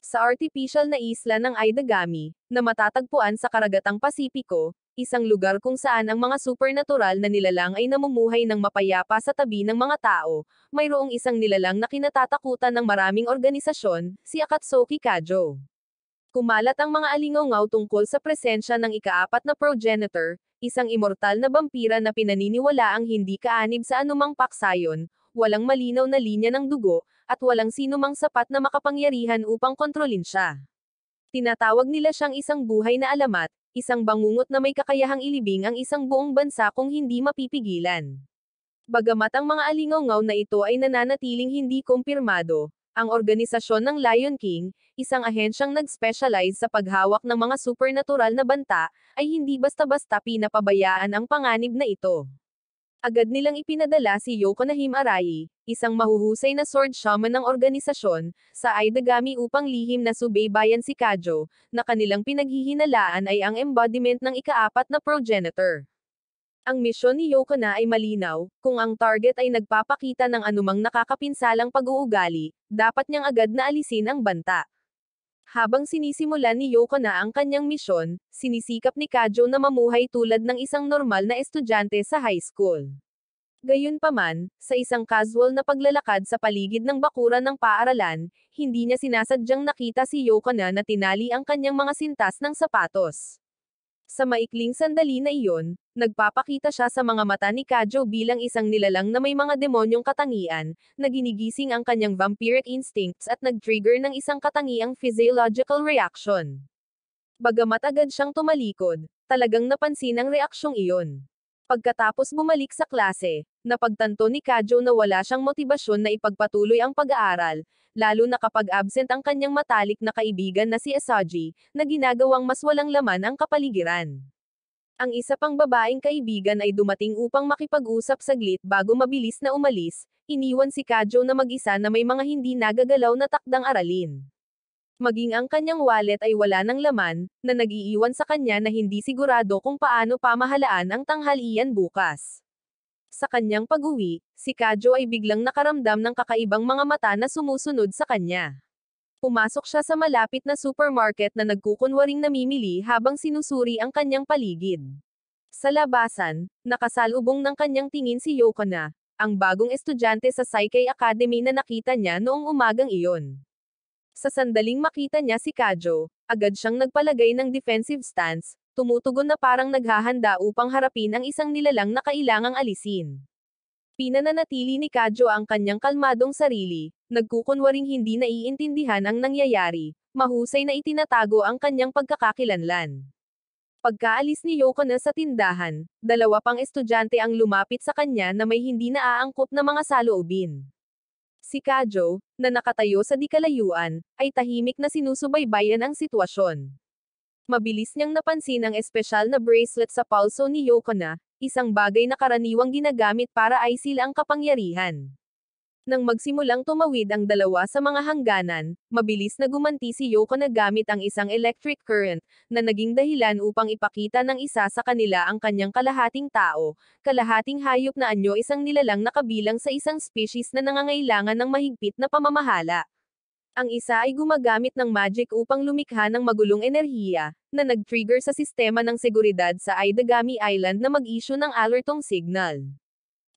sa artipisyal na isla ng Aidagami, na matatagpuan sa karagatang Pasipiko, isang lugar kung saan ang mga supernatural na nilalang ay namumuhay ng mapayapa sa tabi ng mga tao, mayroong isang nilalang na kinatatakutan ng maraming organisasyon, si Akatsuki Kajo. Kumalat ang mga alingaw tungkol sa presensya ng ikaapat na progenitor, isang immortal na vampira na pinaniniwalaang hindi kaanib sa anumang paksayon, walang malinaw na linya ng dugo, at walang sinumang sapat na makapangyarihan upang kontrolin siya. Tinatawag nila siyang isang buhay na alamat, isang bangungot na may kakayahang ilibing ang isang buong bansa kung hindi mapipigilan. Bagamat ang mga alingaw na ito ay nananatiling hindi kumpirmado, ang organisasyon ng Lion King, isang ahensyang nag-specialize sa paghawak ng mga supernatural na banta, ay hindi basta-basta pinapabayaan ang panganib na ito. Agad nilang ipinadala si Yoko Nahim Arai, isang mahuhusay na sword shaman ng organisasyon, sa Aidagami upang lihim na subaybayan si Kajo, na kanilang pinaghihinalaan ay ang embodiment ng ikaapat na progenitor. Ang misyon ni Yoko na ay malinaw, kung ang target ay nagpapakita ng anumang nakakapinsalang pag-uugali, dapat niyang agad na alisin ang banta. Habang sinisimulan ni Yoko na ang kanyang misyon, sinisikap ni Kajo na mamuhay tulad ng isang normal na estudyante sa high school. Gayunpaman, sa isang casual na paglalakad sa paligid ng bakuran ng paaralan, hindi niya sinasadyang nakita si Yoko na tinali ang kanyang mga sintas ng sapatos. Sa maikling sandali na iyon, nagpapakita siya sa mga mata ni Kajo bilang isang nilalang na may mga demonyong katangian, na ginigising ang kanyang vampiric instincts at nag-trigger ng isang katangiang physiological reaction. Bagamat agad siyang tumalikod, talagang napansin ang reaksyong iyon. Pagkatapos bumalik sa klase, napagtanto ni Kajo na wala siyang motibasyon na ipagpatuloy ang pag-aaral, lalo na kapag absent ang kanyang matalik na kaibigan na si Asaji, na ginagawang mas walang laman ang kapaligiran. Ang isa pang babaeng kaibigan ay dumating upang makipag-usap saglit bago mabilis na umalis, iniwan si Kajo na mag-isa na may mga hindi nagagalaw na takdang aralin. Maging ang kanyang wallet ay wala ng laman, na nag-iiwan sa kanya na hindi sigurado kung paano pamahalaan ang tanghalian bukas. Sa kanyang pag-uwi, si Kajo ay biglang nakaramdam ng kakaibang mga mata na sumusunod sa kanya. Pumasok siya sa malapit na supermarket na nagkukunwaring namimili habang sinusuri ang kanyang paligid. Sa labasan, nakasalubong ng kanyang tingin si Yoko na, ang bagong estudyante sa Psyche Academy na nakita niya noong umagang iyon. Sa sandaling makita niya si Kajo, agad siyang nagpalagay ng defensive stance, tumutugon na parang naghahanda upang harapin ang isang nilalang na kailangang alisin. Pinananatili ni Kajo ang kanyang kalmadong sarili, nagkukunwaring hindi naiintindihan ang nangyayari, mahusay na itinatago ang kanyang pagkakakilanlan. Pagkaalis ni Yoko na sa tindahan, dalawa pang estudyante ang lumapit sa kanya na may hindi naaangkop na mga saloobin. Si Kajo, na nakatayo sa dikalayuan, ay tahimik na sinusubaybayan ang sitwasyon. Mabilis niyang napansin ang espesyal na bracelet sa palso ni Yoko na, isang bagay na karaniwang ginagamit para aisil ang kapangyarihan. Nang magsimulang tumawid ang dalawa sa mga hangganan, mabilis na gumanti si Yoko na gamit ang isang electric current, na naging dahilan upang ipakita ng isa sa kanila ang kanyang kalahating tao, kalahating hayop na anyo isang nilalang na kabilang sa isang species na nangangailangan ng mahigpit na pamamahala. Ang isa ay gumagamit ng magic upang lumikha ng magulong enerhiya, na nag-trigger sa sistema ng seguridad sa Aidagami Island na mag-issue ng alertong signal.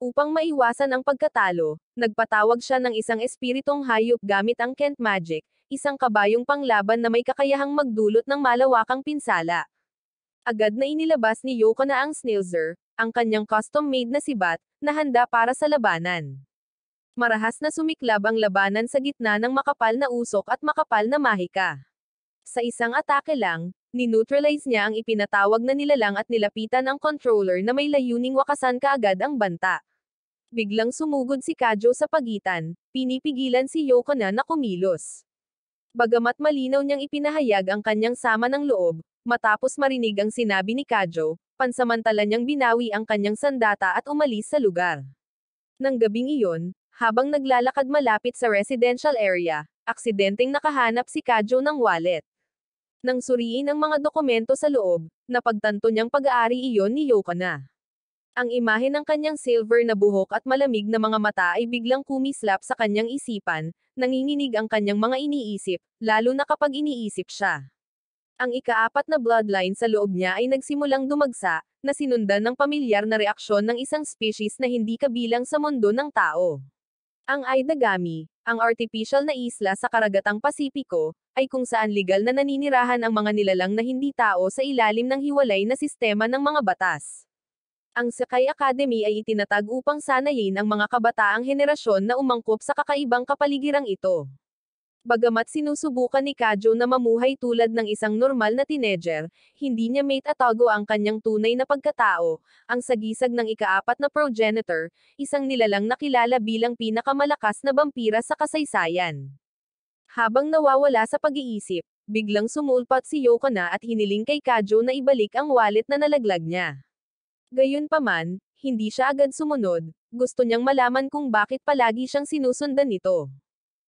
Upang maiwasan ang pagkatalo, nagpatawag siya ng isang espiritong hayop gamit ang Kent Magic, isang kabayong panglaban na may kakayahang magdulot ng malawakang pinsala. Agad na inilabas ni Yoko na ang Snilzer, ang kanyang custom-made na sibat, na handa para sa labanan. Marahas na sumiklab ang labanan sa gitna ng makapal na usok at makapal na mahika. Sa isang atake lang, nineutralize niya ang ipinatawag na nilalang at nilapitan ang controller na may layuning wakasan kaagad ang banta. Biglang sumugod si Kajo sa pagitan, pinipigilan si Yoko na kumilos. Bagamat malinaw niyang ipinahayag ang kanyang sama ng loob, matapos marinig ang sinabi ni Kajo, pansamantala niyang binawi ang kanyang sandata at umalis sa lugar. Nang gabing iyon, habang naglalakad malapit sa residential area, aksidenteng nakahanap si Kajo ng wallet. Nang suriin ang mga dokumento sa loob, napagtanto niyang pag-aari iyon ni Yoko na. Ang imahe ng kanyang silver na buhok at malamig na mga mata ay biglang kumislap sa kanyang isipan, nanginginig ang kanyang mga iniisip, lalo na kapag iniisip siya. Ang ikaapat na bloodline sa loob niya ay nagsimulang dumagsa, na sinundan ng pamilyar na reaksyon ng isang species na hindi kabilang sa mundo ng tao. Ang Aidagami, ang artificial na isla sa karagatang Pasipiko, ay kung saan legal na naninirahan ang mga nilalang na hindi tao sa ilalim ng hiwalay na sistema ng mga batas. Ang Sekai Academy ay itinatag upang sanayin ang mga kabataang henerasyon na umangkop sa kakaibang kapaligirang ito. Bagamat sinusubukan ni Kajo na mamuhay tulad ng isang normal na teenager, hindi niya maitatago ang kanyang tunay na pagkatao, ang sagisag ng ikaapat na progenitor, isang nilalang na kilala bilang pinakamalakas na vampira sa kasaysayan. Habang nawawala sa pag-iisip, biglang sumulpat si Yokona at hiniling kay Kajo na ibalik ang wallet na nalaglag niya. Gayunpaman, hindi siya agad sumunod, gusto niyang malaman kung bakit palagi siyang sinusundan nito.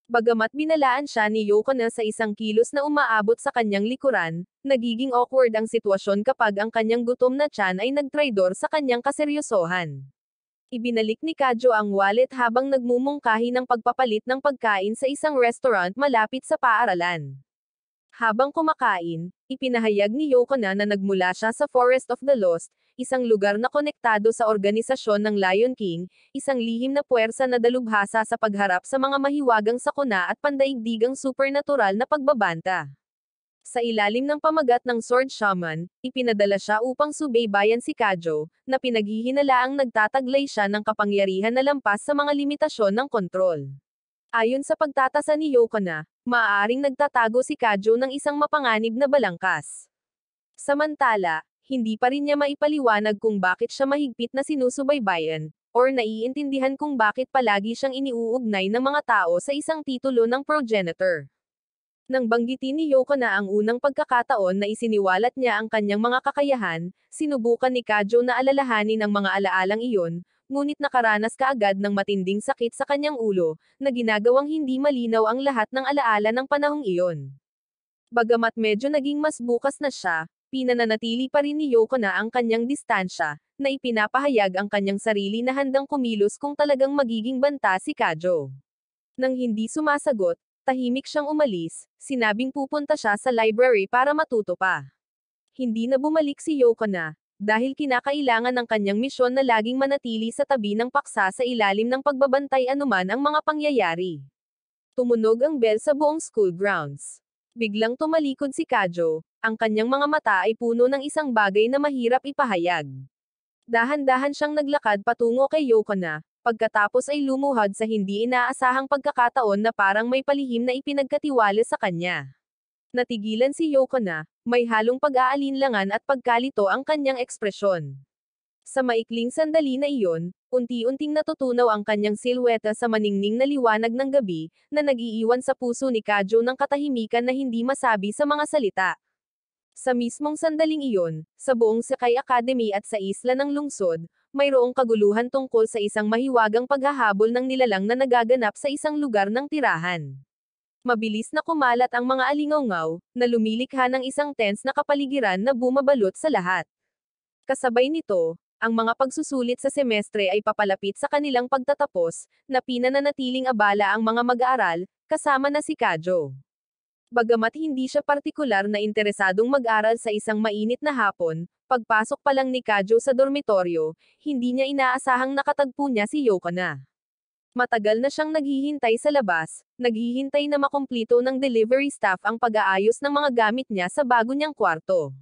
Bagamat binalaan siya ni Yokona sa isang kilos na umaabot sa kanyang likuran, nagiging awkward ang sitwasyon kapag ang kanyang gutom na tiyan ay nagtraidor sa kanyang kaseryosohan. Ibinalik ni Kajo ang wallet habang nagmumungkahi ng pagpapalit ng pagkain sa isang restaurant malapit sa paaralan. Habang kumakain, ipinahayag ni Yokona na nagmula siya sa Forest of the Lost, isang lugar na konektado sa organisasyon ng Lion King, isang lihim na puwersa na dalubhasa sa pagharap sa mga mahiwagang sakuna at pandaigdigang supernatural na pagbabanta. Sa ilalim ng pamagat ng Sword Shaman, ipinadala siya upang subaybayan si Kajo, na pinaghihinalaang nagtataglay siya ng kapangyarihan na lampas sa mga limitasyon ng kontrol. Ayon sa pagtatasa ni Yokona, maaaring nagtatago si Kajo ng isang mapanganib na balangkas. Samantala, hindi pa rin niya maipaliwanag kung bakit siya mahigpit na sinusubaybayan, or naiintindihan kung bakit palagi siyang iniuugnay ng mga tao sa isang titulo ng progenitor. Nang banggitin ni Yokona ang unang pagkakataon na isiniwalat niya ang kanyang mga kakayahan, sinubukan ni Kajo na alalahanin ang mga alaalang iyon, ngunit nakaranas kaagad ng matinding sakit sa kanyang ulo, na ginagawang hindi malinaw ang lahat ng alaala ng panahong iyon. Bagamat medyo naging mas bukas na siya, pinananatili pa rin ni Yokona ang kanyang distansya, na ipinapahayag ang kanyang sarili na handang kumilos kung talagang magiging banta si Kajo. Nang hindi sumasagot, tahimik siyang umalis, sinabing pupunta siya sa library para matuto pa. Hindi na bumalik si Yokona, dahil kinakailangan ng kanyang misyon na laging manatili sa tabi ng paksa sa ilalim ng pagbabantay anuman ang mga pangyayari. Tumunog ang bell sa buong school grounds. Biglang tumalikod si Kajo, ang kanyang mga mata ay puno ng isang bagay na mahirap ipahayag. Dahan-dahan siyang naglakad patungo kay Yokona, pagkatapos ay lumuhod sa hindi inaasahang pagkakataon na parang may palihim na ipinagkatiwala sa kanya. Natigilan si Yokona, may halong pag-aalinlangan at pagkalito ang kanyang ekspresyon. Sa maikling sandali na iyon, unti-unting natutunaw ang kanyang silweta sa maningning na liwanag ng gabi, na nag-iiwan sa puso ni Kajo ng katahimikan na hindi masabi sa mga salita. Sa mismong sandaling iyon, sa buong Sekai Academy at sa isla ng lungsod, mayroong kaguluhan tungkol sa isang mahiwagang paghahabol ng nilalang na nagaganap sa isang lugar ng tirahan. Mabilis na kumalat ang mga alingawngaw, na lumilikha ng isang tense na kapaligiran na bumabalot sa lahat. Kasabay nito, ang mga pagsusulit sa semestre ay papalapit sa kanilang pagtatapos, na pinananatiling abala ang mga mag-aaral, kasama na si Kajo. Bagamat hindi siya partikular na interesadong mag-aral sa isang mainit na hapon, pagpasok pa lang ni Kajo sa dormitoryo, hindi niya inaasahang nakatagpo niya si Yokona. Matagal na siyang naghihintay sa labas, naghihintay na makumplito ng delivery staff ang pag-aayos ng mga gamit niya sa bago niyang kwarto.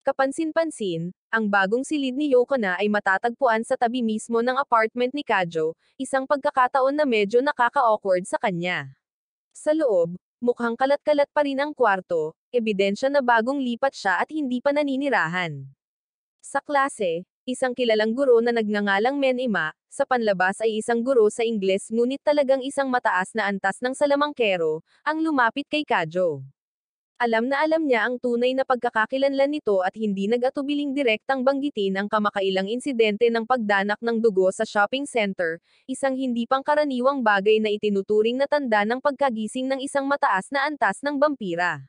Kapansin-pansin, ang bagong silid ni Yokona ay matatagpuan sa tabi mismo ng apartment ni Kajo, isang pagkakataon na medyo nakaka-awkward sa kanya. Sa loob, mukhang kalat-kalat pa rin ang kwarto, ebidensya na bagong lipat siya at hindi pa naninirahan. Sa klase, isang kilalang guro na nagngangalang Menima, sa panlabas ay isang guro sa Ingles ngunit talagang isang mataas na antas ng salamangkero, ang lumapit kay Kajo. Alam na alam niya ang tunay na pagkakakilanlan nito at hindi nag-atubiling direktang banggitin ang kamakailang insidente ng pagdanak ng dugo sa shopping center, isang hindi pangkaraniwang bagay na itinuturing na tanda ng pagkagising ng isang mataas na antas ng vampira.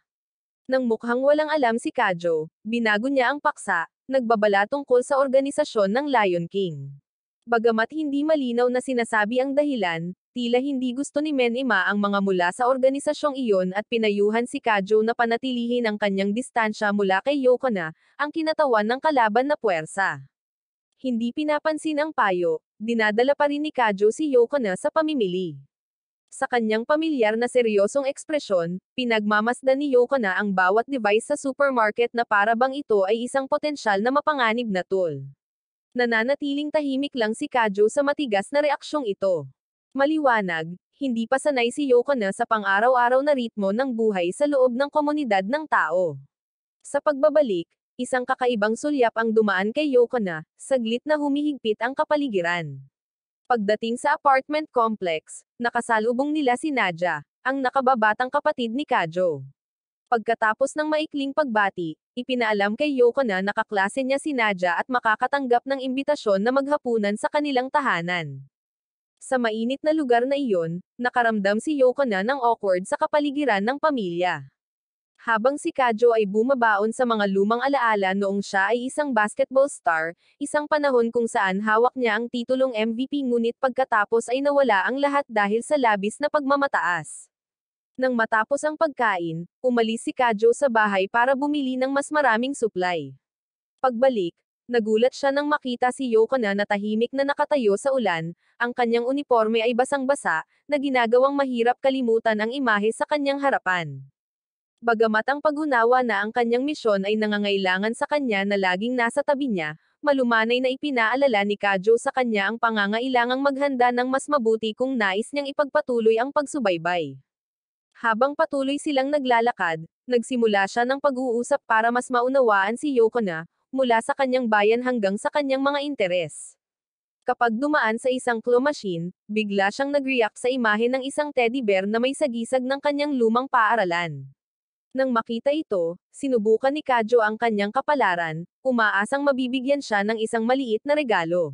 Nang mukhang walang alam si Kajo, binago niya ang paksa, nagbabala tungkol sa organisasyon ng Lion King. Bagamat hindi malinaw na sinasabi ang dahilan, tila hindi gusto ni Men-ima ang mga mula sa organisasyong iyon at pinayuhan si Kajo na panatilihin ang kanyang distansya mula kay Yoko na, ang kinatawan ng kalaban na puwersa. Hindi pinapansin ang payo, dinadala pa rin ni Kajo si Yoko na sa pamimili. Sa kanyang pamilyar na seryosong ekspresyon, pinagmamasdan ni Yoko na ang bawat device sa supermarket na para bang ito ay isang potensyal na mapanganib na tool. Nananatiling tahimik lang si Kajo sa matigas na reaksyong ito. Maliwanag, hindi pa sanay si Yoko na sa pang-araw-araw na ritmo ng buhay sa loob ng komunidad ng tao. Sa pagbabalik, isang kakaibang sulyap ang dumaan kay Yoko na, saglit na humihigpit ang kapaligiran. Pagdating sa apartment complex, nakasalubong nila si Nadia, ang nakababatang kapatid ni Kajo. Pagkatapos ng maikling pagbati, ipinaalam kay Yoko na nakaklase niya si Nadia at makakatanggap ng imbitasyon na maghapunan sa kanilang tahanan. Sa mainit na lugar na iyon, nakaramdam si Yoko na ng awkward sa kapaligiran ng pamilya. Habang si Kajo ay bumabaon sa mga lumang alaala noong siya ay isang basketball star, isang panahon kung saan hawak niya ang titulong MVP ngunit pagkatapos ay nawala ang lahat dahil sa labis na pagmamataas. Nang matapos ang pagkain, umalis si Kajo sa bahay para bumili ng mas maraming supply. Pagbalik, nagulat siya nang makita si Yoko na tahimik na nakatayo sa ulan, ang kanyang uniforme ay basang-basa, na ginagawang mahirap kalimutan ang imahe sa kanyang harapan. Bagamat ang pag-unawa na ang kanyang misyon ay nangangailangan sa kanya na laging nasa tabi niya, malumanay na ipinaalala ni Kajo sa kanya ang pangangailangang maghanda ng mas mabuti kung nais niyang ipagpatuloy ang pagsubaybay. Habang patuloy silang naglalakad, nagsimula siya ng pag-uusap para mas maunawaan si Yoko na, mula sa kanyang bayan hanggang sa kanyang mga interes. Kapag dumaan sa isang claw machine, bigla siyang nag-react sa imahe ng isang teddy bear na may sagisag ng kanyang lumang paaralan. Nang makita ito, sinubukan ni Kajo ang kanyang kapalaran, umaasang mabibigyan siya ng isang maliit na regalo.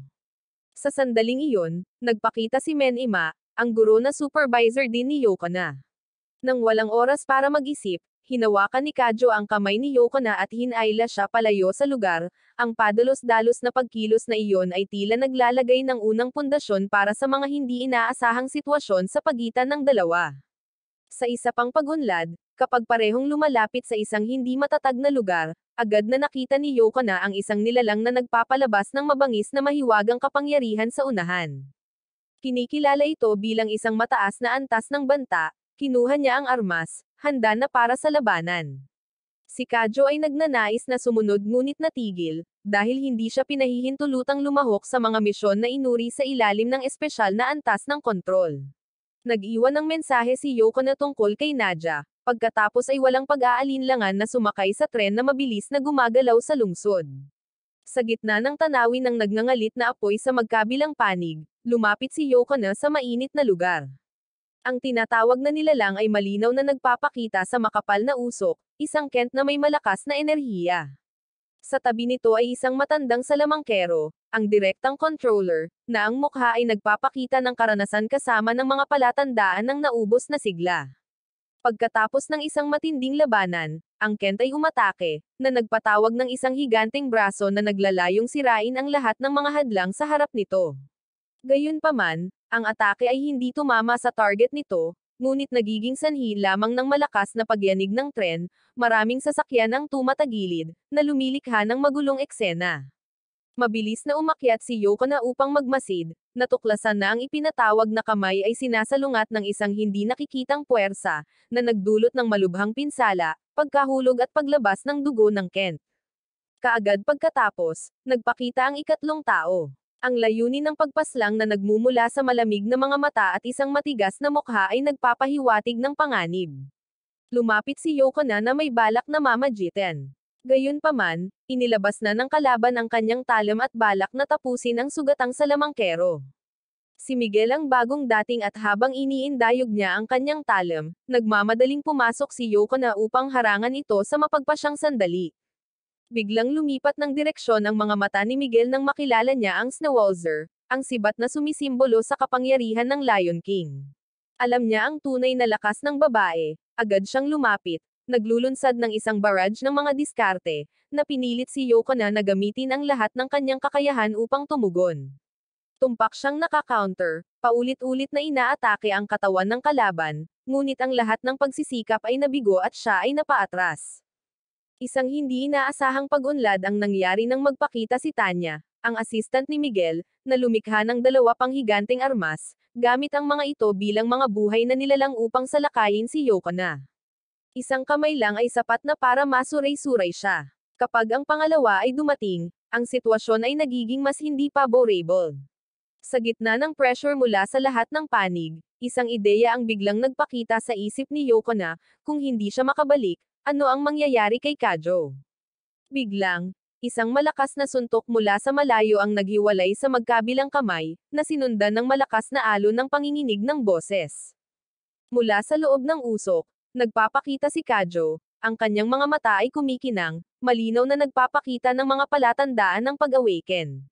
Sa sandaling iyon, nagpakita si Men-ima, ang guro na supervisor din ni Yoko na. Nang walang oras para mag-isip, hinawakan ni Kajo ang kamay ni Yoko na at hinayla siya palayo sa lugar, ang padalos-dalos na pagkilos na iyon ay tila naglalagay ng unang pundasyon para sa mga hindi inaasahang sitwasyon sa pagitan ng dalawa. Sa isa pang pagunlad, kapag parehong lumalapit sa isang hindi matatag na lugar, agad na nakita ni Yoko na ang isang nilalang na nagpapalabas ng mabangis na mahiwagang kapangyarihan sa unahan. Kinikilala ito bilang isang mataas na antas ng banta. Kinuha niya ang armas, handa na para sa labanan. Si Kajo ay nagnanais na sumunod ngunit natigil, dahil hindi siya pinahihintulutang lumahok sa mga misyon na inuri sa ilalim ng espesyal na antas ng kontrol. Nag-iwan ng mensahe si Yoko na tungkol kay Nadia, pagkatapos ay walang pag-aalinlangan na sumakay sa tren na mabilis na gumagalaw sa lungsod. Sa gitna ng tanawin ng nagngangalit na apoy sa magkabilang panig, lumapit si Yoko na sa mainit na lugar. Ang tinatawag na nilalang ay malinaw na nagpapakita sa makapal na usok, isang Kent na may malakas na enerhiya. Sa tabi nito ay isang matandang salamangkero, ang direktang controller, na ang mukha ay nagpapakita ng karanasan kasama ng mga palatandaan ng naubos na sigla. Pagkatapos ng isang matinding labanan, ang Kent ay umatake, na nagpatawag ng isang higanteng braso na naglalayong sirain ang lahat ng mga hadlang sa harap nito. Gayunpaman, ang atake ay hindi tumama sa target nito, ngunit nagiging sanhi lamang ng malakas na pagyanig ng tren, maraming sasakyan ang tumatagilid, na lumilikha ng magulong eksena. Mabilis na umakyat si Yoko na upang magmasid, natuklasan na ang ipinatawag na kamay ay sinasalungat ng isang hindi nakikitang puwersa, na nagdulot ng malubhang pinsala, pagkahulog at paglabas ng dugo ng Kent. Kaagad pagkatapos, nagpakita ang ikatlong tao. Ang layunin ng pagpaslang na nagmumula sa malamig na mga mata at isang matigas na mukha ay nagpapahiwatig ng panganib. Lumapit si Yoko na may balak na mamagitan. Gayunpaman, inilabas na ng kalaban ang kanyang talam at balak na tapusin ang sugatang salamangkero. Si Miguel ang bagong dating at habang iniindayog niya ang kanyang talam, nagmamadaling pumasok si Yoko na upang harangan ito sa mapagpasyang sandali. Biglang lumipat ng direksyon ang mga mata ni Miguel nang makilala niya ang Snowalzer, ang sibat na sumisimbolo sa kapangyarihan ng Lion King. Alam niya ang tunay na lakas ng babae, agad siyang lumapit, naglulunsad ng isang barrage ng mga diskarte, na pinilit si Yoko na gamitin ang lahat ng kanyang kakayahan upang tumugon. Tumpak siyang naka-counter, paulit-ulit na inaatake ang katawan ng kalaban, ngunit ang lahat ng pagsisikap ay nabigo at siya ay napaatras. Isang hindi inaasahang pag-unlad ang nangyari nang magpakita si Tanya, ang assistant ni Miguel, na lumikha ng dalawa pang higanteng armas, gamit ang mga ito bilang mga buhay na nilalang upang salakayin si Yokona. Isang kamay lang ay sapat na para masuray-suray siya. Kapag ang pangalawa ay dumating, ang sitwasyon ay nagiging mas hindi favorable. Sa gitna ng pressure mula sa lahat ng panig, isang ideya ang biglang nagpakita sa isip ni Yokona, kung hindi siya makabalik, ano ang mangyayari kay Kajo? Biglang, isang malakas na suntok mula sa malayo ang naghiwalay sa magkabilang kamay, na sinundan ng malakas na alon ng panginginig ng boses. Mula sa loob ng usok, nagpapakita si Kajo, ang kanyang mga mata ay kumikinang, malinaw na nagpapakita ng mga palatandaan ng pag-awaken.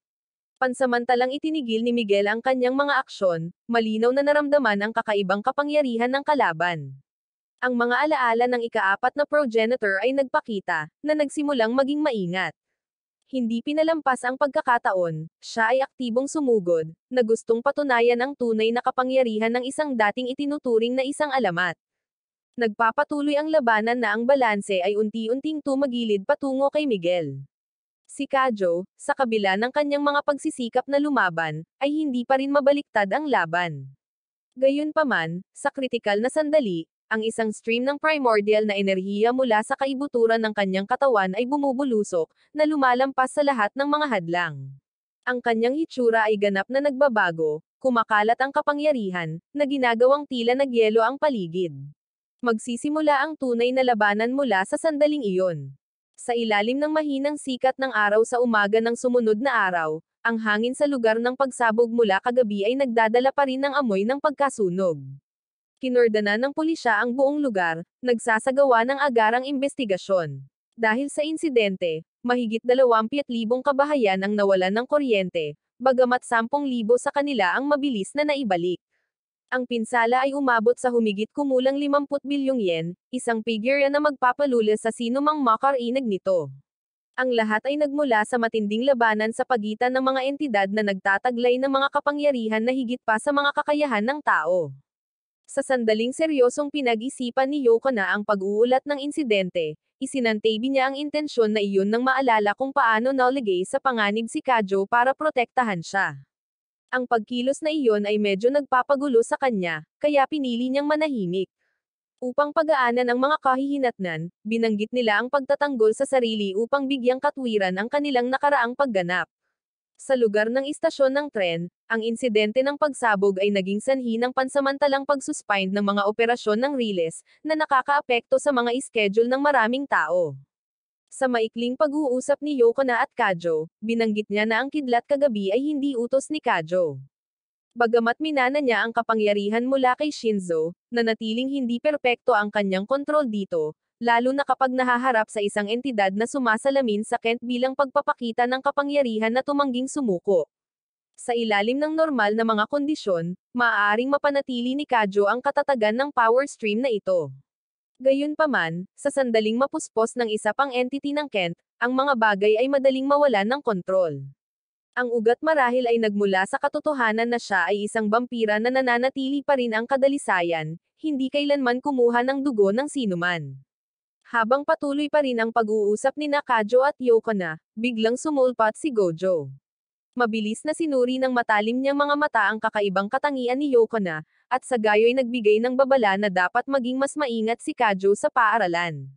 Pansamantalang itinigil ni Miguel ang kanyang mga aksyon, malinaw na naramdaman ang kakaibang kapangyarihan ng kalaban. Ang mga alaala ng ikaapat na progenitor ay nagpakita, na nagsimulang maging maingat. Hindi pinalampas ang pagkakataon, siya ay aktibong sumugod, na gustong patunayan ang tunay na kapangyarihan ng isang dating itinuturing na isang alamat. Nagpapatuloy ang labanan na ang balanse ay unti-unting tumagilid patungo kay Miguel. Si Kajo, sa kabila ng kanyang mga pagsisikap na lumaban, ay hindi pa rin mabaliktad ang laban. Gayunpaman, sa kritikal na sandali, ang isang stream ng primordial na enerhiya mula sa kaibuturan ng kanyang katawan ay bumubulusok, na lumalampas sa lahat ng mga hadlang. Ang kanyang hitsura ay ganap na nagbabago, kumakalat ang kapangyarihan, na ginagawang tila nagyelo ang paligid. Magsisimula ang tunay na labanan mula sa sandaling iyon. Sa ilalim ng mahinang sikat ng araw sa umaga ng sumunod na araw, ang hangin sa lugar ng pagsabog mula kagabi ay nagdadala pa rin ng amoy ng pagkasunog. Kinordana ng pulisya ang buong lugar, nagsasagawa ng agarang investigasyon. Dahil sa insidente, mahigit 20,000 kabahayan ang nawalan ng kuryente, bagamat 10,000 sa kanila ang mabilis na naibalik. Ang pinsala ay umabot sa humigit kumulang 50 bilyong yen, isang figure na magpapalula sa sinumang makarinig nito. Ang lahat ay nagmula sa matinding labanan sa pagitan ng mga entidad na nagtataglay ng mga kapangyarihan na higit pa sa mga kakayahan ng tao. Sa sandaling seryosong pinag-isipan ni Yokona ang pag-uulat ng insidente, isinantabi niya ang intensyon na iyon nang maalala kung paano naligay sa panganib si Kajo para protektahan siya. Ang pagkilos na iyon ay medyo nagpapagulo sa kanya, kaya pinili niyang manahimik. Upang pagaanan ang mga kahihinatnan, binanggit nila ang pagtatanggol sa sarili upang bigyang katwiran ang kanilang nakaraang pagganap. Sa lugar ng istasyon ng tren, ang insidente ng pagsabog ay naging sanhi ng pansamantalang pagsuspend ng mga operasyon ng riles, na nakakaapekto sa mga schedule ng maraming tao. Sa maikling pag-uusap ni Yokona at Kajo, binanggit niya na ang kidlat kagabi ay hindi utos ni Kajo. Bagamat minana niya ang kapangyarihan mula kay Shinzo, nanatiling hindi perpekto ang kanyang kontrol dito, lalo na kapag nahaharap sa isang entidad na sumasalamin sa Kent bilang pagpapakita ng kapangyarihan na tumangging sumuko. Sa ilalim ng normal na mga kondisyon, maaaring mapanatili ni Kajo ang katatagan ng power stream na ito. Gayunpaman, sa sandaling mapuspos ng isa pang entity ng Kent, ang mga bagay ay madaling mawalan ng kontrol. Ang ugat marahil ay nagmula sa katotohanan na siya ay isang vampira na nananatili pa rin ang kadalisayan, hindi kailanman kumuha ng dugo ng sinuman. Habang patuloy pa rin ang pag-uusap ni Kajo at Yokona, biglang sumulpat si Gojo. Mabilis na sinuri ng matalim niyang mga mata ang kakaibang katangian ni Yokona, at sa gayo'y nagbigay ng babala na dapat maging mas maingat si Kajo sa paaralan.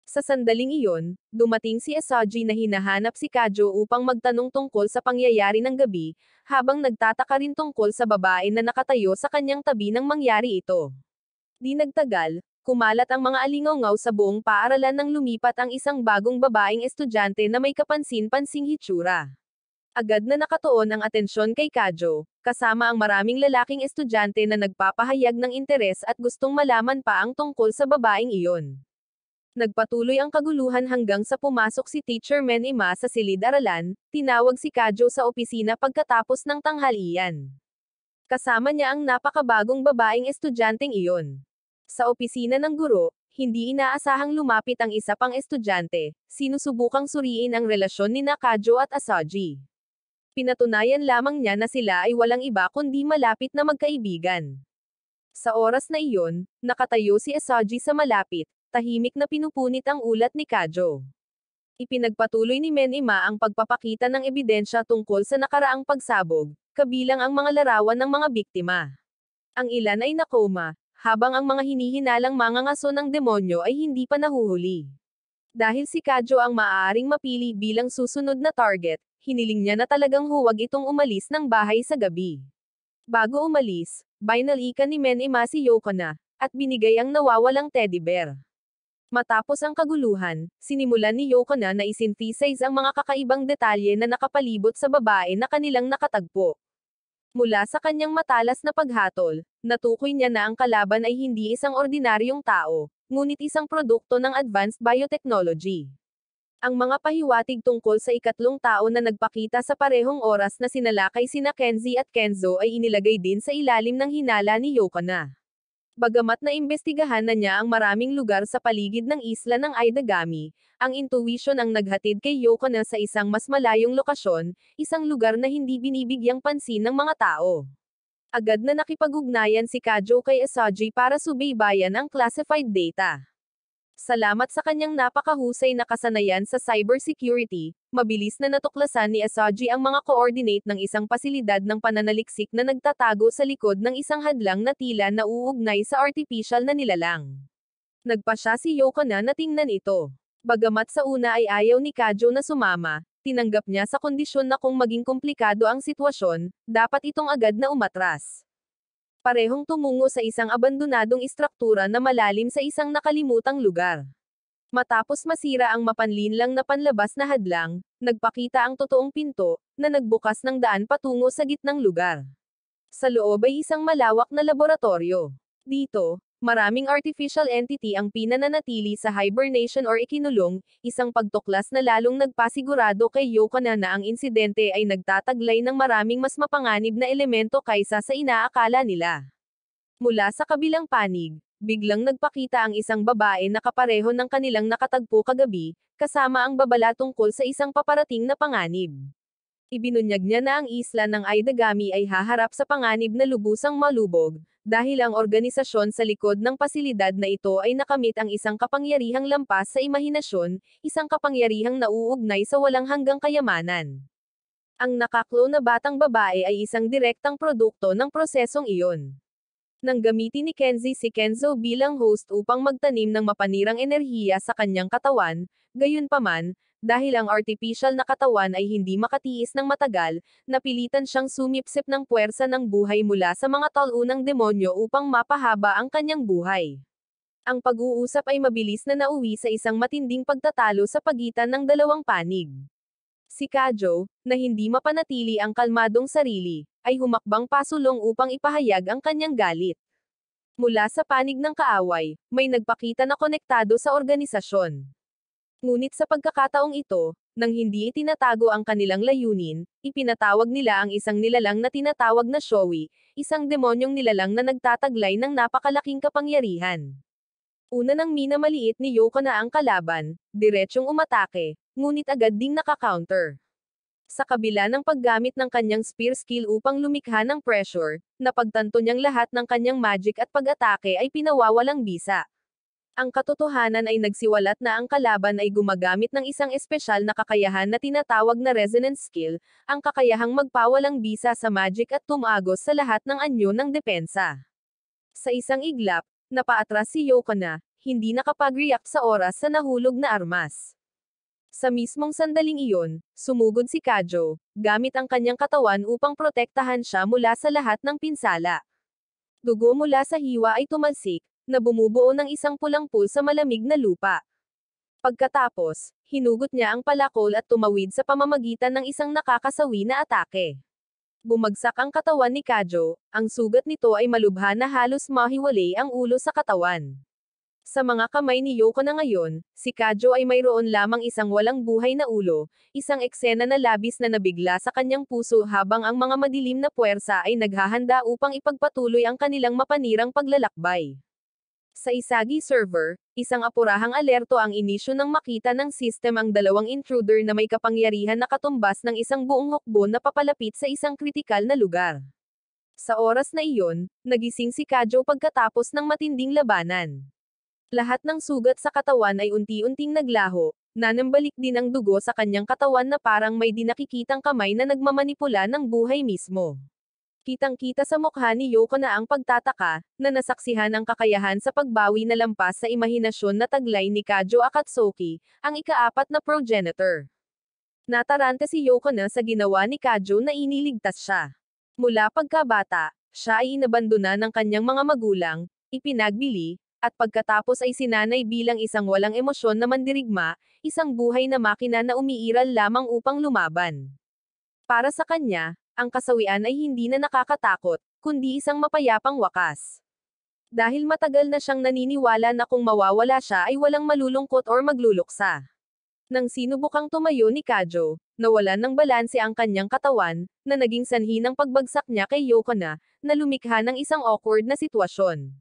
Sa sandaling iyon, dumating si Asaji na hinahanap si Kajo upang magtanong tungkol sa pangyayari ng gabi, habang nagtataka rin tungkol sa babae na nakatayo sa kanyang tabi nang mangyari ito. Di nagtagal, kumalat ang mga alingaw sa buong paaralan nang lumipat ang isang bagong babaeng estudyante na may kapansin-pansing hitsura. Agad na nakatuon ang atensyon kay Kajo, kasama ang maraming lalaking estudyante na nagpapahayag ng interes at gustong malaman pa ang tungkol sa babaeng iyon. Nagpatuloy ang kaguluhan hanggang sa pumasok si Teacher Menima sa silid-aralan, tinawag si Kajo sa opisina pagkatapos ng tanghalian. Kasama niya ang napakabagong babaeng estudyanteng iyon. Sa opisina ng guro, hindi inaasahang lumapit ang isa pang estudyante, sinusubukang suriin ang relasyon ni Kajo at Asaji. Pinatunayan lamang niya na sila ay walang iba kundi malapit na magkaibigan. Sa oras na iyon, nakatayo si Asaji sa malapit, tahimik na pinupunit ang ulat ni Kajo. Ipinagpatuloy ni Menima ang pagpapakita ng ebidensya tungkol sa nakaraang pagsabog, kabilang ang mga larawan ng mga biktima. Ang ilan ay nakoma, habang ang mga hinihinalang mangangaso ng demonyo ay hindi pa nahuhuli. Dahil si Kajo ang maaaring mapili bilang susunod na target, hiniling niya na talagang huwag itong umalis ng bahay sa gabi. Bago umalis, binalikan ni Menima si Yokona, at binigay ang nawawalang teddy bear. Matapos ang kaguluhan, sinimulan ni Yokona na isynthesize ang mga kakaibang detalye na nakapalibot sa babae na kanilang nakatagpo. Mula sa kanyang matalas na paghatol, natukoy niya na ang kalaban ay hindi isang ordinaryong tao, ngunit isang produkto ng advanced biotechnology. Ang mga pahiwatig tungkol sa ikatlong tao na nagpakita sa parehong oras na sinalakay sina Kenzie at Kenzo ay inilagay din sa ilalim ng hinala ni Yokona. Bagamat naimbestigahan na niya ang maraming lugar sa paligid ng isla ng Aidagami, ang intuition ang naghatid kay Yokona sa isang mas malayong lokasyon, isang lugar na hindi binibigyang pansin ng mga tao. Agad na nakipag-ugnayan si Kajo kay Asaji para subaybayan ang classified data. Salamat sa kanyang napakahusay na kasanayan sa cybersecurity, mabilis na natuklasan ni Asaji ang mga coordinate ng isang pasilidad ng pananaliksik na nagtatago sa likod ng isang hadlang na tila nauugnay sa artificial na nilalang. Nagpa siya si Yokona na tingnan ito. Bagamat sa una ay ayaw ni Kajo na sumama, tinanggap niya sa kondisyon na kung maging komplikado ang sitwasyon, dapat itong agad na umatras. Parehong tumungo sa isang abandonadong istruktura na malalim sa isang nakalimutang lugar. Matapos masira ang mapanlinlang na panlabas na hadlang, nagpakita ang totoong pinto, na nagbukas ng daan patungo sa gitnang lugar. Sa loob ay isang malawak na laboratorio. Dito, maraming artificial entity ang pinananatili sa hibernation or ikinulong, isang pagtuklas na lalong nagpasigurado kay Yokona na ang insidente ay nagtataglay ng maraming mas mapanganib na elemento kaysa sa inaakala nila. Mula sa kabilang panig, biglang nagpakita ang isang babae na kapareho ng kanilang nakatagpo kagabi, kasama ang babala tungkol sa isang paparating na panganib. Ibinunyag niya na ang isla ng Aidagami ay haharap sa panganib na lubusang malubog, dahil ang organisasyon sa likod ng pasilidad na ito ay nakamit ang isang kapangyarihang lampas sa imahinasyon, isang kapangyarihang nauugnay sa walang hanggang kayamanan. Ang nakaklo na batang babae ay isang direktang produkto ng prosesong iyon. Nang gamitin ni Kenzie si Kenzo bilang host upang magtanim ng mapanirang enerhiya sa kanyang katawan, gayunpaman, dahil ang artificial na katawan ay hindi makatiis ng matagal, napilitan siyang sumipsip ng puwersa ng buhay mula sa mga talunang demonyo upang mapahaba ang kanyang buhay. Ang pag-uusap ay mabilis na nauwi sa isang matinding pagtatalo sa pagitan ng dalawang panig. Si Kajo, na hindi mapanatili ang kalmadong sarili, ay humakbang pasulong upang ipahayag ang kanyang galit. Mula sa panig ng kaaway, may nagpakita na konektado sa organisasyon. Ngunit sa pagkakataong ito, nang hindi itinatago ang kanilang layunin, ipinatawag nila ang isang nilalang na tinatawag na Showy, isang demonyong nilalang na nagtataglay ng napakalaking kapangyarihan. Una nang minamaliit ni Yokona ang kalaban, diretsyong umatake, ngunit agad ding naka-counter. Sa kabila ng paggamit ng kanyang spear skill upang lumikha ng pressure, napagtanto niyang lahat ng kanyang magic at pag-atake ay pinawawalang bisa. Ang katotohanan ay nagsiwalat na ang kalaban ay gumagamit ng isang espesyal na kakayahan na tinatawag na resonance skill, ang kakayahang magpawalang bisa sa magic at tumagos sa lahat ng anyo ng depensa. Sa isang iglap, napaatras si Yokona, hindi nakapag-react sa oras sa nahulog na armas. Sa mismong sandaling iyon, sumugod si Kajo, gamit ang kanyang katawan upang protektahan siya mula sa lahat ng pinsala. Dugo mula sa hiwa ay tumalsik, na bumubuo ng isang pulang pool sa malamig na lupa. Pagkatapos, hinugot niya ang palakol at tumawid sa pamamagitan ng isang nakakasawi na atake. Bumagsak ang katawan ni Kajo, ang sugat nito ay malubha na halos mahiwalay ang ulo sa katawan. Sa mga kamay ni Yokona ngayon, si Kajo ay mayroon lamang isang walang buhay na ulo, isang eksena na labis na nabigla sa kanyang puso habang ang mga madilim na puwersa ay naghahanda upang ipagpatuloy ang kanilang mapanirang paglalakbay. Sa Isagi server, isang apurahang alerto ang inisyu nang makita ng system ang dalawang intruder na may kapangyarihan na katumbas ng isang buong hukbo na papalapit sa isang kritikal na lugar. Sa oras na iyon, nagising si Kajo pagkatapos ng matinding labanan. Lahat ng sugat sa katawan ay unti-unting naglaho, nanambalik din ang dugo sa kanyang katawan na parang may dinakikitang kamay na nagmamanipula ng buhay mismo. Kitang-kita sa mukha ni Yoko na ang pagtataka, na nasaksihan ang kakayahan sa pagbawi na lampas sa imahinasyon na taglay ni Kajo Akatsuki, ang ikaapat na progenitor. Natarante si Yoko na sa ginawa ni Kajo na iniligtas siya. Mula pagkabata, siya ay inabandona ng kanyang mga magulang, ipinagbili, at pagkatapos ay sinanay bilang isang walang emosyon na mandirigma, isang buhay na makina na umiiral lamang upang lumaban. Para sa kanya, ang kasawian ay hindi na nakakatakot, kundi isang mapayapang wakas. Dahil matagal na siyang naniniwala na kung mawawala siya ay walang malulungkot or magluluksa. Nang sinubukang tumayo ni Kajo, nawalan ng balanse ang kanyang katawan, na naging sanhi ng pagbagsak niya kay Yoko na lumikha ng isang awkward na sitwasyon.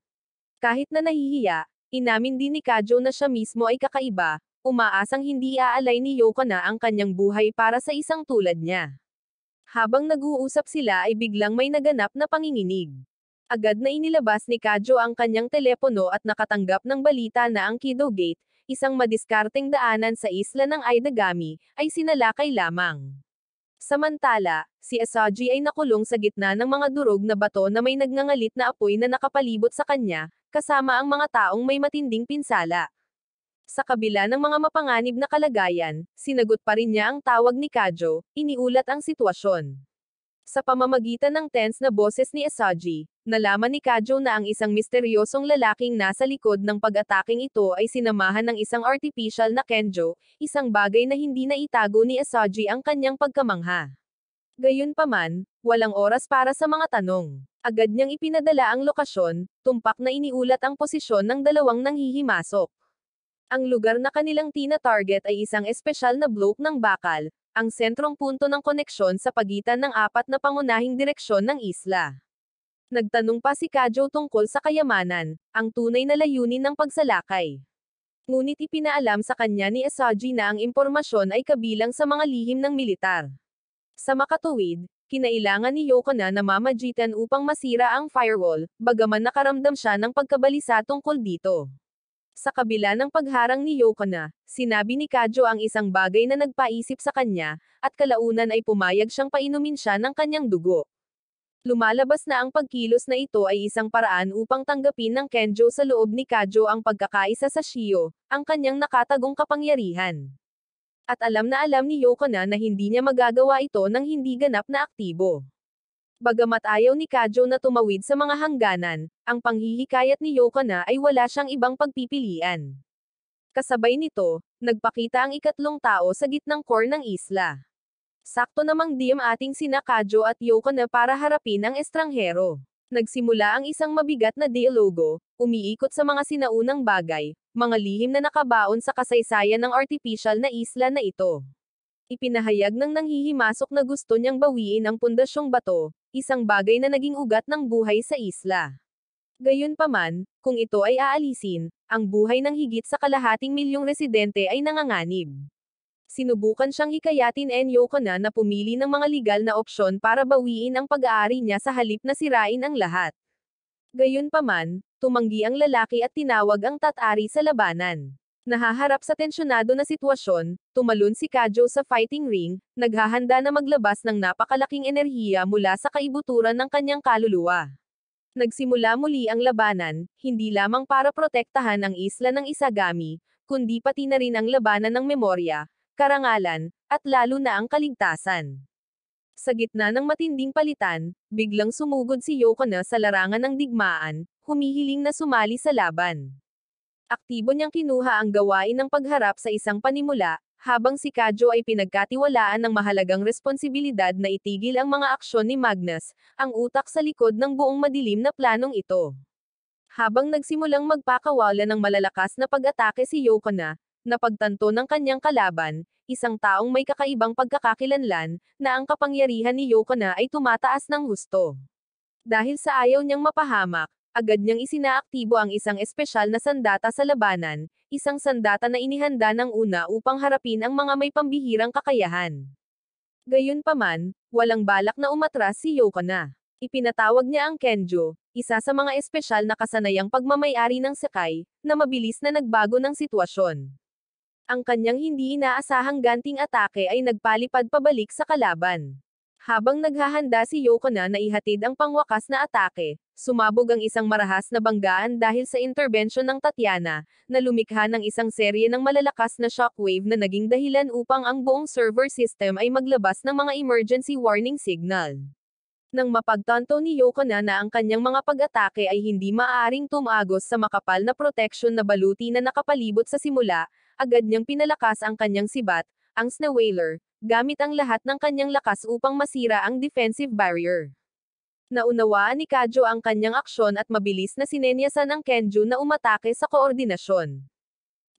Kahit na nahihiya, inamin din ni Kajo na siya mismo ay kakaiba, umaasang hindi aalay ni Yoko na ang kanyang buhay para sa isang tulad niya. Habang nag-uusap sila ay biglang may naganap na panginginig. Agad na inilabas ni Kajo ang kanyang telepono at nakatanggap ng balita na ang Kido Gate, isang madiskarteng daanan sa isla ng Aidagami, ay sinalakay lamang. Samantala, si Asagi ay nakulong sa gitna ng mga durog na bato na may nagngangalit na apoy na nakapalibot sa kanya, kasama ang mga taong may matinding pinsala. Sa kabila ng mga mapanganib na kalagayan, sinagot pa rin niya ang tawag ni Kajo, iniulat ang sitwasyon. Sa pamamagitan ng tense na boses ni Asagi, nalaman ni Kajo na ang isang misteryosong lalaking nasa likod ng pag-ataking ito ay sinamahan ng isang artificial na Kenjo, isang bagay na hindi na itago ni Asagi ang kanyang pagkamangha. Gayunpaman, walang oras para sa mga tanong. Agad niyang ipinadala ang lokasyon, tumpak na iniulat ang posisyon ng dalawang nanghihimasok. Ang lugar na kanilang tina-target ay isang espesyal na bloke ng bakal, ang sentrong punto ng koneksyon sa pagitan ng apat na pangunahing direksyon ng isla. Nagtanong pa si Kajo tungkol sa kayamanan, ang tunay na layunin ng pagsalakay. Ngunit ipinaalam sa kanya ni Asagi na ang impormasyon ay kabilang sa mga lihim ng militar. Sa makatuwid, kinailangan ni Yoko na namamagitan upang masira ang firewall, bagaman nakaramdam siya ng pagkabalisa tungkol dito. Sa kabila ng pagharang ni Yoko na, sinabi ni Kajo ang isang bagay na nagpaisip sa kanya, at kalaunan ay pumayag siyang painumin siya ng kanyang dugo. Lumalabas na ang pagkilos na ito ay isang paraan upang tanggapin ng Kenjo sa loob ni Kajo ang pagkakaisa sa Shio, ang kanyang nakatagong kapangyarihan. At alam ni Yoko na hindi niya magagawa ito nang hindi ganap na aktibo. Bagamat ayaw ni Kajo na tumawid sa mga hangganan, ang panghihikayat ni Yoko na ay wala siyang ibang pagpipilian. Kasabay nito, nagpakita ang ikatlong tao sa gitnang core ng isla. Sakto namang diem ating sina Kajo at Yoko na para harapin ang estranghero. Nagsimula ang isang mabigat na dialogo, umiikot sa mga sinaunang bagay, mga lihim na nakabaon sa kasaysayan ng artificial na isla na ito. Ipinahayag ng nanghihimasok na gusto niyang bawiin ang pundasyong bato, isang bagay na naging ugat ng buhay sa isla. Gayunpaman, kung ito ay aalisin, ang buhay ng higit sa kalahating milyong residente ay nanganganib. Sinubukan siyang hikayatin ni Yoko na pumili ng mga legal na opsyon para bawiin ang pag-aari niya sa halip na sirain ang lahat. Gayunpaman, tumanggi ang lalaki at tinawag ang tatari sa labanan. Nahaharap sa tensyonado na sitwasyon, tumalon si Kajo sa fighting ring, naghahanda na maglabas ng napakalaking enerhiya mula sa kaibuturan ng kanyang kaluluwa. Nagsimula muli ang labanan, hindi lamang para protektahan ang isla ng Isagami, kundi pati na rin ang labanan ng memorya, karangalan, at lalo na ang kaligtasan. Sa gitna ng matinding palitan, biglang sumugod si Yoko na sa larangan ng digmaan, humihiling na sumali sa laban. Aktibo niyang kinuha ang gawain ng pagharap sa isang panimula, habang si Kajo ay pinagkatiwalaan ng mahalagang responsibilidad na itigil ang mga aksyon ni Magnus, ang utak sa likod ng buong madilim na planong ito. Habang nagsimulang magpakawala ng malalakas na pag-atake si Yoko na, napagtanto ng kanyang kalaban, isang taong may kakaibang pagkakakilanlan, na ang kapangyarihan ni Yoko na ay tumataas ng husto. Dahil sa ayaw niyang mapahamak, agad niyang isinaaktibo ang isang espesyal na sandata sa labanan, isang sandata na inihanda ng una upang harapin ang mga may pambihirang kakayahan. Gayunpaman, walang balak na umatras si Yokona. Ipinatawag niya ang Kenjo, isa sa mga espesyal na kasanayang pagmamayari ng Sekai, na mabilis na nagbago ng sitwasyon. Ang kanyang hindi inaasahang ganting atake ay nagpalipad pabalik sa kalaban. Habang naghahanda si Yokona na ihatid ang pangwakas na atake, sumabog ang isang marahas na banggaan dahil sa interbensyon ng Tatiana, na lumikha ng isang serye ng malalakas na shockwave na naging dahilan upang ang buong server system ay maglabas ng mga emergency warning signal. Nang mapagtanto ni Yokona na ang kanyang mga pag-atake ay hindi maaaring tumagos sa makapal na protection na baluti na nakapalibot sa simula, agad niyang pinalakas ang kanyang sibat, ang Snow Whaler, gamit ang lahat ng kanyang lakas upang masira ang defensive barrier. Naunawaan ni Kajo ang kanyang aksyon at mabilis na sinenyasan ang Kenju na umatake sa koordinasyon.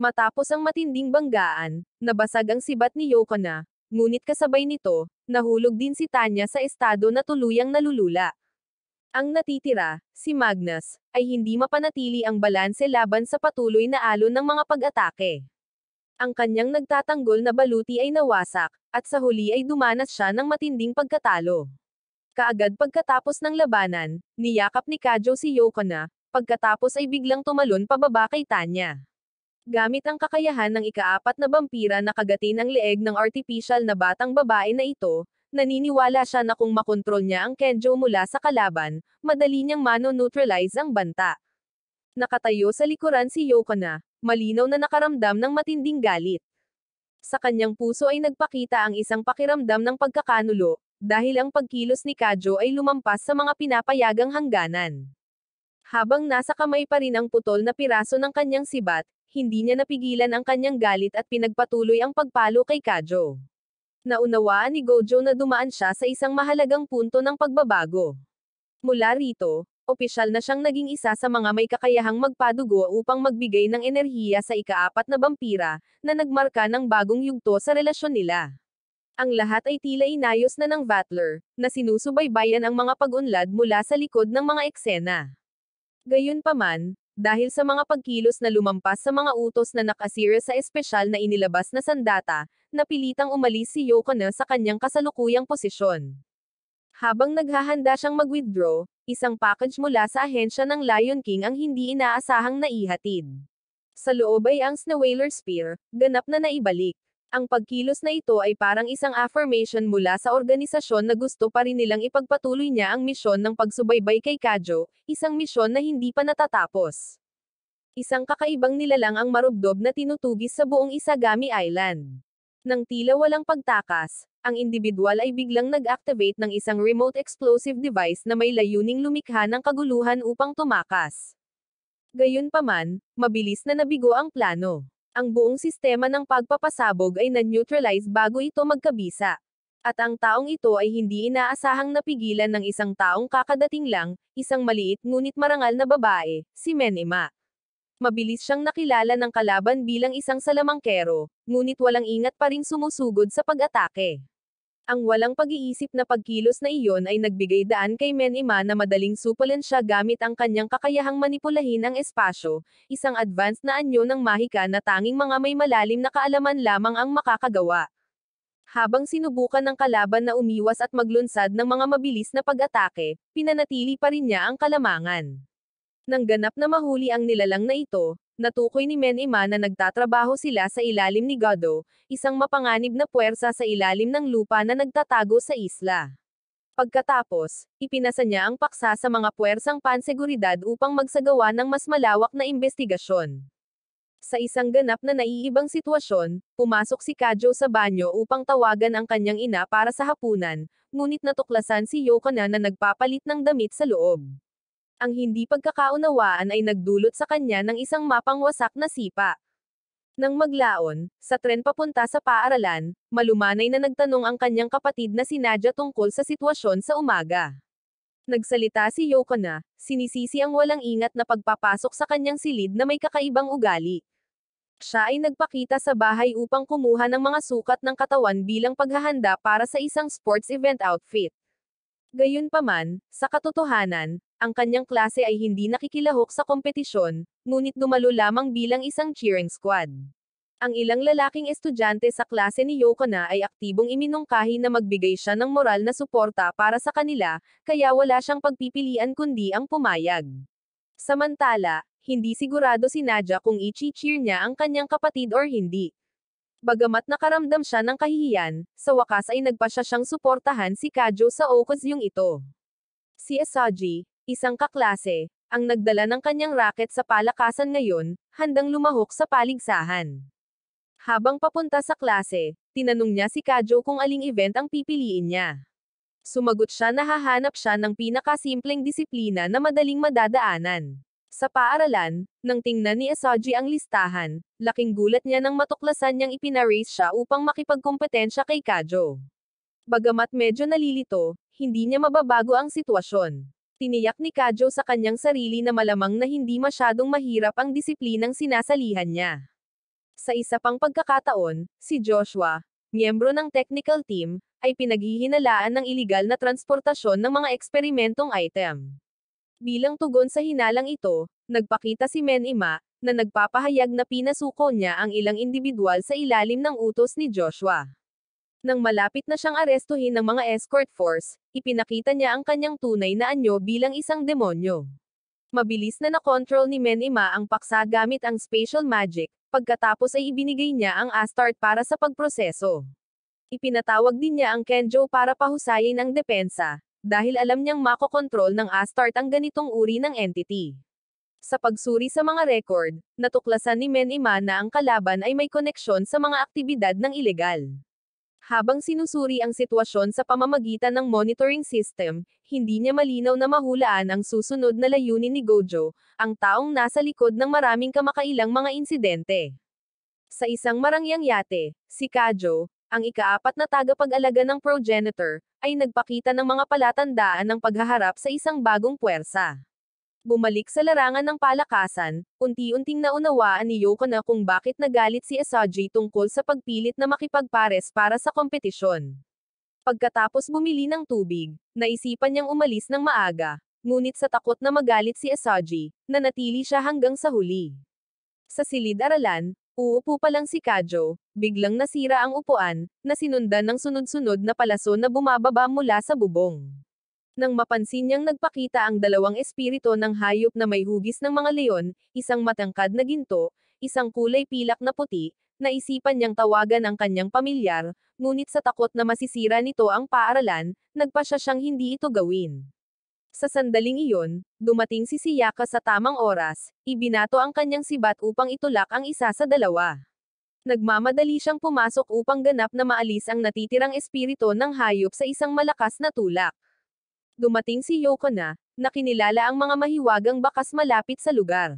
Matapos ang matinding banggaan, nabasag ang sibat ni Yokona, ngunit kasabay nito, nahulog din si Tanya sa estado na tuluyang nalulula. Ang natitira, si Magnus, ay hindi mapanatili ang balanse laban sa patuloy na alon ng mga pag-atake. Ang kanyang nagtatanggol na baluti ay nawasak, at sa huli ay dumanas siya ng matinding pagkatalo. Kaagad pagkatapos ng labanan, niyakap ni Kajo si Yokona, pagkatapos ay biglang tumalon pababa kay Tanya. Gamit ang kakayahan ng ika-4 na vampira na kagatin ang leeg ng artificial na batang babae na ito, naniniwala siya na kung makontrol niya ang Kenjo mula sa kalaban, madali niyang mano-neutralize ang banta. Nakatayo sa likuran si Yokona, malinaw na nakaramdam ng matinding galit. Sa kanyang puso ay nagpakita ang isang pakiramdam ng pagkakanulo, dahil ang pagkilos ni Kajo ay lumampas sa mga pinapayagang hangganan. Habang nasa kamay pa rin ang putol na piraso ng kanyang sibat, hindi niya napigilan ang kanyang galit at pinagpatuloy ang pagpalo kay Kajo. Naunawaan ni Gojo na dumaan siya sa isang mahalagang punto ng pagbabago. Mula rito, opisyal na siyang naging isa sa mga may kakayahang magpadugo upang magbigay ng enerhiya sa ika-4 na vampira, na nagmarka ng bagong yugto sa relasyon nila. Ang lahat ay tila inayos na ng Vatler, na sinusubaybayan ang mga pag-unlad mula sa likod ng mga eksena. Gayunpaman, dahil sa mga pagkilos na lumampas sa mga utos na nakasira sa espesyal na inilabas na sandata, napilitang umalis si Yokona sa kanyang kasalukuyang posisyon. Habang naghahanda siyang mag-withdraw, isang package mula sa ahensya ng Lion King ang hindi inaasahang naihatid. Sa loob ay ang Snow Whaler Spear, ganap na naibalik. Ang pagkilos na ito ay parang isang affirmation mula sa organisasyon na gusto pa rin nilang ipagpatuloy niya ang misyon ng pagsubaybay kay Kajo, isang misyon na hindi pa natatapos. Isang kakaibang nilalang ang marubdob na tinutugis sa buong Isagami Island. Nang tila walang pagtakas, ang individual ay biglang nag-activate ng isang remote explosive device na may layuning lumikha ng kaguluhan upang tumakas. Gayunpaman, mabilis na nabigo ang plano. Ang buong sistema ng pagpapasabog ay na-neutralize bago ito magkabisa. At ang taong ito ay hindi inaasahang napigilan ng isang taong kakadating lang, isang maliit ngunit marangal na babae, si Menima. Mabilis siyang nakilala ng kalaban bilang isang salamangkero, ngunit walang ingat pa ring sumusugod sa pag-atake. Ang walang pag-iisip na pagkilos na iyon ay nagbigay daan kay Menima na madaling supulan siya gamit ang kanyang kakayahang manipulahin ang espasyo, isang advanced na anyo ng mahika na tanging mga may malalim na kaalaman lamang ang makakagawa. Habang sinubukan ng kalaban na umiwas at maglunsad ng mga mabilis na pag-atake, pinanatili pa rin niya ang kalamangan. Nang ganap na mahuli ang nilalang na ito, natukoy ni Menima na nagtatrabaho sila sa ilalim ni Godo, isang mapanganib na puwersa sa ilalim ng lupa na nagtatago sa isla. Pagkatapos, ipinasa niya ang paksa sa mga puwersang panseguridad upang magsagawa ng mas malawak na investigasyon. Sa isang ganap na naiibang sitwasyon, pumasok si Kajo sa banyo upang tawagan ang kanyang ina para sa hapunan, ngunit natuklasan si Yokona na nagpapalit ng damit sa loob. Ang hindi pagkakaunawaan ay nagdulot sa kanya ng isang mapangwasak na sipa. Nang maglaon, sa tren papunta sa paaralan, malumanay na nagtanong ang kanyang kapatid na si Nadia tungkol sa sitwasyon sa umaga. Nagsalita si Yokona, sinisisi ang walang ingat na pagpapasok sa kanyang silid na may kakaibang ugali. Siya ay nagpakita sa bahay upang kumuha ng mga sukat ng katawan bilang paghahanda para sa isang sports event outfit. Gayunpaman, sa katotohanan, ang kanyang klase ay hindi nakikilahok sa kompetisyon, ngunit dumalo lamang bilang isang cheering squad. Ang ilang lalaking estudyante sa klase ni Yoko na ay aktibong iminungkahi na magbigay siya ng moral na suporta para sa kanila, kaya wala siyang pagpipilian kundi ang pumayag. Samantala, hindi sigurado si Nadia kung i-cheer niya ang kanyang kapatid or hindi. Bagamat nakaramdam siya ng kahihiyan, sa wakas ay nagpasya siyang suportahan si Kajo sa okasyong ito. Si Asaji, isang kaklase, ang nagdala ng kanyang racket sa palakasan ngayon, handang lumahok sa paligsahan. Habang papunta sa klase, tinanong niya si Kajo kung aling event ang pipiliin niya. Sumagot siya na hahanap siya ng pinakasimpleng disiplina na madaling madadaanan. Sa paaralan, nang tingnan ni Asaji ang listahan, laking gulat niya nang matuklasan niyang ipinaraise siya upang makipagkompetensya kay Kajo. Bagamat medyo nalilito, hindi niya mababago ang sitwasyon. Tiniyak ni Kajo sa kanyang sarili na malamang na hindi masyadong mahirap ang disiplinang sinasalihan niya. Sa isa pang pagkakataon, si Joshua, miyembro ng technical team, ay pinaghihinalaan ng iligal na transportasyon ng mga eksperimentong item. Bilang tugon sa hinalang ito, nagpakita si Menima, na nagpapahayag na pinasuko niya ang ilang individual sa ilalim ng utos ni Joshua. Nang malapit na siyang arestuhin ng mga escort force, ipinakita niya ang kanyang tunay na anyo bilang isang demonyo. Mabilis na nakontrol ni Menima ang paksa gamit ang spatial magic, pagkatapos ay ibinigay niya ang Astart para sa pagproseso. Ipinatawag din niya ang Kenjo para pahusayin ang depensa, dahil alam niyang makokontrol ng Astart ang ganitong uri ng entity. Sa pagsuri sa mga record, natuklasan ni Menima na ang kalaban ay may koneksyon sa mga aktibidad ng ilegal. Habang sinusuri ang sitwasyon sa pamamagitan ng monitoring system, hindi niya malinaw na mahulaan ang susunod na layunin ni Gojo, ang taong nasa likod ng maraming kamakailang mga insidente. Sa isang marangyang yate, si Kajo, ang ikaapat na tagapag-alaga ng progenitor, ay nagpakita ng mga palatandaan ng paghaharap sa isang bagong puwersa. Bumalik sa larangan ng palakasan, unti-unting naunawaan ni Yoko na kung bakit nagalit si Asaji tungkol sa pagpilit na makipagpares para sa kompetisyon. Pagkatapos bumili ng tubig, naisipan niyang umalis ng maaga, ngunit sa takot na magalit si Asaji, nanatili siya hanggang sa huli. Sa silid-aralan, uupo pa lang si Kajo, biglang nasira ang upuan, na sinundan ng sunod-sunod na palaso na bumababa mula sa bubong. Nang mapansin niyang nagpakita ang dalawang espiritu ng hayop na may hugis ng mga leon, isang matangkad na ginto, isang kulay pilak na puti, naisipan niyang tawagan ang kanyang pamilyar, ngunit sa takot na masisira nito ang paaralan, nagpasya siyang hindi ito gawin. Sa sandaling iyon, dumating si Siyaka sa tamang oras, ibinato ang kanyang sibat upang itulak ang isa sa dalawa. Nagmamadali siyang pumasok upang ganap na maalis ang natitirang espiritu ng hayop sa isang malakas na tulak. Dumating si Yoko na kinilala ang mga mahiwagang bakas malapit sa lugar.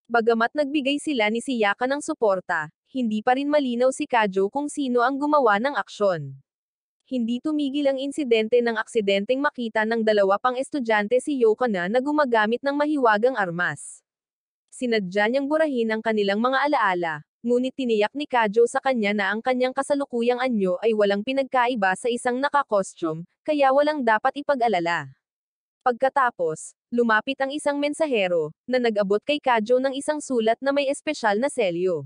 Bagamat nagbigay sila ni Siyaka ng suporta, hindi pa rin malinaw si Kajo kung sino ang gumawa ng aksyon. Hindi tumigil ang insidente ng aksidenteng makita ng dalawa pang estudyante si Yoko na gumagamit ng mahiwagang armas. Sinadya niyang burahin ang kanilang mga alaala, ngunit tiniyak ni Kajo sa kanya na ang kanyang kasalukuyang anyo ay walang pinagkaiba sa isang nakakostume, kaya walang dapat ipag-alala. Pagkatapos, lumapit ang isang mensahero, na nag-abot kay Kajo ng isang sulat na may espesyal na selyo.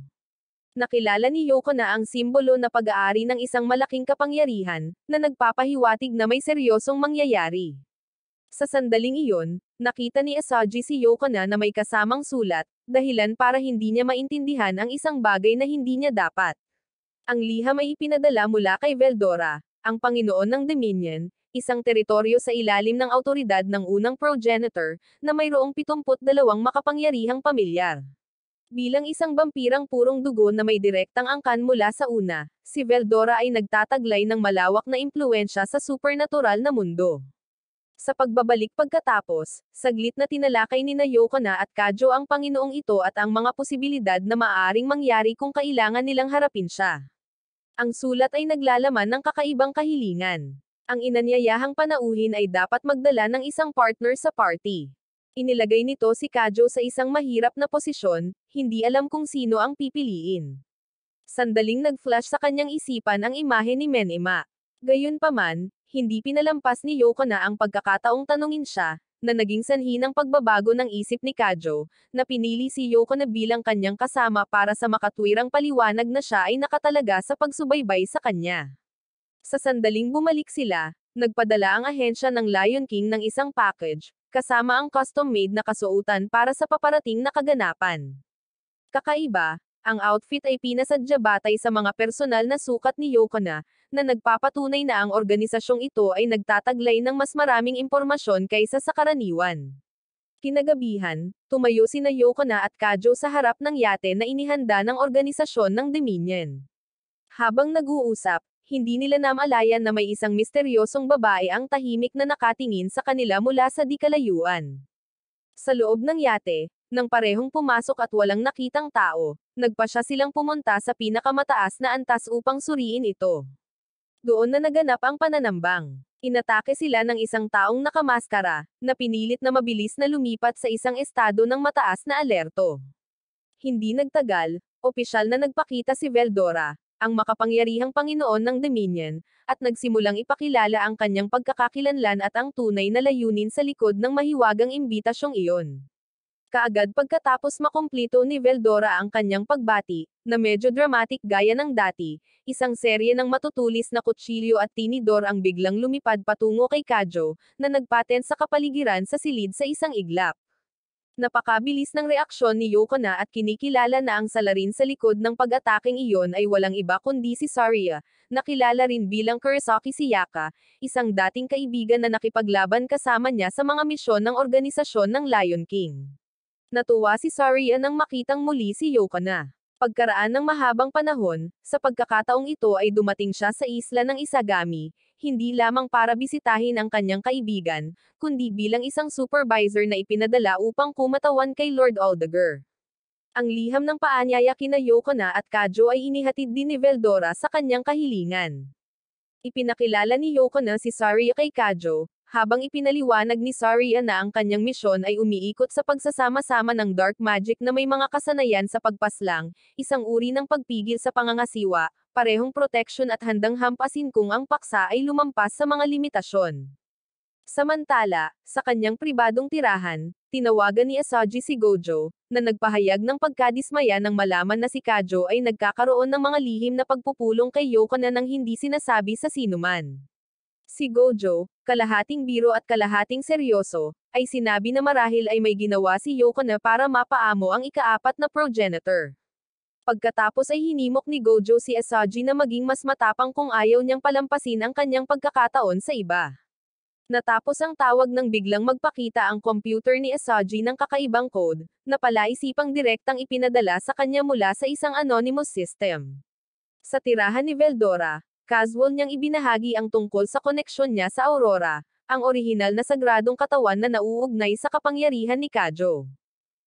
Nakilala ni Yoko na ang simbolo na pag-aari ng isang malaking kapangyarihan, na nagpapahiwatig na may seryosong mangyayari. Sa sandaling iyon, nakita ni Asaji si Yoko na may kasamang sulat, dahilan para hindi niya maintindihan ang isang bagay na hindi niya dapat. Ang liham ay ipinadala mula kay Veldora, ang Panginoon ng Dominion, isang teritoryo sa ilalim ng autoridad ng unang progenitor, na mayroong 72 makapangyarihang pamilyar. Bilang isang vampirang purong dugo na may direktang angkan mula sa una, si Veldora ay nagtataglay ng malawak na impluensya sa supernatural na mundo. Sa pagbabalik pagkatapos, saglit na tinalakay ni Yoko na at Kajo ang Panginoong ito at ang mga posibilidad na maaaring mangyari kung kailangan nilang harapin siya. Ang sulat ay naglalaman ng kakaibang kahilingan. Ang inanyayahang panauhin ay dapat magdala ng isang partner sa party. Inilagay nito si Kajo sa isang mahirap na posisyon, hindi alam kung sino ang pipiliin. Sandaling nag-flash sa kanyang isipan ang imahe ni Menima. Gayunpaman, hindi pinalampas ni Yoko na ang pagkakataong tanungin siya, na naging sanhi ng pagbabago ng isip ni Kajo, na pinili si Yoko na bilang kanyang kasama para sa makatwirang paliwanag na siya ay nakatalaga sa pagsubaybay sa kanya. Sa sandaling bumalik sila, nagpadala ang ahensya ng Lion King ng isang package, kasama ang custom-made na kasuotan para sa paparating na kaganapan. Kakaiba, ang outfit ay pinasadya batay sa mga personal na sukat ni Yoko na nagpapatunay na ang organisasyong ito ay nagtataglay ng mas maraming impormasyon kaysa sa karaniwan. Kinagabihan, tumayo sina Yoko na at Kajo sa harap ng yate na inihanda ng organisasyon ng Dominion. Habang nag-uusap, hindi nila namalayan na may isang misteryosong babae ang tahimik na nakatingin sa kanila mula sa di kalayuan. Sa loob ng yate, nang parehong pumasok at walang nakitang tao, nagpasya silang pumunta sa pinakamataas na antas upang suriin ito. Doon na naganap ang pananambang. Inatake sila ng isang taong nakamaskara, na pinilit na mabilis na lumipat sa isang estado ng mataas na alerto. Hindi nagtagal, opisyal na nagpakita si Veldora, ang makapangyarihang Panginoon ng Dominion, at nagsimulang ipakilala ang kanyang pagkakakilanlan at ang tunay na layunin sa likod ng mahiwagang imbitasyong iyon. Kaagad pagkatapos makumplito ni Veldora ang kanyang pagbati, na medyo dramatic gaya ng dati, isang serye ng matutulis na kutsilyo at tinidor ang biglang lumipad patungo kay Kajo, na nagpaten sa kapaligiran sa silid sa isang iglap. Napakabilis ng reaksyon ni Yoko na at kinikilala na ang salarin sa likod ng pag-ataking iyon ay walang iba kundi si Saria, na kilala rin bilang Kurosaki Siyaka, isang dating kaibigan na nakipaglaban kasama niya sa mga misyon ng organisasyon ng Lion King. Natuwa si Saria nang makitang muli si Yoko na. Pagkaraan ng mahabang panahon, sa pagkakataong ito ay dumating siya sa isla ng Isagami, hindi lamang para bisitahin ang kanyang kaibigan, kundi bilang isang supervisor na ipinadala upang kumatawan kay Lord Aldegar. Ang liham ng paanyaya kina Yoko na at Kajo ay inihatid din ni Veldora sa kanyang kahilingan. Ipinakilala ni Yoko na si Saria kay Kajo, habang ipinaliwanag ni Saria na ang kanyang misyon ay umiikot sa pagsasama-sama ng dark magic na may mga kasanayan sa pagpaslang, isang uri ng pagpigil sa pangangasiwa, parehong protection at handang hampasin kung ang paksa ay lumampas sa mga limitasyon. Samantala, sa kanyang pribadong tirahan, tinawagan ni Asaji si Gojo, na nagpahayag ng pagkadismaya nang malaman na si Kajo ay nagkakaroon ng mga lihim na pagpupulong kay Yoko na nang hindi sinasabi sa sinuman. Si Gojo, kalahating biro at kalahating seryoso, ay sinabi na marahil ay may ginawa si Yoko na para mapaamo ang ikaapat na progenitor. Pagkatapos ay hinimok ni Gojo si Asaji na maging mas matapang kung ayaw niyang palampasin ang kanyang pagkakataon sa iba. Natapos ang tawag nang biglang magpakita ang computer ni Asaji ng kakaibang code, na palaisipang direktang ipinadala sa kanya mula sa isang anonymous system. Sa tirahan ni Veldora, casual niyang ibinahagi ang tungkol sa koneksyon niya sa Aurora, ang orihinal na sagradong katawan na nauugnay sa kapangyarihan ni Kajo.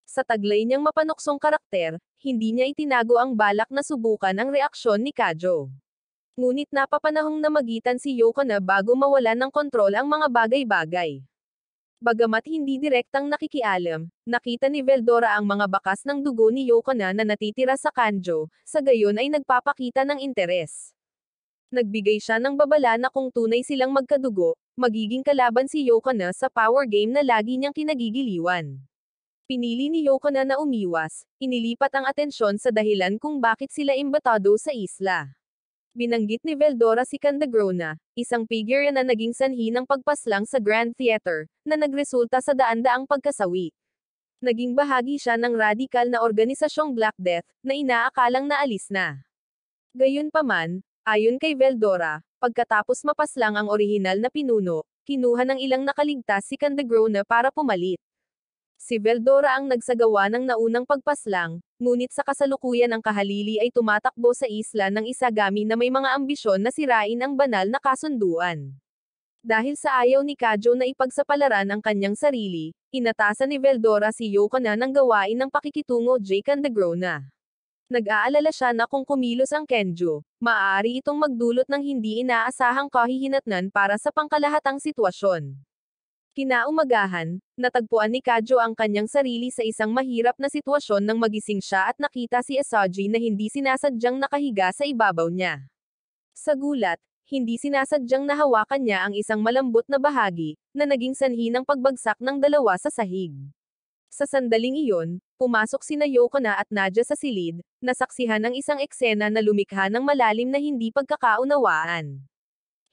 Sa taglay niyang mapanuksong karakter, hindi niya itinago ang balak na subukan ang reaksyon ni Kajo. Ngunit napapanahong namagitan si Yoko na bago mawalan ng kontrol ang mga bagay-bagay. Bagamat hindi direktang nakikialam, nakita ni Veldora ang mga bakas ng dugo ni Yoko na natitira sa kanjo, sa gayon ay nagpapakita ng interes. Nagbigay siya ng babala na kung tunay silang magkadugo, magiging kalaban si Yoko na sa power game na lagi niyang kinagigiliwan. Pinili ni Yoko na umiwas, inilipat ang atensyon sa dahilan kung bakit sila imbitado sa isla. Binanggit ni Veldora si Candagrona, isang figure na naging sanhi ng pagpaslang sa Grand Theater, na nagresulta sa daan-daang pagkasawi. Naging bahagi siya ng radikal na organisasyong Black Death, na inaakalang naalis na. Gayunpaman, ayon kay Veldora, pagkatapos mapaslang ang orihinal na pinuno, kinuha ng ilang nakaligtas si Candagrona para pumalit. Si Veldora ang nagsagawa ng naunang pagpaslang, ngunit sa kasalukuyan ang kahalili ay tumatakbo sa isla ng Isagami na may mga ambisyon na sirain ang banal na kasunduan. Dahil sa ayaw ni Kajo na ipagsapalaran ang kanyang sarili, inatasan ni Veldora si Yoko na ng gawain ng pakikitungo kay Candagrona. Nag-aalala siya na kung kumilos ang Kenjo, maaari itong magdulot ng hindi inaasahang kahihinatnan para sa pangkalahatang sitwasyon. Kinaumagahan, natagpuan ni Kajo ang kanyang sarili sa isang mahirap na sitwasyon nang magising siya at nakita si Asaji na hindi sinasadyang nakahiga sa ibabaw niya. Sa gulat, hindi sinasadyang nahawakan niya ang isang malambot na bahagi, na naging sanhi ng pagbagsak ng dalawa sa sahig. Sa sandaling iyon, pumasok sina Yoko na at Nadia sa silid, nasaksihan ng isang eksena na lumikha ng malalim na hindi pagkakaunawaan.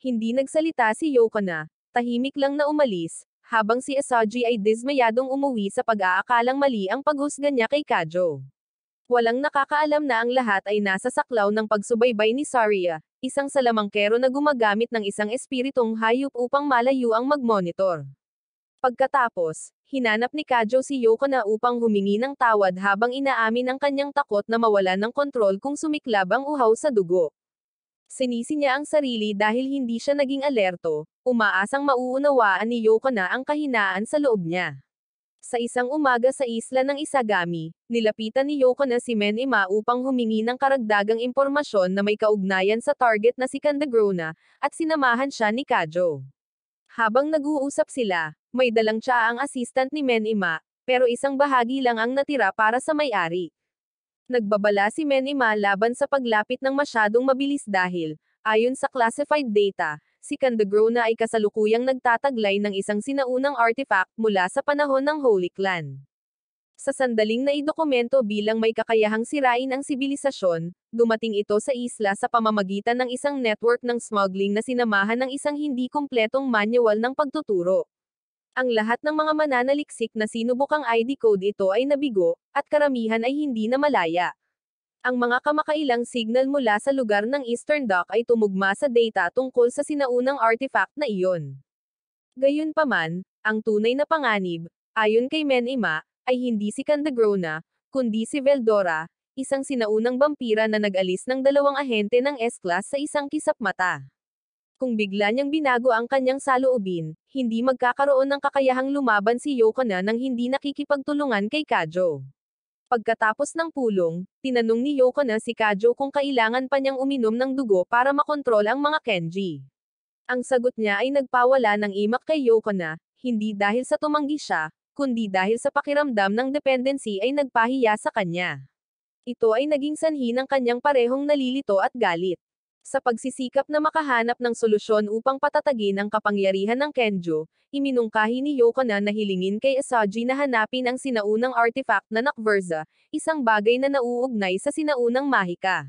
Hindi nagsalita si Yoko na, tahimik lang na umalis, habang si Asogi ay dismayadong umuwi sa pag-aakalang mali ang paghusga niya kay Kajo. Walang nakakaalam na ang lahat ay nasa saklaw ng pagsubaybay ni Saria, isang salamangkero na gumagamit ng isang espiritong hayop upang malayo ang mag-monitor. Pagkatapos, hinanap ni Kajo si Yoko na upang humingi ng tawad habang inaamin ang kanyang takot na mawalan ng kontrol kung sumiklab ang uhaw sa dugo. Sinisi niya ang sarili dahil hindi siya naging alerto, umaasang mauunawaan ni Yoko na ang kahinaan sa loob niya. Sa isang umaga sa isla ng Isagami, nilapitan ni Yoko na si Menima upang humingi ng karagdagang impormasyon na may kaugnayan sa target na si Kandagrona, at sinamahan siya ni Kajo. Habang nag-uusap sila, may dalang tsaa ang assistant ni Menima, pero isang bahagi lang ang natira para sa may-ari. Nagbabala si Menima laban sa paglapit ng masyadong mabilis dahil, ayon sa classified data, si Kandagrona ay kasalukuyang nagtataglay ng isang sinaunang artifact mula sa panahon ng Holy Clan. Sa sandaling naidokumento bilang may kakayahang sirain ang sibilisasyon, dumating ito sa isla sa pamamagitan ng isang network ng smuggling na sinamahan ng isang hindi kumpletong manual ng pagtuturo. Ang lahat ng mga mananaliksik na sinubukang ID code ito ay nabigo, at karamihan ay hindi na malaya. Ang mga kamakailang signal mula sa lugar ng Eastern Dock ay tumugma sa data tungkol sa sinaunang artifact na iyon. Gayunpaman, ang tunay na panganib, ayon kay Menima, ay hindi si Kandagrona, kundi si Veldora, isang sinaunang vampira na nag-alis ng dalawang ahente ng S-Class sa isang kisap mata. Kung bigla niyang binago ang kanyang saloobin, hindi magkakaroon ng kakayahang lumaban si Yoko na nang hindi nakikipagtulungan kay Kajo. Pagkatapos ng pulong, tinanong ni Yoko na si Kajo kung kailangan pa niyang uminom ng dugo para makontrol ang mga Kenji. Ang sagot niya ay nagpawala ng imak kay Yoko na, hindi dahil sa tumanggi siya, kundi dahil sa pakiramdam ng dependency ay nagpahiya sa kanya. Ito ay naging sanhi ng kanyang parehong nalilito at galit. Sa pagsisikap na makahanap ng solusyon upang patatagin ang kapangyarihan ng Kenjo, iminungkahi ni Yoko na hilingin kay Asogi na hanapin ang sinaunang artifact na Nakverza, isang bagay na nauugnay sa sinaunang mahika.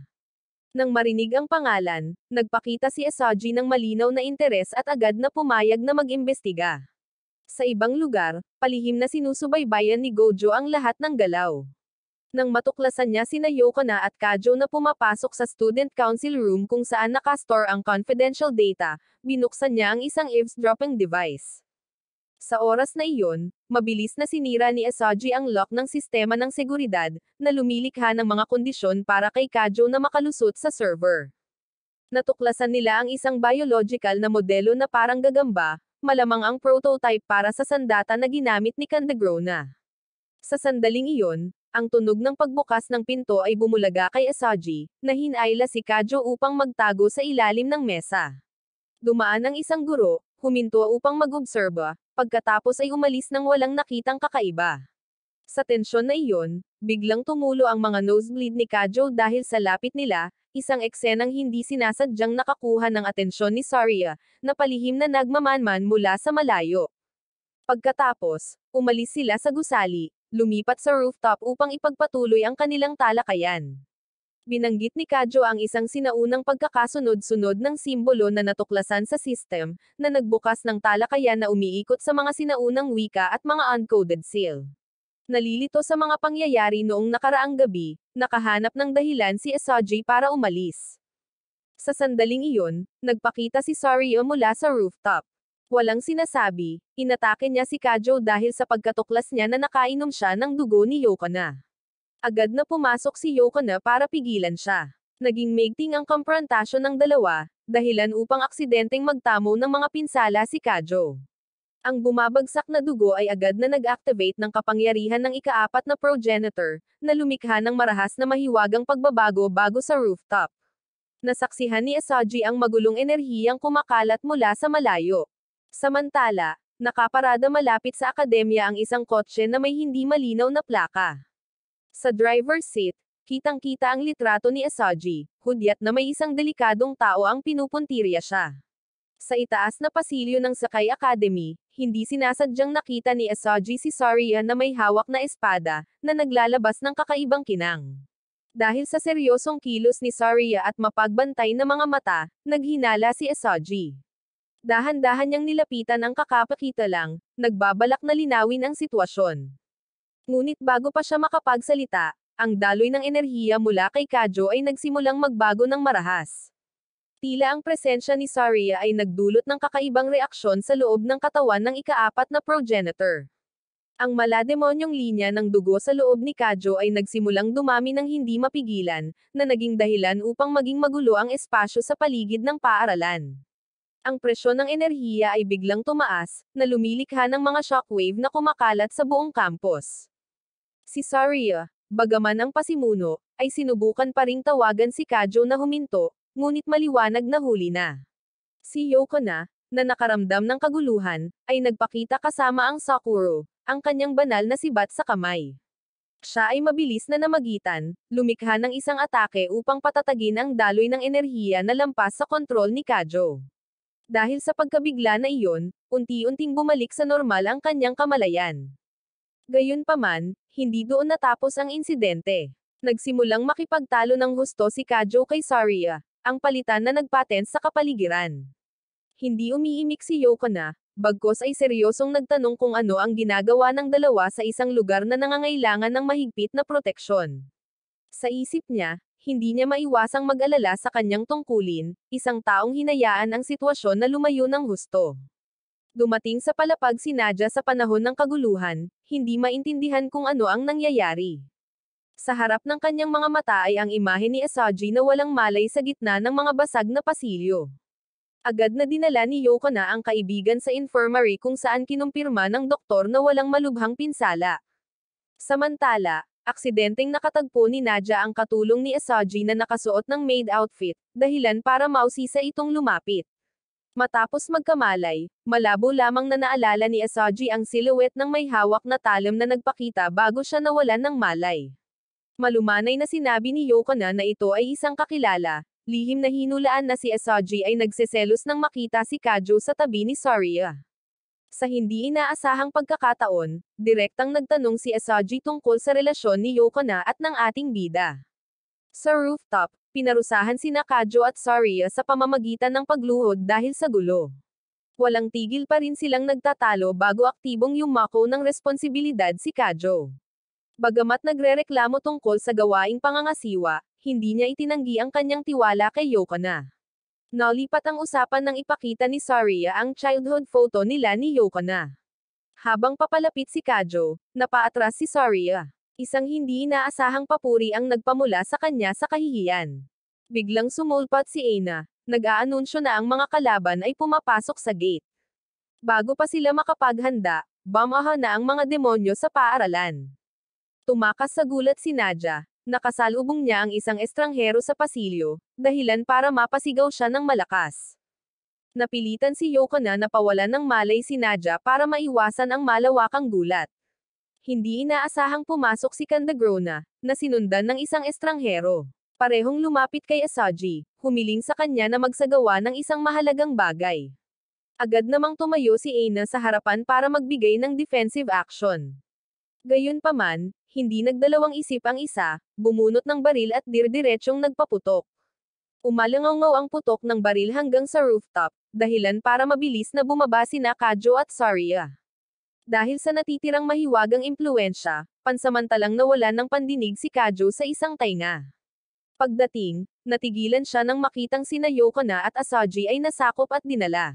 Nang marinig ang pangalan, nagpakita si Asogi ng malinaw na interes at agad na pumayag na mag-imbestiga. Sa ibang lugar, palihim na sinusubaybayan ni Gojo ang lahat ng galaw. Nang matuklasan niya sina Yoko na at Kajo na pumapasok sa student council room kung saan nakastore ang confidential data, binuksan niya ang isang eavesdropping device. Sa oras na iyon, mabilis na sinira ni Asogi ang lock ng sistema ng seguridad, na lumilikha ng mga kondisyon para kay Kajo na makalusot sa server. Natuklasan nila ang isang biological na modelo na parang gagamba, malamang ang prototype para sa sandata na ginamit ni Kandagrona. Sa sandaling iyon, ang tunog ng pagbukas ng pinto ay bumulaga kay Asogi, na hinayla si Kajo upang magtago sa ilalim ng mesa. Dumaan ang isang guro, huminto upang mag-obserba, pagkatapos ay umalis nang walang nakitang kakaiba. Sa tensyon na iyon, biglang tumulo ang mga nosebleed ni Kajo dahil sa lapit nila, isang eksenang hindi sinasadyang nakakuha ng atensyon ni Saria, na palihim na nagmamanman mula sa malayo. Pagkatapos, umalis sila sa gusali, lumipat sa rooftop upang ipagpatuloy ang kanilang talakayan. Binanggit ni Kajo ang isang sinaunang pagkakasunod-sunod ng simbolo na natuklasan sa system, na nagbukas ng talakayan na umiikot sa mga sinaunang wika at mga uncoded seal. Nalilito sa mga pangyayari noong nakaraang gabi, nakahanap ng dahilan si Asogi para umalis. Sa sandaling iyon, nagpakita si Saria mula sa rooftop. Walang sinasabi, inatake niya si Kajo dahil sa pagkatuklas niya na nakainom siya ng dugo ni Yoko na. Agad na pumasok si Yoko na para pigilan siya. Naging maigting ang komprontasyon ng dalawa, dahilan upang aksidenteng magtamo ng mga pinsala si Kajo. Ang bumabagsak na dugo ay agad na nag-activate ng kapangyarihan ng ika-4 na progenitor, na lumikha ng marahas na mahiwagang pagbabago bago sa rooftop. Nasaksihan ni Asogi ang magulong enerhiyang kumakalat mula sa malayo. Samantala, nakaparada malapit sa akademya ang isang kotse na may hindi malinaw na plaka. Sa driver's seat, Kitang-kita ang litrato ni Asaji, hudyat na may isang delikadong tao ang pinupuntirya siya. Sa itaas na pasilyo ng Sakai Academy, hindi sinasadyang nakita ni Asaji si Saria na may hawak na espada, na naglalabas ng kakaibang kinang. Dahil sa seryosong kilos ni Saria at mapagbantay na mga mata, naghinala si Asaji. Dahan-dahan niyang nilapitan ang kakapakita lang, nagbabalak na linawin ang sitwasyon. Ngunit bago pa siya makapagsalita, ang daloy ng enerhiya mula kay Kajo ay nagsimulang magbago ng marahas. Tila ang presensya ni Saria ay nagdulot ng kakaibang reaksyon sa loob ng katawan ng ikaapat na progenitor. Ang malademonyong linya ng dugo sa loob ni Kajo ay nagsimulang dumami ng hindi mapigilan, na naging dahilan upang maging magulo ang espasyo sa paligid ng paaralan. Ang presyon ng enerhiya ay biglang tumaas, na lumilikha ng mga shockwave na kumakalat sa buong campus. Si Saria, bagaman ang pasimuno, ay sinubukan pa ring tawagan si Kajo na huminto, ngunit maliwanag na huli na. Si Yoko na nakaramdam ng kaguluhan, ay nagpakita kasama ang Sakuro, ang kanyang banal na sibat sa kamay. Siya ay mabilis na namagitan, lumikha ng isang atake upang patatagin ang daloy ng enerhiya na lampas sa kontrol ni Kajo. Dahil sa pagkabigla na iyon, unti-unting bumalik sa normal ang kanyang kamalayan. Gayunpaman, hindi doon natapos ang insidente. Nagsimulang makipagtalo ng husto si Kajo kay Saria, ang palitan na nagpatens sa kapaligiran. Hindi umiimik si Yoko na, bagkos ay seryosong nagtanong kung ano ang ginagawa ng dalawa sa isang lugar na nangangailangan ng mahigpit na proteksyon. Sa isip niya, hindi niya maiwasang mag-alala sa kanyang tungkulin, isang taong hinayaan ang sitwasyon na lumayo ng husto. Dumating sa palapag si Nadia sa panahon ng kaguluhan, hindi maintindihan kung ano ang nangyayari. Sa harap ng kanyang mga mata ay ang imahe ni Asaji na walang malay sa gitna ng mga basag na pasilyo. Agad na dinala ni Yoko na ang kaibigan sa infirmary kung saan kinumpirma ng doktor na walang malubhang pinsala. Samantala, aksidenteng nakatagpo ni Nadia ang katulong ni Asaji na nakasuot ng maid outfit, dahilan para mausisa itong lumapit. Matapos magkamalay, malabo lamang na naalala ni Asaji ang silhouette ng may hawak na talam na nagpakita bago siya nawalan ng malay. Malumanay na sinabi ni Yoko na ito ay isang kakilala, lihim na hinulaan na si Asaji ay nagseselos nang makita si Kajo sa tabi ni Saria. Sa hindi inaasahang pagkakataon, direktang nagtanong si Asaji tungkol sa relasyon ni Yoko na at ng ating bida. Sa rooftop, pinarusahan sina Kajo at Saria sa pamamagitan ng pagluhod dahil sa gulo. Walang tigil pa rin silang nagtatalo bago aktibong yumako ng responsibilidad si Kajo. Bagamat nagrereklamo tungkol sa gawaing pangangasiwa, hindi niya itinanggi ang kanyang tiwala kay Yoko na. Nalipat ang usapan nang ipakita ni Saria ang childhood photo nila ni Yoko na. Habang papalapit si Kajo, napaatras si Saria. Isang hindi inaasahang papuri ang nagpamula sa kanya sa kahihiyan. Biglang sumulpat si Aina, nag-aanunsyo na ang mga kalaban ay pumapasok sa gate. Bago pa sila makapaghanda, bumaha na ang mga demonyo sa paaralan. Tumakas sa gulat si Nadia, nakasalubong niya ang isang estranghero sa pasilyo, dahilan para mapasigaw siya ng malakas. Napilitan si Yoko na napawalan ng malay si Nadia para maiwasan ang malawakang gulat. Hindi inaasahang pumasok si Kandagrona, na sinundan ng isang estranghero. Parehong lumapit kay Asaji, humiling sa kanya na magsagawa ng isang mahalagang bagay. Agad namang tumayo si Aina sa harapan para magbigay ng defensive action. Gayunpaman, hindi nagdalawang isip ang isa, bumunot ng baril at dirdiretsyong nagpaputok. Umalangaw ang putok ng baril hanggang sa rooftop, dahilan para mabilis na bumaba sina Kajo at Saria. Dahil sa natitirang mahiwagang impluensya, pansamantalang nawalan ng pandinig si Kajo sa isang tainga. Pagdating, natigilan siya nang makitang sina Yoko na at Asaji ay nasakop at dinala.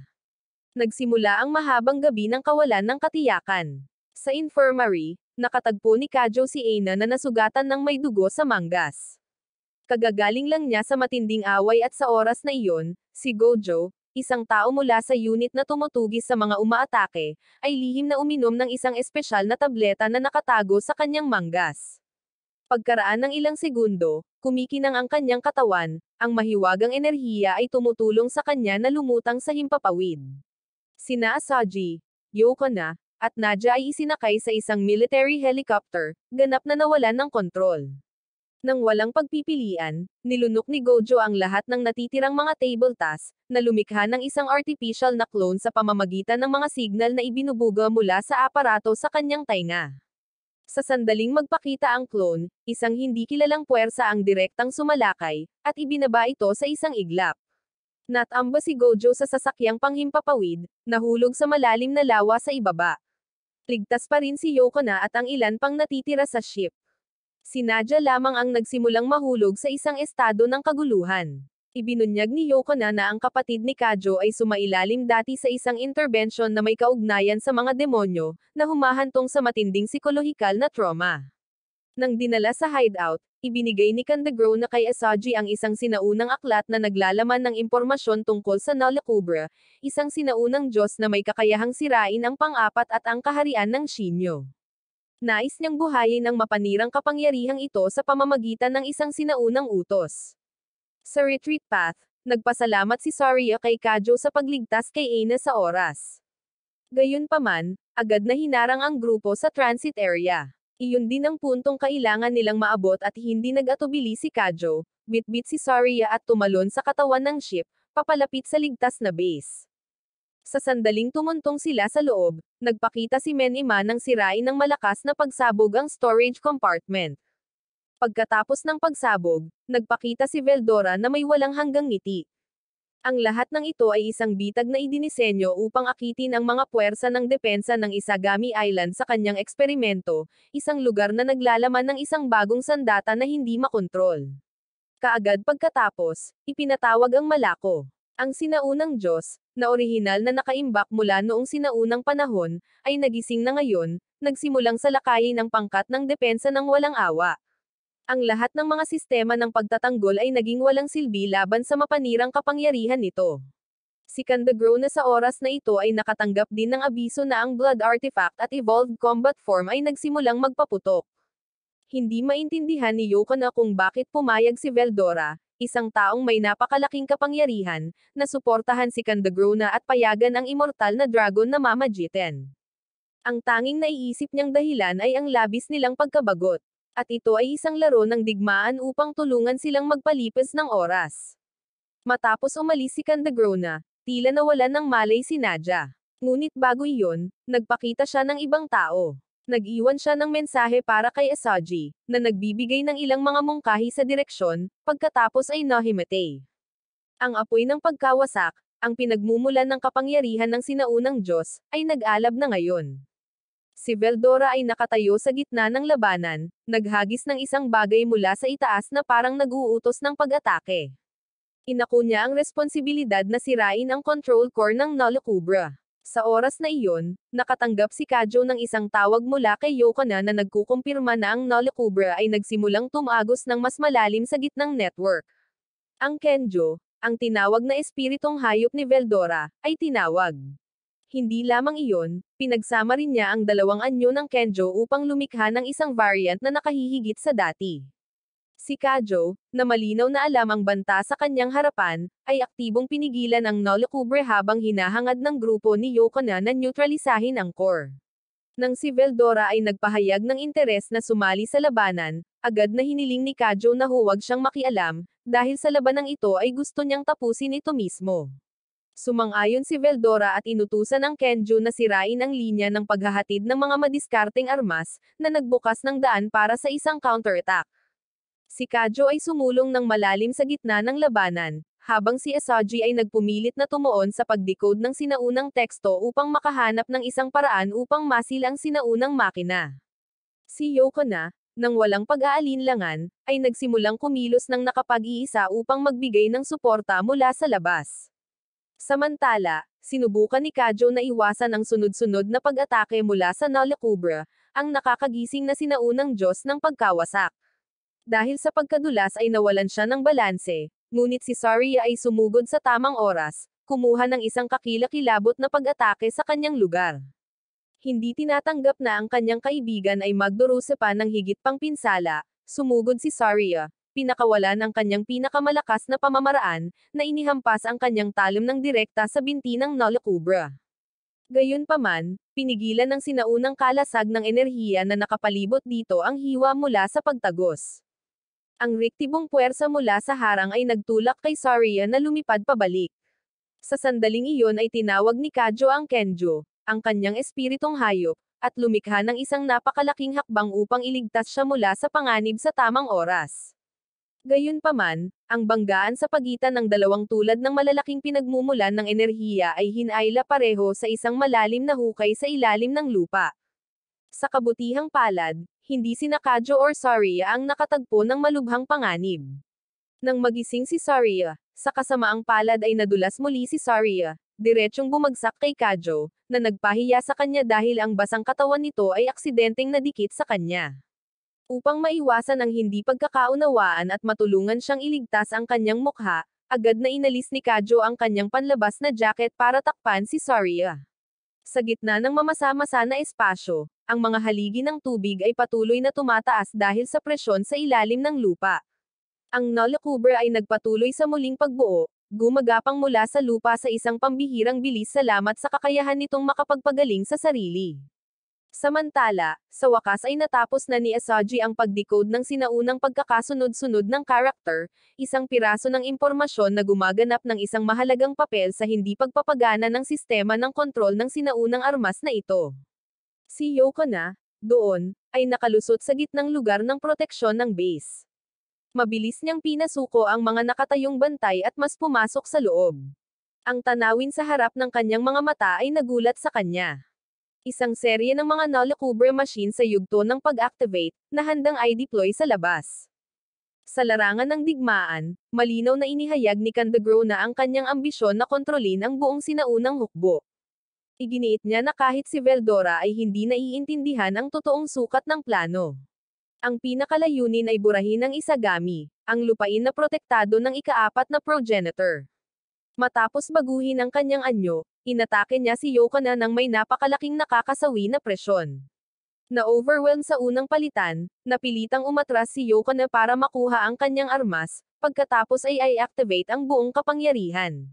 Nagsimula ang mahabang gabi ng kawalan ng katiyakan. Sa infirmary, nakatagpo ni Kajo si Aina na nasugatan ng may dugo sa manggas. Kagagaling lang niya sa matinding away at sa oras na iyon, si Gojo, isang tao mula sa unit na tumutugis sa mga umaatake, ay lihim na uminom ng isang espesyal na tableta na nakatago sa kanyang manggas. Pagkaraan ng ilang segundo, kumikinang ang kanyang katawan, ang mahiwagang enerhiya ay tumutulong sa kanya na lumutang sa himpapawid. Sina Asaji, Yoko na, at Nadia ay isinakay sa isang military helicopter, ganap na nawalan ng kontrol. Nang walang pagpipilian, nilunok ni Gojo ang lahat ng natitirang mga table tasks, na lumikha ng isang artificial na clone sa pamamagitan ng mga signal na ibinubuga mula sa aparato sa kanyang tainga. Sa sandaling magpakita ang clone, isang hindi kilalang puwersa ang direktang sumalakay, at ibinaba ito sa isang iglap. Natamba si Gojo sa sasakyang panghimpapawid, nahulog sa malalim na lawa sa ibaba. Ligtas pa rin si Yokona at ang ilan pang natitira sa ship. Si Nadia lamang ang nagsimulang mahulog sa isang estado ng kaguluhan. Ibinunyag ni Yokona na ang kapatid ni Kajo ay sumailalim dati sa isang intervention na may kaugnayan sa mga demonyo, na humahantong sa matinding psikolohikal na trauma. Nang dinala sa hideout, ibinigay ni Kandagro na kay Asaji ang isang sinaunang aklat na naglalaman ng impormasyon tungkol sa Nolakubra, isang sinaunang Diyos na may kakayahang sirain ang pang-apat at ang kaharian ng Shinyo. Nais niyang buhayin ang mapanirang kapangyarihang ito sa pamamagitan ng isang sinaunang utos. Sa retreat path, nagpasalamat si Saria kay Kajo sa pagligtas kay Aina sa oras. Gayunpaman, agad na hinarang ang grupo sa transit area. Iyon din ang puntong kailangan nilang maabot at hindi nag-atubili si Kajo, bitbit si Saria at tumalon sa katawan ng ship, papalapit sa ligtas na base. Sa sandaling tumuntong sila sa loob, nagpakita si Menima nang sirain ng malakas na pagsabog ang storage compartment. Pagkatapos ng pagsabog, nagpakita si Veldora na may walang hanggang ngiti. Ang lahat ng ito ay isang bitag na idinisenyo upang akitin ang mga puwersa ng depensa ng Isagami Island sa kanyang eksperimento, isang lugar na naglalaman ng isang bagong sandata na hindi makontrol. Kaagad pagkatapos, ipinatawag ang Malako. Ang sinaunang Diyos, na orihinal na nakaimbak mula noong sinaunang panahon, ay nagising na ngayon, nagsimulang salakayin ang pangkat ng depensa ng walang awa. Ang lahat ng mga sistema ng pagtatanggol ay naging walang silbi laban sa mapanirang kapangyarihan nito. Si Kandagro na sa oras na ito ay nakatanggap din ng abiso na ang Blood Artifact at Evolved Combat Form ay nagsimulang magpaputok. Hindi maintindihan ni Yokona kung bakit pumayag si Veldora, isang taong may napakalaking kapangyarihan, na suportahan si Kandagro na at payagan ang immortal na dragon na Mama Jiten. Ang tanging naiisip niyang dahilan ay ang labis nilang pagkabagot. At ito ay isang laro ng digmaan upang tulungan silang magpalipas ng oras. Matapos umalis si Kandagrona, tila nawalan ng malay si Nadia. Ngunit bago iyon, nagpakita siya ng ibang tao. Nag-iwan siya ng mensahe para kay Asaji, na nagbibigay ng ilang mga mungkahi sa direksyon, pagkatapos ay nahimatay. Ang apoy ng pagkawasak, ang pinagmumulan ng kapangyarihan ng sinaunang Diyos, ay nag-alab na ngayon. Si Veldora ay nakatayo sa gitna ng labanan, naghagis ng isang bagay mula sa itaas na parang nag-uutos ng pag-atake. Inako niya ang responsibilidad na sirain ang control core ng Nolakubra. Sa oras na iyon, nakatanggap si Kajo ng isang tawag mula kay Yokona na nagkukumpirma na ang Nolakubra ay nagsimulang tumagos ng mas malalim sa gitnang network. Ang Kenjo, ang tinawag na espiritong hayop ni Veldora, ay tinawag. Hindi lamang iyon, pinagsama rin niya ang dalawang anyo ng Kenjo upang lumikha ng isang variant na nakahihigit sa dati. Si Kajo, na malinaw na alam ang banta sa kanyang harapan, ay aktibong pinigilan ang Nolakubra habang hinahangad ng grupo ni Yokona na neutralisahin ang core. Nang si Veldora ay nagpahayag ng interes na sumali sa labanan, agad na hiniling ni Kajo na huwag siyang makialam, dahil sa labanang ito ay gusto niyang tapusin ito mismo. Sumang-ayon si Veldora at inutusan ang Kenjo na sirain ang linya ng paghahatid ng mga madiskarteng armas, na nagbukas ng daan para sa isang counterattack. Si Kajo ay sumulong ng malalim sa gitna ng labanan, habang si Asaji ay nagpumilit na tumuon sa pag-decode ng sinaunang teksto upang makahanap ng isang paraan upang masil ang sinaunang makina. Si Yokona, nang walang pag-aalinlangan, ay nagsimulang kumilos ng nakapag-iisa upang magbigay ng suporta mula sa labas. Samantala, sinubukan ni Kajo na iwasan ang sunod-sunod na pag-atake mula sa Nolakubra, ang nakakagising na sinaunang Diyos ng pagkawasak. Dahil sa pagkadulas ay nawalan siya ng balanse, ngunit si Saria ay sumugod sa tamang oras, kumuha ng isang kakilakilabot na pag-atake sa kanyang lugar. Hindi tinatanggap na ang kanyang kaibigan ay magdurusa pa ng higit pang pinsala, sumugod si Saria, pinakawalan ang kanyang pinakamalakas na pamamaraan, na inihampas ang kanyang talim ng direkta sa binti ng Nolakubra. Gayunpaman, pinigilan ng sinaunang kalasag ng enerhiya na nakapalibot dito ang hiwa mula sa pagtagos. Ang rektibong puwersa mula sa harang ay nagtulak kay Saria na lumipad pabalik. Sa sandaling iyon ay tinawag ni Kajo ang Kenjo, ang kanyang espiritong hayop, at lumikha ng isang napakalaking hakbang upang iligtas siya mula sa panganib sa tamang oras. Gayunpaman, ang banggaan sa pagitan ng dalawang tulad ng malalaking pinagmumulan ng enerhiya ay hinayla pareho sa isang malalim na hukay sa ilalim ng lupa. Sa kabutihang palad, hindi sina Kajo or Saria ang nakatagpo ng malubhang panganib. Nang magising si Saria, sa kasamaang palad ay nadulas muli si Saria, diretsyong bumagsak kay Kajo, na nagpahiya sa kanya dahil ang basang katawan nito ay aksidenteng nadikit sa kanya. Upang maiwasan ang hindi pagkakaunawaan at matulungan siyang iligtas ang kanyang mukha, agad na inalis ni Kajo ang kanyang panlabas na jacket para takpan si Saria. Sa gitna ng mamasa-masa na espasyo, ang mga haligi ng tubig ay patuloy na tumataas dahil sa presyon sa ilalim ng lupa. Ang Nolakubra ay nagpatuloy sa muling pagbuo, gumagapang mula sa lupa sa isang pambihirang bilis salamat sa kakayahan nitong makapagpagaling sa sarili. Samantala, sa wakas ay natapos na ni Asaji ang pag-decode ng sinaunang pagkakasunod-sunod ng karakter, isang piraso ng impormasyon na gumaganap ng isang mahalagang papel sa hindi pagpapagana ng sistema ng kontrol ng sinaunang armas na ito. Si Yoko na, doon, ay nakalusot sa gitnang lugar ng proteksyon ng base. Mabilis niyang pinasuko ang mga nakatayong bantay at mas pumasok sa loob. Ang tanawin sa harap ng kanyang mga mata ay nagulat sa kanya. Isang serye ng mga Nolakubra machine sa yugto ng pag-activate, na handang i-deploy sa labas. Sa larangan ng digmaan, malinaw na inihayag ni Kandagro na ang kanyang ambisyon na kontrolin ang buong sinaunang hukbo. Iginiit niya na kahit si Veldora ay hindi naiintindihan ang totoong sukat ng plano. Ang pinakalayunin ay burahin ng Isagami, ang lupain na protektado ng ika-4 na progenitor. Matapos baguhin ang kanyang anyo, inatake niya si Yoko na nang may napakalaking nakakasawi na presyon. Na-overwhelm sa unang palitan, napilitang umatras si Yoko na para makuha ang kanyang armas, pagkatapos ay i-activate ang buong kapangyarihan.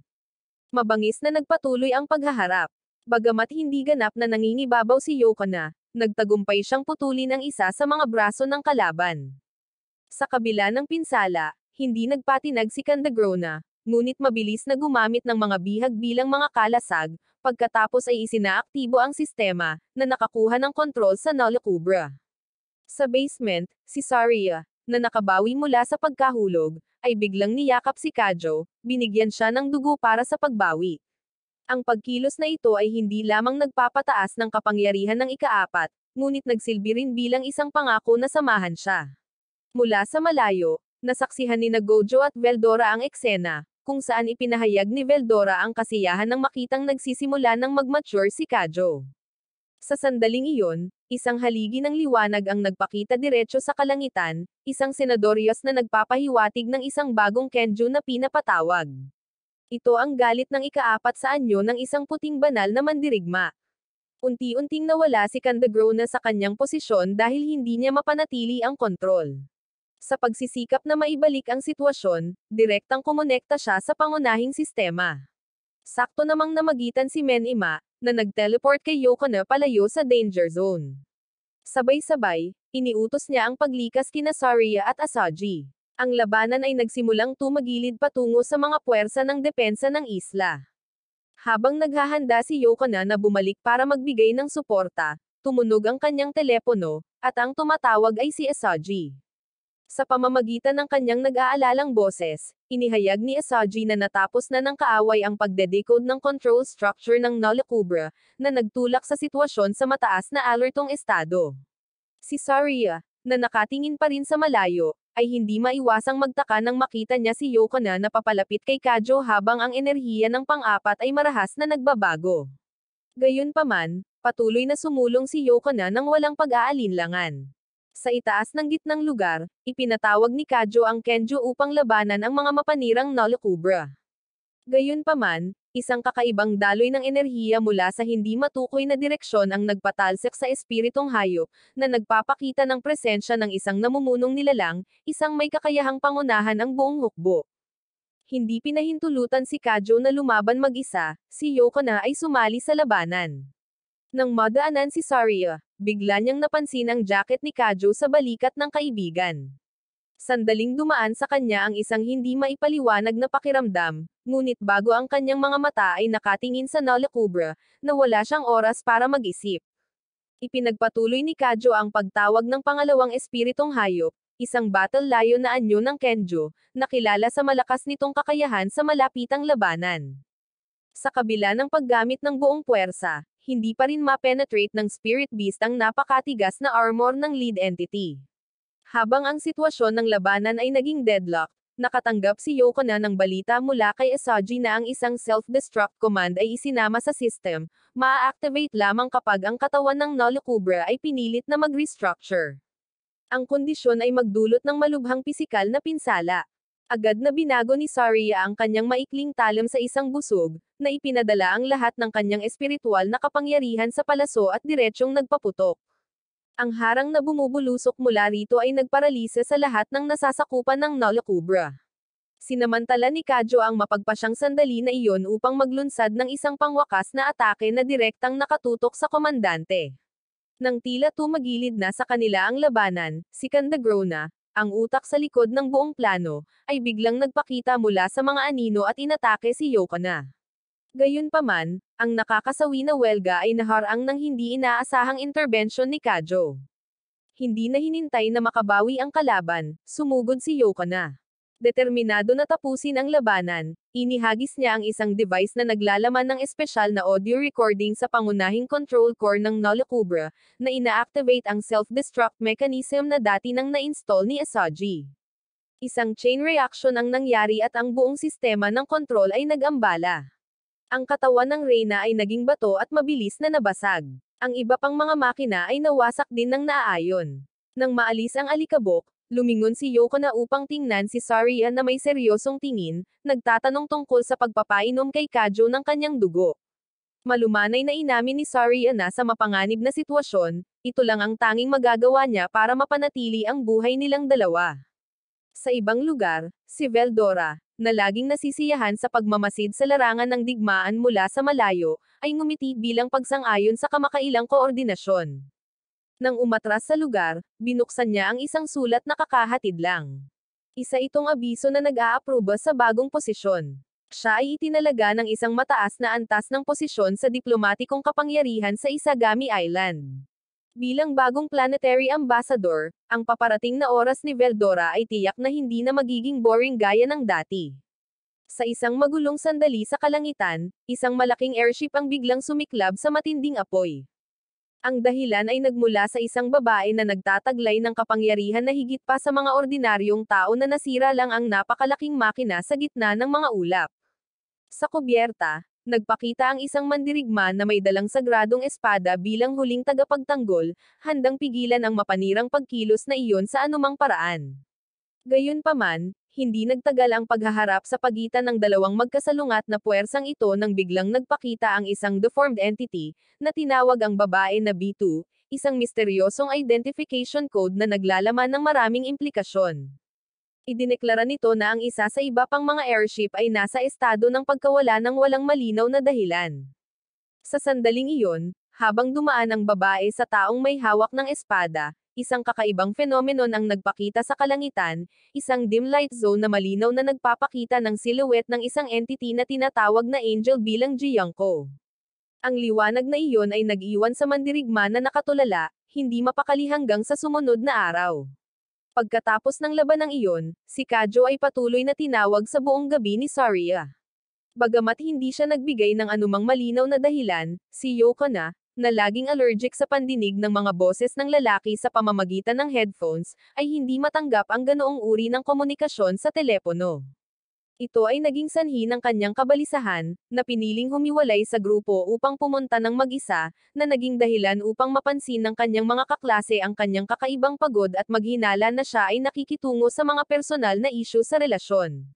Mabangis na nagpatuloy ang paghaharap. Bagamat hindi ganap na nangingibabaw si Yoko na, nagtagumpay siyang putulin ang isa sa mga braso ng kalaban. Sa kabila ng pinsala, hindi nagpatinag si Kandagro na, ngunit mabilis na gumamit ng mga bihag bilang mga kalasag, pagkatapos ay isinaaktibo ang sistema, na nakakuha ng kontrol sa Nolakubra. Sa basement, si Saria, na nakabawi mula sa pagkahulog, ay biglang niyakap si Kajo, binigyan siya ng dugo para sa pagbawi. Ang pagkilos na ito ay hindi lamang nagpapataas ng kapangyarihan ng ika-4, ngunit nagsilbi rin bilang isang pangako na samahan siya. Mula sa malayo, nasaksihan ni Gojo at Veldora ang eksena, kung saan ipinahayag ni Veldora ang kasiyahan ng makitang nagsisimula ng mag-mature si Kajo. Sa sandaling iyon, isang haligi ng liwanag ang nagpakita diretso sa kalangitan, isang senadoryos na nagpapahiwatig ng isang bagong Kenju na pinapatawag. Ito ang galit ng ika-4 sa anyo ng isang puting banal na mandirigma. Unti-unting nawala si Kandagro na sa kanyang posisyon dahil hindi niya mapanatili ang kontrol. Sa pagsisikap na maibalik ang sitwasyon, direktang kumonekta siya sa pangunahing sistema. Sakto namang namagitan si Men-ima, na nag-teleport kay Yoko na palayo sa danger zone. Sabay-sabay, iniutos niya ang paglikas kina Saria at Asaji. Ang labanan ay nagsimulang tumagilid patungo sa mga puwersa ng depensa ng isla. Habang naghahanda si Yoko na bumalik para magbigay ng suporta, tumunog ang kanyang telepono, at ang tumatawag ay si Asaji. Sa pamamagitan ng kanyang nag-aalalang boses, inihayag ni Asaji na natapos na ng kaaway ang pagde-decode ng control structure ng Nolakubra, na nagtulak sa sitwasyon sa mataas na alertong estado. Si Saria, na nakatingin pa rin sa malayo, ay hindi maiwasang magtaka nang makita niya si Yoko na napapalapit kay Kajo habang ang enerhiya ng pang-4 ay marahas na nagbabago. Gayunpaman, patuloy na sumulong si Yoko na nang walang pag-aalinlangan. Sa itaas ng gitnang lugar, ipinatawag ni Kajo ang Kenju upang labanan ang mga mapanirang Nolakubra. Gayunpaman, isang kakaibang daloy ng enerhiya mula sa hindi matukoy na direksyon ang nagpatalsik sa espiritong hayop, na nagpapakita ng presensya ng isang namumunong nilalang, isang may kakayahang pangunahan ang buong hukbo. Hindi pinahintulutan si Kajo na lumaban mag-isa, si Yoko na ay sumali sa labanan. Nang madaanan si Saria, bigla niyang napansin ang jacket ni Kajo sa balikat ng kaibigan. Sandaling dumaan sa kanya ang isang hindi maipaliwanag na pakiramdam, ngunit bago ang kanyang mga mata ay nakatingin sa Nolacubra, na wala siyang oras para mag-isip. Ipinagpatuloy ni Kajo ang pagtawag ng pangalawang espiritong hayop, isang battle lion na anyo ng Kenjo, na kilala sa malakas nitong kakayahan sa malapitang labanan. Sa kabila ng paggamit ng buong puwersa, hindi pa rin ma-penetrate ng Spirit Beast ang napakatigas na armor ng lead entity. Habang ang sitwasyon ng labanan ay naging deadlock, nakatanggap si Yoko na ng balita mula kay Asaji na ang isang self-destruct command ay isinama sa system, maa-activate lamang kapag ang katawan ng Nolacubra ay pinilit na mag-restructure. Ang kondisyon ay magdulot ng malubhang pisikal na pinsala. Agad na binago ni Saria ang kanyang maikling talam sa isang busog, na ipinadala ang lahat ng kanyang espiritual na kapangyarihan sa palaso at diretsyong nagpaputok. Ang harang na bumubulusok mula rito ay nagparalisa sa lahat ng nasasakupan ng Nolacubra. Sinamantala ni Kajo ang mapagpasyang sandali na iyon upang maglunsad ng isang pangwakas na atake na direktang nakatutok sa komandante. Nang tila tumagilid na sa kanila ang labanan, si Candagrona, ang utak sa likod ng buong plano, ay biglang nagpakita mula sa mga anino at inatake si Yokona. Gayunpaman, ang nakakasawi na welga ay naharang ng hindi inaasahang interbensyon ni Kajo. Hindi na hinintay na makabawi ang kalaban, sumugod si Yokona. Determinado na tapusin ang labanan, inihagis niya ang isang device na naglalaman ng espesyal na audio recording sa pangunahing control core ng Nolacubra, na ina-activate ang self-destruct mechanism na dati nang na-install ni Asaji. Isang chain reaction ang nangyari at ang buong sistema ng kontrol ay nag-ambala. Ang katawan ng Reyna ay naging bato at mabilis na nabasag. Ang iba pang mga makina ay nawasak din ng naaayon. Nang maalis ang alikabok, lumingon si Yokona upang tingnan si Saria na may seryosong tingin, nagtatanong tungkol sa pagpapainom kay Kajo ng kanyang dugo. Malumanay na inamin ni Saria na sa mapanganib na sitwasyon, ito lang ang tanging magagawa niya para mapanatili ang buhay nilang dalawa. Sa ibang lugar, si Veldora, na laging nasisiyahan sa pagmamasid sa larangan ng digmaan mula sa malayo, ay ngumiti bilang pagsang-ayon sa kamakailang koordinasyon. Nang umatras sa lugar, binuksan niya ang isang sulat na kakahatid lang. Isa itong abiso na nag-aaproba sa bagong posisyon. Siya ay itinalaga ng isang mataas na antas ng posisyon sa diplomatikong kapangyarihan sa Isagami Island. Bilang bagong planetary ambassador, ang paparating na oras ni Veldora ay tiyak na hindi na magiging boring gaya ng dati. Sa isang magulong sandali sa kalangitan, isang malaking airship ang biglang sumiklab sa matinding apoy. Ang dahilan ay nagmula sa isang babae na nagtataglay ng kapangyarihan na higit pa sa mga ordinaryong tao na nasira lang ang napakalaking makina sa gitna ng mga ulap. Sa kubyerta, nagpakita ang isang mandirigma na may dalang sagradong espada bilang huling tagapagtanggol, handang pigilan ang mapanirang pagkilos na iyon sa anumang paraan. Gayunpaman, hindi nagtagal ang paghaharap sa pagitan ng dalawang magkasalungat na puwersang ito nang biglang nagpakita ang isang deformed entity, na tinawag ang babae na B2, isang misteryosong identification code na naglalaman ng maraming implikasyon. Idineklara nito na ang isa sa iba pang mga airship ay nasa estado ng pagkawala ng walang malinaw na dahilan. Sa sandaling iyon, habang dumaan ang babae sa taong may hawak ng espada, isang kakaibang phenomenon ang nagpakita sa kalangitan, isang dim light zone na malinaw na nagpapakita ng silhouette ng isang entity na tinatawag na angel bilang Jiangko. Ang liwanag na iyon ay nag-iwan sa mandirigma na nakatulala, hindi mapakali hanggang sa sumunod na araw. Pagkatapos ng labanang iyon, si Kajo ay patuloy na tinawag sa buong gabi ni Saria. Bagamat hindi siya nagbigay ng anumang malinaw na dahilan, si Yokona, na laging allergic sa pandinig ng mga boses ng lalaki sa pamamagitan ng headphones, ay hindi matanggap ang ganoong uri ng komunikasyon sa telepono. Ito ay naging sanhi ng kanyang kabalisahan, na piniling humiwalay sa grupo upang pumunta ng mag-isa, na naging dahilan upang mapansin ng kanyang mga kaklase ang kanyang kakaibang pagod at maghinala na siya ay nakikitungo sa mga personal na isyu sa relasyon.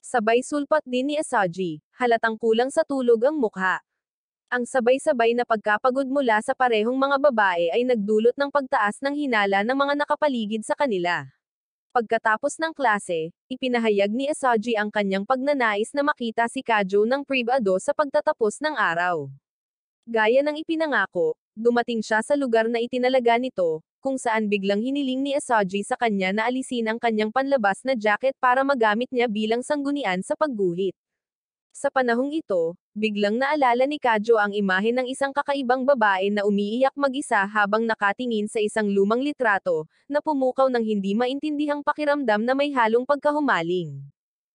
Sabay sulpat din ni Asaji, halatang kulang sa tulog ang mukha. Ang sabay-sabay na pagkapagod mula sa parehong mga babae ay nagdulot ng pagtaas ng hinala ng mga nakapaligid sa kanila. Pagkatapos ng klase, ipinahayag ni Asaji ang kanyang pagnanais na makita si Kajo ng pribado sa pagtatapos ng araw. Gaya ng ipinangako, dumating siya sa lugar na itinalaga nito, kung saan biglang hiniling ni Asaji sa kanya na alisin ang kanyang panlabas na jacket para magamit niya bilang sanggunian sa pagguhit. Sa panahong ito, biglang naalala ni Kajo ang imahe ng isang kakaibang babae na umiiyak mag-isa habang nakatingin sa isang lumang litrato, na pumukaw ng hindi maintindihang pakiramdam na may halong pagkahumaling.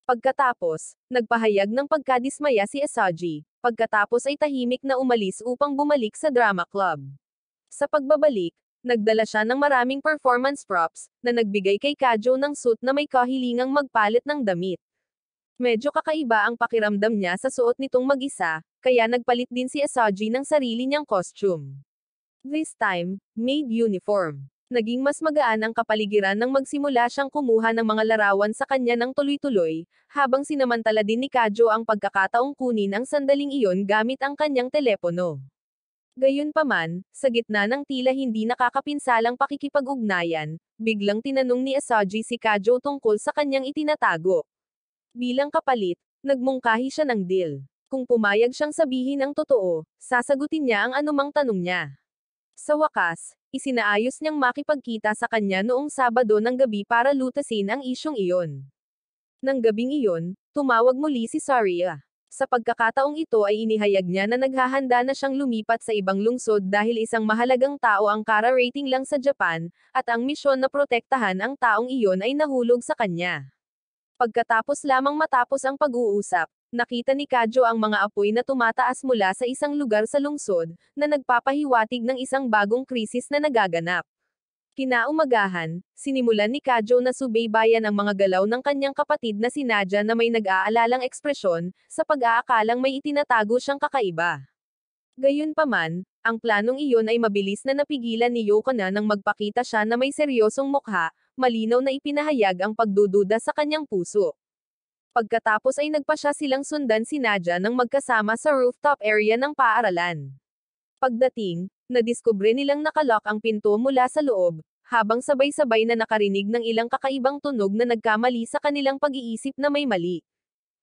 Pagkatapos, nagpahayag ng pagkadismaya si Asaji, pagkatapos ay tahimik na umalis upang bumalik sa drama club. Sa pagbabalik, nagdala siya ng maraming performance props, na nagbigay kay Kajo ng suit na may kahilingang magpalit ng damit. Medyo kakaiba ang pakiramdam niya sa suot nitong mag-isa, kaya nagpalit din si Asaji ng sarili niyang costume. This time, maid uniform. Naging mas magaan ang kapaligiran nang magsimula siyang kumuha ng mga larawan sa kanya ng tuloy-tuloy, habang sinamantala din ni Kajo ang pagkakataong kunin ang sandaling iyon gamit ang kanyang telepono. Gayunpaman, sa gitna ng tila hindi nakakapinsalang pakikipag-ugnayan, biglang tinanong ni Asaji si Kajo tungkol sa kanyang itinatago. Bilang kapalit, nagmungkahi siya ng deal. Kung pumayag siyang sabihin ang totoo, sasagutin niya ang anumang tanong niya. Sa wakas, isinaayos niyang makipagkita sa kanya noong Sabado ng gabi para lutasin ang isyong iyon. Nang gabing iyon, tumawag muli si Saria. Sa pagkakataong ito ay inihayag niya na naghahanda na siyang lumipat sa ibang lungsod dahil isang mahalagang tao ang kara-rating lang sa Japan, at ang misyon na protektahan ang taong iyon ay nahulog sa kanya. Pagkatapos lamang matapos ang pag-uusap, nakita ni Kajo ang mga apoy na tumataas mula sa isang lugar sa lungsod, na nagpapahiwatig ng isang bagong krisis na nagaganap. Kinaumagahan, sinimulan ni Kajo na subaybayan ang mga galaw ng kanyang kapatid na si Nadia na may nag-aalalang ekspresyon, sa pag-aakalang may itinatago siyang kakaiba. Gayunpaman, ang planong iyon ay mabilis na napigilan ni Yokona nang magpakita siya na may seryosong mukha, malinaw na ipinahayag ang pagdududa sa kanyang puso. Pagkatapos ay nagpa siya silang sundan si Nadia nang magkasama sa rooftop area ng paaralan. Pagdating, nadiskubre nilang nakalock ang pinto mula sa loob, habang sabay-sabay na nakarinig ng ilang kakaibang tunog na nagkamali sa kanilang pag-iisip na may mali.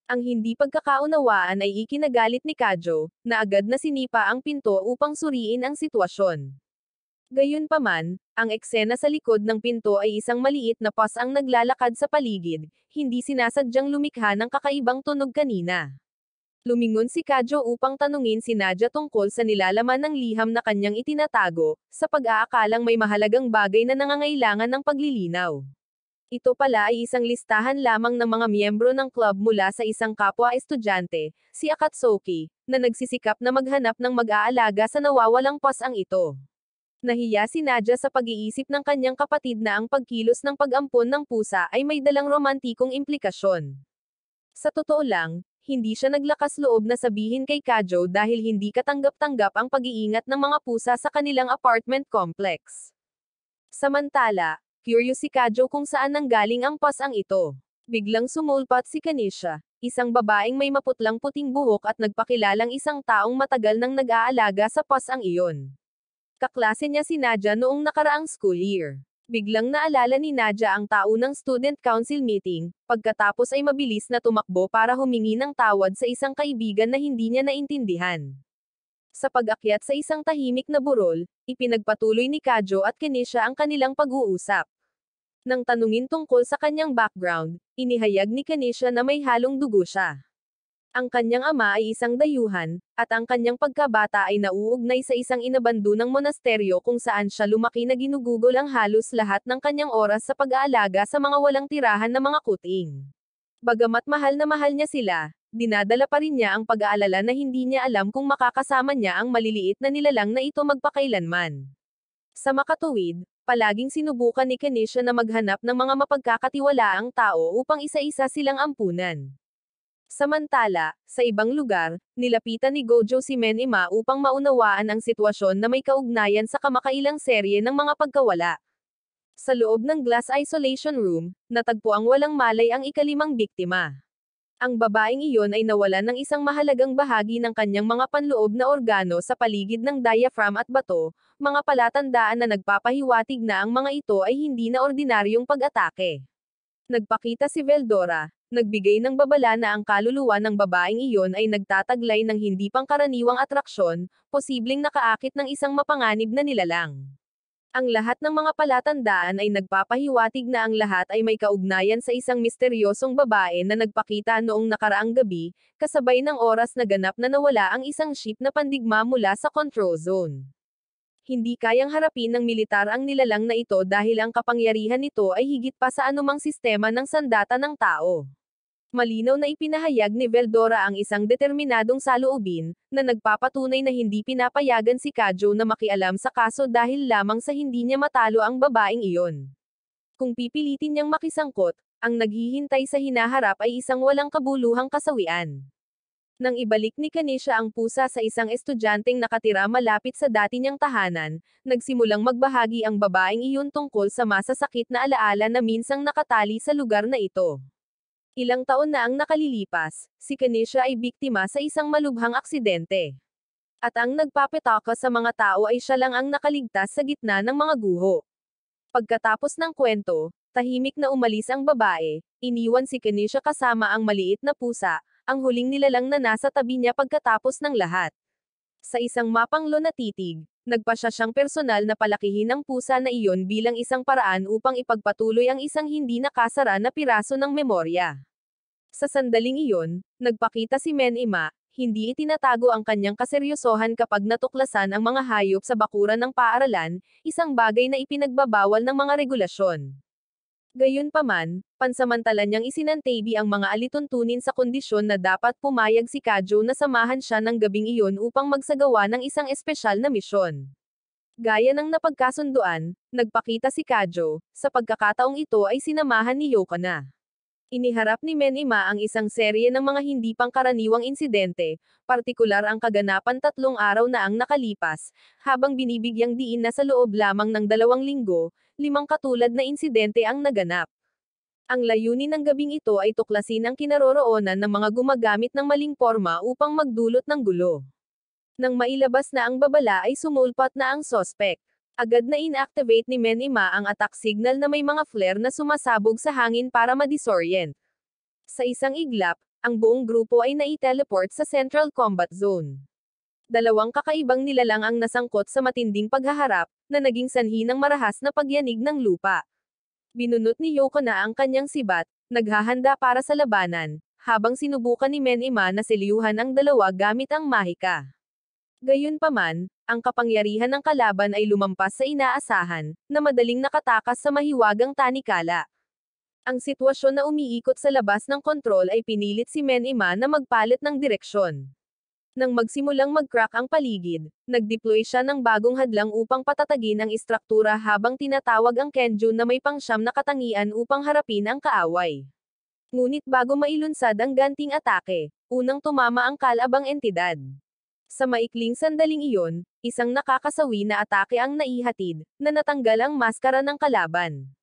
Ang hindi pagkakaunawaan ay ikinagalit ni Kajo, na agad na sinipa ang pinto upang suriin ang sitwasyon. Gayunpaman, ang eksena sa likod ng pinto ay isang maliit na pos ang naglalakad sa paligid, hindi sinasadyang lumikha ng kakaibang tunog kanina. Lumingon si Kajo upang tanungin si Nadia tungkol sa nilalaman ng liham na kanyang itinatago, sa pag-aakalang may mahalagang bagay na nangangailangan ng paglilinaw. Ito pala ay isang listahan lamang ng mga miyembro ng club mula sa isang kapwa-estudyante, si Akatsuki, na nagsisikap na maghanap ng mag-aalaga sa nawawalang pasang ito. Nahiya si Nadia sa pag-iisip ng kanyang kapatid na ang pagkilos ng pag-ampon ng pusa ay may dalang romantikong implikasyon. Sa totoo lang, hindi siya naglakas loob na sabihin kay Kajo dahil hindi katanggap-tanggap ang pag-iingat ng mga pusa sa kanilang apartment complex. Samantala, curious si Kajo kung saan nanggaling ang pasang ito. Biglang sumulpat si Kanisha, isang babaeng may maputlang puting buhok at nagpakilalang isang taong matagal nang nag-aalaga sa pasang iyon. Kaklase niya si Nadia noong nakaraang school year. Biglang naalala ni Nadia ang taunang student council meeting, pagkatapos ay mabilis na tumakbo para humingi ng tawad sa isang kaibigan na hindi niya naintindihan. Sa pag-akyat sa isang tahimik na burol, ipinagpatuloy ni Kajo at Kanisha ang kanilang pag-uusap. Nang tanungin tungkol sa kanyang background, inihayag ni Kanisha na may halong dugo siya. Ang kanyang ama ay isang dayuhan, at ang kanyang pagkabata ay nauugnay sa isang inabandonang monasteryo kung saan siya lumaki na ginugugol ang halos lahat ng kanyang oras sa pag-aalaga sa mga walang tirahan na mga kuting. Bagamat mahal na mahal niya sila, dinadala pa rin niya ang pag-aalala na hindi niya alam kung makakasama niya ang maliliit na nilalang na ito magpakailanman. Sa makatuwid, palaging sinubukan ni Kanisha na maghanap ng mga mapagkakatiwalaang tao upang isa-isa silang ampunan. Samantala, sa ibang lugar, nilapitan ni Gojo si Menima upang maunawaan ang sitwasyon na may kaugnayan sa kamakailang serye ng mga pagkawala. Sa loob ng glass isolation room, natagpo ang walang malay ang ikalimang biktima. Ang babaeng iyon ay nawalan ng isang mahalagang bahagi ng kanyang mga panloob na organo sa paligid ng diaphragm at bato, mga palatandaan na nagpapahiwatig na ang mga ito ay hindi na ordinaryong pag-atake. Nagpakita si Veldora, nagbigay ng babala na ang kaluluwa ng babaeng iyon ay nagtataglay ng hindi pangkaraniwang atraksyon, posibleng nakaakit ng isang mapanganib na nilalang. Ang lahat ng mga palatandaan ay nagpapahiwatig na ang lahat ay may kaugnayan sa isang misteryosong babae na nagpakita noong nakaraang gabi, kasabay ng oras na ganap na nawala ang isang ship na pandigma mula sa control zone. Hindi kayang harapin ng militar ang nilalang na ito dahil ang kapangyarihan nito ay higit pa sa anumang sistema ng sandata ng tao. Malinaw na ipinahayag ni Veldora ang isang determinadong saloobin, na nagpapatunay na hindi pinapayagan si Kajo na makialam sa kaso dahil lamang sa hindi niya matalo ang babaeng iyon. Kung pipilitin niyang makisangkot, ang naghihintay sa hinaharap ay isang walang kabuluhang kasawian. Nang ibalik ni Kanisha ang pusa sa isang estudyanteng nakatira malapit sa dati niyang tahanan, nagsimulang magbahagi ang babaeng iyon tungkol sa masasakit na alaala na minsang nakatali sa lugar na ito. Ilang taon na ang nakalilipas, si Kanisha ay biktima sa isang malubhang aksidente. At ang nagpapetaka sa mga tao ay siya lang ang nakaligtas sa gitna ng mga guho. Pagkatapos ng kwento, tahimik na umalis ang babae, iniwan si Kanisha kasama ang maliit na pusa, ang huling nilalang na nasa tabi niya pagkatapos ng lahat. Sa isang mapanglo na titig, nagpasya siyang personal na palakihin ang pusa na iyon bilang isang paraan upang ipagpatuloy ang isang hindi nakasara na piraso ng memorya. Sa sandaling iyon, nagpakita si Men-ima, hindi itinatago ang kanyang kaseryosohan kapag natuklasan ang mga hayop sa bakuran ng paaralan, isang bagay na ipinagbabawal ng mga regulasyon. Gayunpaman, pansamantala niyang isinantabi ang mga alituntunin sa kondisyon na dapat pumayag si Kajo na samahan siya ng gabing iyon upang magsagawa ng isang espesyal na misyon. Gaya ng napagkasunduan, nagpakita si Kajo, sa pagkakataong ito ay sinamahan ni Yoko na. Iniharap ni Men-ima ang isang serye ng mga hindi pangkaraniwang insidente, partikular ang kaganapan 3 araw na ang nakalipas, habang binibigyang diin na sa loob lamang ng 2 linggo, 5 katulad na insidente ang naganap. Ang layunin ng gabing ito ay tuklasin ang kinaroroonan ng mga gumagamit ng maling porma upang magdulot ng gulo. Nang mailabas na ang babala ay sumulpat na ang sospek. Agad na inactivate ni Men-ima ang attack signal na may mga flare na sumasabog sa hangin para ma-disorient. Sa isang iglap, ang buong grupo ay nai-teleport sa Central Combat Zone. 2 kakaibang nilalang ang nasangkot sa matinding paghaharap, na naging sanhi ng marahas na pagyanig ng lupa. Binunot ni Yoko na ang kanyang sibat, naghahanda para sa labanan, habang sinubukan ni Men-ima na selyuhan ang dalawa gamit ang mahika. Gayunpaman, ang kapangyarihan ng kalaban ay lumampas sa inaasahan, na madaling nakatakas sa mahiwagang tanikala. Ang sitwasyon na umiikot sa labas ng kontrol ay pinilit si Men-ima na magpalit ng direksyon. Nang magsimulang mag-crack ang paligid, nag-deploy siya ng bagong hadlang upang patatagin ang istruktura habang tinatawag ang Kenju na may pangsyam na katangian upang harapin ang kaaway. Ngunit bago mailunsad ang ganting atake, unang tumama ang kalabang entidad. Sa maikling sandaling iyon, isang nakakasawi na atake ang naihatid, na natanggal ang maskara ng kalaban.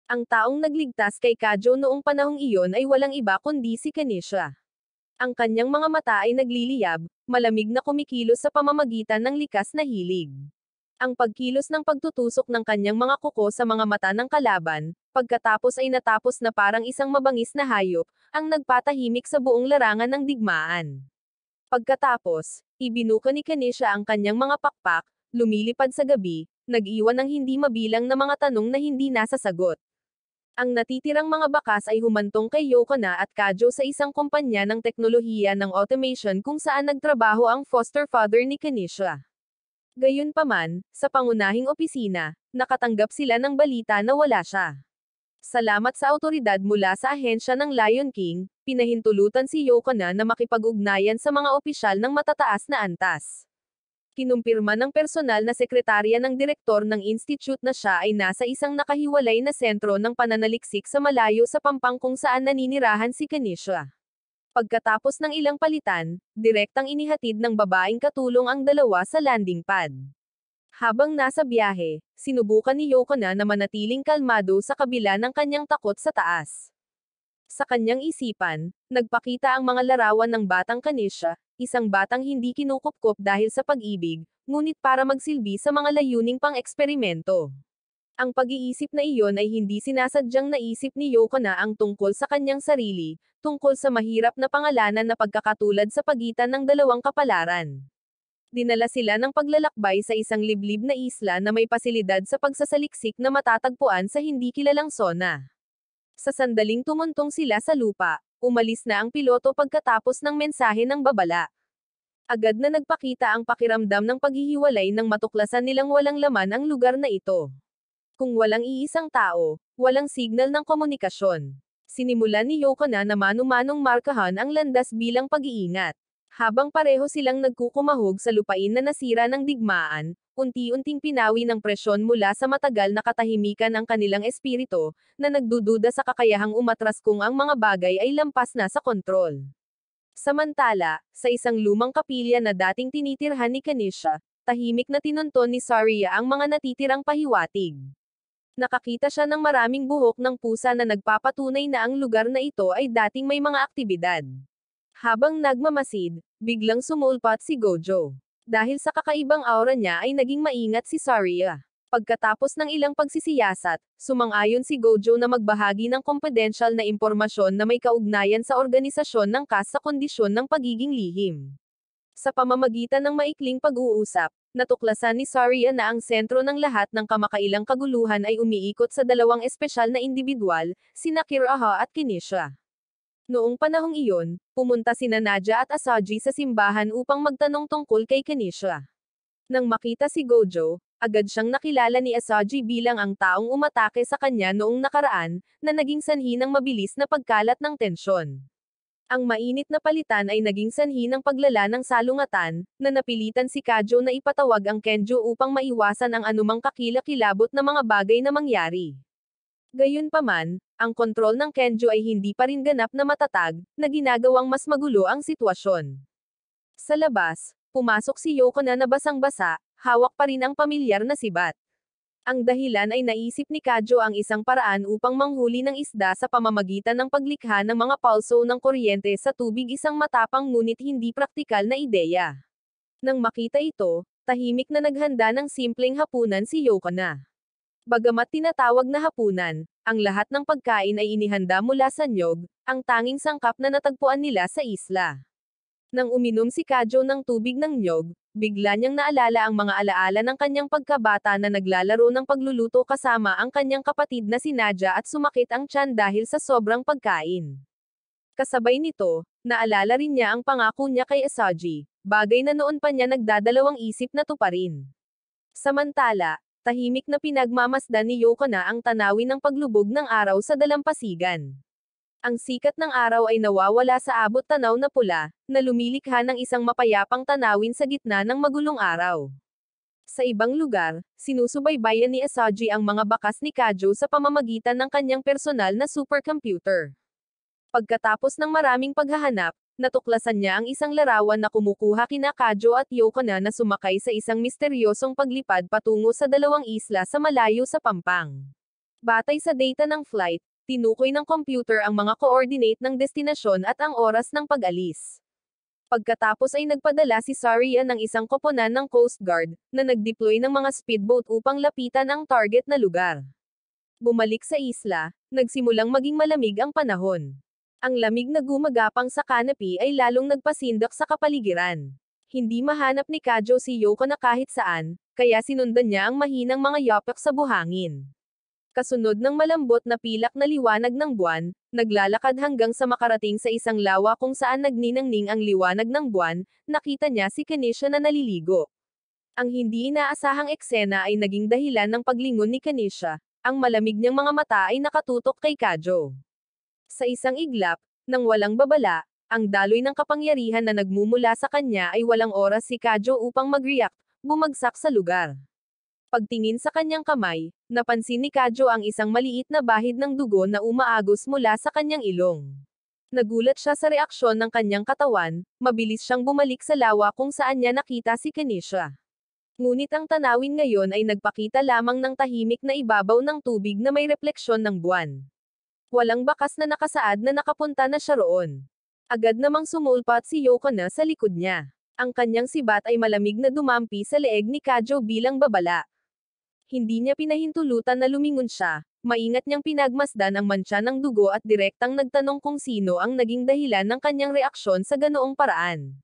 Ang taong nagligtas kay Kajo noong panahong iyon ay walang iba kundi si Kanisha. Ang kanyang mga mata ay nagliliyab, malamig na kumikilos sa pamamagitan ng likas na hilig. Ang pagkilos ng pagtutusok ng kanyang mga kuko sa mga mata ng kalaban, pagkatapos ay natapos na parang isang mabangis na hayop, ang nagpatahimik sa buong larangan ng digmaan. Pagkatapos, ibinuka ni Kanisha ang kanyang mga pakpak, lumilipad sa gabi, nag-iwan ng hindi mabilang na mga tanong na hindi nasasagot. Ang natitirang mga bakas ay humantong kay Yoko na at Kajo sa isang kumpanya ng teknolohiya ng automation kung saan nagtrabaho ang foster father ni Kanisha. Gayunpaman, sa pangunahing opisina, nakatanggap sila ng balita na wala siya. Salamat sa awtoridad mula sa ahensya ng Lion King, pinahintulutan si Yoko na makipag-ugnayan sa mga opisyal ng matataas na antas. Kinumpirma ng personal na sekretarya ng direktor ng institute na siya ay nasa isang nakahiwalay na sentro ng pananaliksik sa malayo sa pampang kung saan naninirahan si Kanisha. Pagkatapos ng ilang palitan, direktang inihatid ng babaeng katulong ang dalawa sa landing pad. Habang nasa biyahe, sinubukan ni Yoko na manatiling kalmado sa kabila ng kanyang takot sa taas. Sa kanyang isipan, nagpakita ang mga larawan ng batang Kanisha, isang batang hindi kinukupkop dahil sa pag-ibig, ngunit para magsilbi sa mga layuning pang-eksperimento. Ang pag-iisip na iyon ay hindi sinasadyang naisip ni Yoko na ang tungkol sa kanyang sarili, tungkol sa mahirap na pangalanan na pagkakatulad sa pagitan ng 2 kapalaran. Dinala sila ng paglalakbay sa isang liblib na isla na may pasilidad sa pagsasaliksik na matatagpuan sa hindi kilalang sona. Sa sandaling tumuntong sila sa lupa, umalis na ang piloto pagkatapos ng mensahe ng babala. Agad na nagpakita ang pakiramdam ng paghihiwalay nang matuklasan nilang walang laman ang lugar na ito. Kung walang iisang tao, walang signal ng komunikasyon. Sinimulan ni Yoko na manu-manong markahan ang landas bilang pag-iingat. Habang pareho silang nagkukumahog sa lupain na nasira ng digmaan, unti-unting pinawi ng presyon mula sa matagal na katahimikan ang kanilang espiritu, na nagdududa sa kakayahang umatras kung ang mga bagay ay lampas na sa kontrol. Samantala, sa isang lumang kapilya na dating tinitirhan ni Kanisha, tahimik na tinunton ni Saria ang mga natitirang pahiwatig. Nakakita siya ng maraming buhok ng pusa na nagpapatunay na ang lugar na ito ay dating may mga aktibidad. Habang nagmamasid, biglang sumulpat si Gojo. Dahil sa kakaibang aura niya ay naging maingat si Saria. Pagkatapos ng ilang pagsisiyasat, sumang-ayon si Gojo na magbahagi ng confidential na impormasyon na may kaugnayan sa organisasyon ng KAS sa kondisyon ng pagiging lihim. Sa pamamagitan ng maikling pag-uusap, natuklasan ni Saria na ang sentro ng lahat ng kamakailang kaguluhan ay umiikot sa dalawang espesyal na individual, sina Kiraha at Kinisha. Noong panahong iyon, pumunta sina Nadia at Asaji sa simbahan upang magtanong tungkol kay Kanisha. Nang makita si Gojo, agad siyang nakilala ni Asaji bilang ang taong umatake sa kanya noong nakaraan, na naging sanhi ng mabilis na pagkalat ng tensyon. Ang mainit na palitan ay naging sanhi ng paglala ng salungatan, na napilitan si Kajo na ipatawag ang Kenjo upang maiwasan ang anumang kakilakilabot na mga bagay na mangyari. Gayunpaman, ang kontrol ng Kenjo ay hindi pa rin ganap na matatag, na ginagawang mas magulo ang sitwasyon. Sa labas, pumasok si Yoko na basang-basa, hawak pa rin ang pamilyar na sibat. Ang dahilan ay naisip ni Kajo ang isang paraan upang manghuli ng isda sa pamamagitan ng paglikha ng mga pulso ng kuryente sa tubig, isang matapang ngunit hindi praktikal na ideya. Nang makita ito, tahimik na naghanda ng simpleng hapunan si Yoko na. Bagamat tinatawag na hapunan, ang lahat ng pagkain ay inihanda mula sa niyog, ang tanging sangkap na natagpuan nila sa isla. Nang uminom si Kajo ng tubig ng niyog, bigla niyang naalala ang mga alaala ng kanyang pagkabata na naglalaro ng pagluluto kasama ang kanyang kapatid na si Nadia at sumakit ang tiyan dahil sa sobrang pagkain. Kasabay nito, naalala rin niya ang pangako niya kay Asaji, bagay na noon pa niya nagdadalawang isip na tuparin. Samantala, tahimik na pinagmamasdan ni Yoko na ang tanawin ng paglubog ng araw sa dalampasigan. Ang sikat ng araw ay nawawala sa abot tanaw na pula, na lumilikha ng isang mapayapang tanawin sa gitna ng magulong araw. Sa ibang lugar, sinusubaybayan ni Asaji ang mga bakas ni Kajo sa pamamagitan ng kanyang personal na supercomputer. Pagkatapos ng maraming paghahanap, natuklasan niya ang isang larawan na kumukuha kina Kajo at Yoko na sumakay sa isang misteryosong paglipad patungo sa dalawang isla sa malayo sa Pampang. Batay sa data ng flight, tinukoy ng computer ang mga coordinate ng destinasyon at ang oras ng pag-alis. Pagkatapos ay nagpadala si Saria ng isang koponan ng Coast Guard, na nag-deploy ng mga speedboat upang lapitan ang target na lugar. Bumalik sa isla, nagsimulang maging malamig ang panahon. Ang lamig na gumagapang sa canopy ay lalong nagpasindak sa kapaligiran. Hindi mahanap ni Kajo si Yoko na kahit saan, kaya sinundan niya ang mahinang mga yapak sa buhangin. Kasunod ng malambot na pilak na liwanag ng buwan, naglalakad hanggang sa makarating sa isang lawa kung saan nagniningning ang liwanag ng buwan, nakita niya si Kanisha na naliligo. Ang hindi inaasahang eksena ay naging dahilan ng paglingon ni Kanisha, ang malamig niyang mga mata ay nakatutok kay Kajo. Sa isang iglap, nang walang babala, ang daloy ng kapangyarihan na nagmumula sa kanya ay walang oras si Kajo upang mag-react, bumagsak sa lugar. Pagtingin sa kanyang kamay, napansin ni Kajo ang isang maliit na bahid ng dugo na umaagos mula sa kanyang ilong. Nagulat siya sa reaksyon ng kanyang katawan, mabilis siyang bumalik sa lawa kung saan niya nakita si Kanisha. Ngunit ang tanawin ngayon ay nagpakita lamang ng tahimik na ibabaw ng tubig na may refleksyon ng buwan. Walang bakas na nakasaad na nakapunta na siya roon. Agad namang sumulpat si Yoko na sa likod niya. Ang kanyang sibat ay malamig na dumampi sa leeg ni Kajo bilang babala. Hindi niya pinahintulutan na lumingon siya, maingat niyang pinagmasdan ang mantsa ng dugo at direktang nagtanong kung sino ang naging dahilan ng kanyang reaksyon sa ganoong paraan.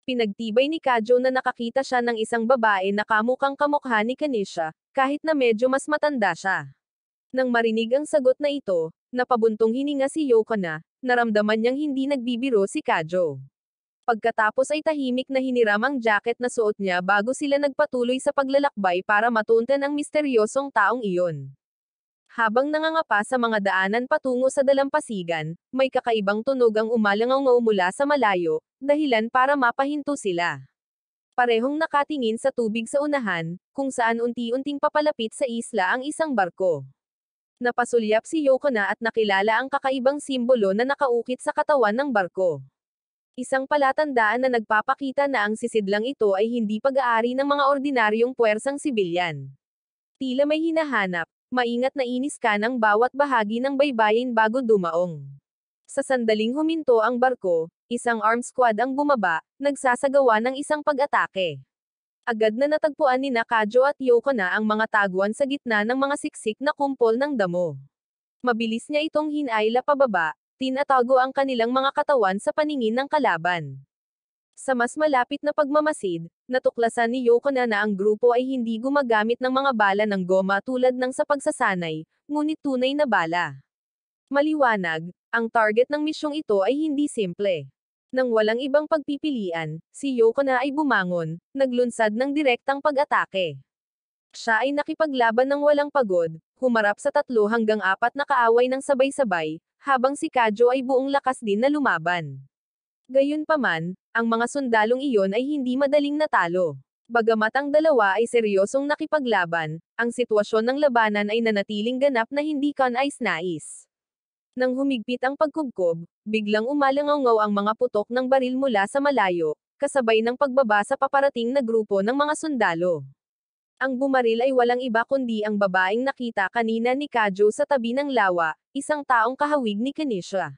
Pinagtibay ni Kajo na nakakita siya ng isang babae na kamukhang kamukha ni Kanisha, kahit na medyo mas matanda siya. Nang marinig ang sagot na ito, napabuntong hininga si Yokona, naramdaman niyang hindi nagbibiro si Kajo. Pagkatapos ay tahimik na hiniram ang jacket na suot niya bago sila nagpatuloy sa paglalakbay para matuntan ang misteryosong taong iyon. Habang nangangapa sa mga daanan patungo sa dalampasigan, may kakaibang tunog ang umalangaw mula sa malayo, dahilan para mapahinto sila. Parehong nakatingin sa tubig sa unahan, kung saan unti-unting papalapit sa isla ang isang barko. Napasulyap si Yokona at nakilala ang kakaibang simbolo na nakaukit sa katawan ng barko. Isang palatandaan na nagpapakita na ang sisidlang ito ay hindi pag-aari ng mga ordinaryong puwersang sibilyan. Tila may hinahanap, maingat na iniskan ang bawat bahagi ng baybayin bago dumaong. Sa sandaling huminto ang barko, isang armed squad ang bumaba, nagsasagawa ng isang pag-atake. Agad na natagpuan ni Kajo at Yokona ang mga taguan sa gitna ng mga siksik na kumpol ng damo. Mabilis niya itong hinayla pababa, tinatago ang kanilang mga katawan sa paningin ng kalaban. Sa mas malapit na pagmamasid, natuklasan ni Yokona na ang grupo ay hindi gumagamit ng mga bala ng goma tulad ng sa pagsasanay, ngunit tunay na bala. Maliwanag, ang target ng misyong ito ay hindi simple. Nang walang ibang pagpipilian, si Yokona ay bumangon, naglunsad ng direktang pag-atake. Siya ay nakipaglaban ng walang pagod, humarap sa 3 hanggang 4 na kaaway ng sabay-sabay, habang si Kajo ay buong lakas din na lumaban. Gayunpaman, ang mga sundalong iyon ay hindi madaling natalo. Bagamat ang dalawa ay seryosong nakipaglaban, ang sitwasyon ng labanan ay nanatiling ganap na hindi kanais-nais. Nang humigpit ang pagkubkob, biglang umalangaw ang mga putok ng baril mula sa malayo, kasabay ng pagbaba sa paparating na grupo ng mga sundalo. Ang bumaril ay walang iba kundi ang babaeng nakita kanina ni Kajo sa tabi ng lawa, isang taong kahawig ni Kanisha.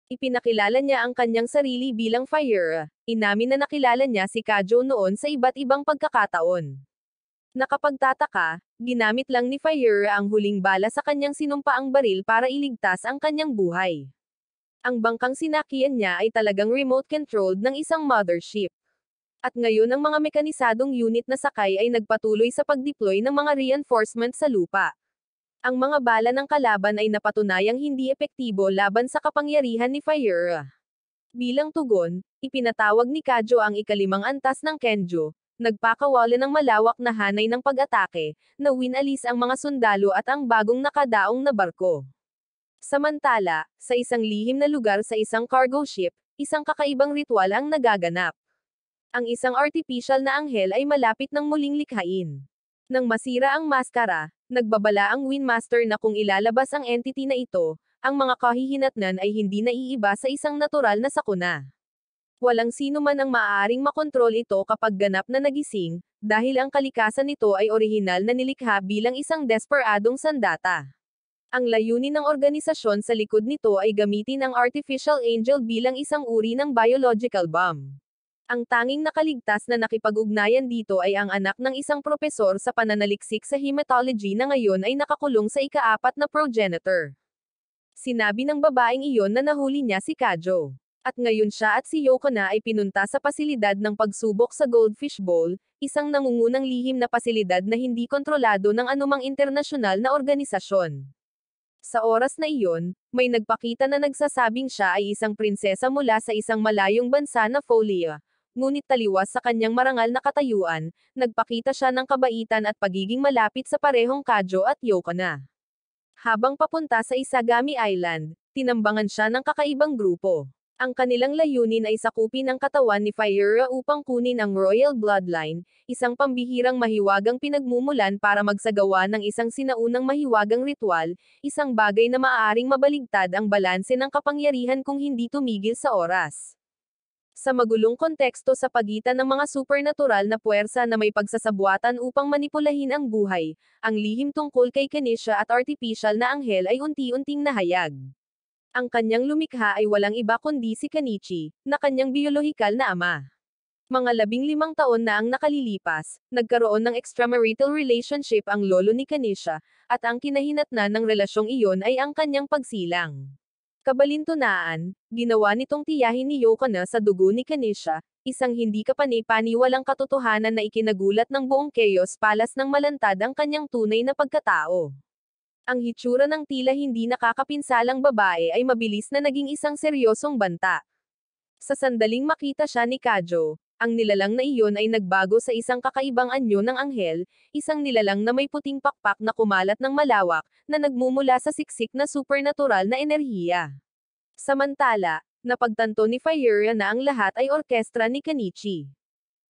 Ipinakilala niya ang kanyang sarili bilang Fire. Inamin na nakilala niya si Kajo noon sa iba't ibang pagkakataon. Nakapagtataka, ginamit lang ni Fire ang huling bala sa kanyang sinumpaang baril para iligtas ang kanyang buhay. Ang bangkang sinakyan niya ay talagang remote-controlled ng isang mothership. At ngayon ang mga mekanisadong unit na sakay ay nagpatuloy sa pag-deploy ng mga reinforcement sa lupa. Ang mga bala ng kalaban ay napatunayang hindi epektibo laban sa kapangyarihan ni Fire. Bilang tugon, ipinatawag ni Kajo ang ika-5 antas ng Kenjo, nagpakawala ng malawak na hanay ng pag-atake, na winalis ang mga sundalo at ang bagong nakadaong na barko. Samantala, sa isang lihim na lugar sa isang cargo ship, isang kakaibang ritual ang nagaganap. Ang isang artificial na anghel ay malapit ng muling likhain. Nang masira ang maskara, nagbabala ang Windmaster na kung ilalabas ang entity na ito, ang mga kahihinatnan ay hindi naiiba sa isang natural na sakuna. Walang sino man ang maaaring makontrol ito kapag ganap na nagising, dahil ang kalikasan nito ay orihinal na nilikha bilang isang desperadong sandata. Ang layunin ng organisasyon sa likod nito ay gamitin ang Artificial Angel bilang isang uri ng biological bomb. Ang tanging nakaligtas na nakipag-ugnayan dito ay ang anak ng isang propesor sa pananaliksik sa hematology na ngayon ay nakakulong sa ika-4 na progenitor. Sinabi ng babaeng iyon na nahuli niya si Kajo. At ngayon siya at si Yokona ay pinunta sa pasilidad ng pagsubok sa Goldfish Bowl, isang nangungunang lihim na pasilidad na hindi kontrolado ng anumang internasyonal na organisasyon. Sa oras na iyon, may nagpakita na nagsasabing siya ay isang prinsesa mula sa isang malayong bansa na Folia. Ngunit taliwas sa kanyang marangal na katayuan, nagpakita siya ng kabaitan at pagiging malapit sa parehong Kajo at Yokona. Habang papunta sa Isagami Island, tinambangan siya ng kakaibang grupo. Ang kanilang layunin ay sakupin ang katawan ni Fire upang kunin ang Royal Bloodline, isang pambihirang mahiwagang pinagmumulan para magsagawa ng isang sinaunang mahiwagang ritual, isang bagay na maaaring mabaligtad ang balanse ng kapangyarihan kung hindi tumigil sa oras. Sa magulong konteksto sa pagitan ng mga supernatural na puwersa na may pagsasabuatan upang manipulahin ang buhay, ang lihim tungkol kay Kanisha at artificial na anghel ay unti-unting nahayag. Ang kanyang lumikha ay walang iba kundi si Kanichi, na kanyang biolohikal na ama. Mga 15 taon na ang nakalilipas, nagkaroon ng extramarital relationship ang lolo ni Kanisha, at ang kinahinatnan ng relasyong iyon ay ang kanyang pagsilang. Kabalintunaan, ginawa nitong tiyahin ni Yoko na sa dugo ni Kanisha, isang hindi kapani-paniwalang katotohanan na ikinagulat ng buong Chaos Palace ng malantad ang kanyang tunay na pagkatao. Ang hitsura ng tila hindi nakakapinsalang babae ay mabilis na naging isang seryosong banta. Sa sandaling makita siya ni Kajo, ang nilalang na iyon ay nagbago sa isang kakaibang anyo ng anghel, isang nilalang na may puting pakpak na kumalat ng malawak, na nagmumula sa siksik na supernatural na enerhiya. Samantala, napagtanto ni Fire na ang lahat ay orkestra ni Kenichi.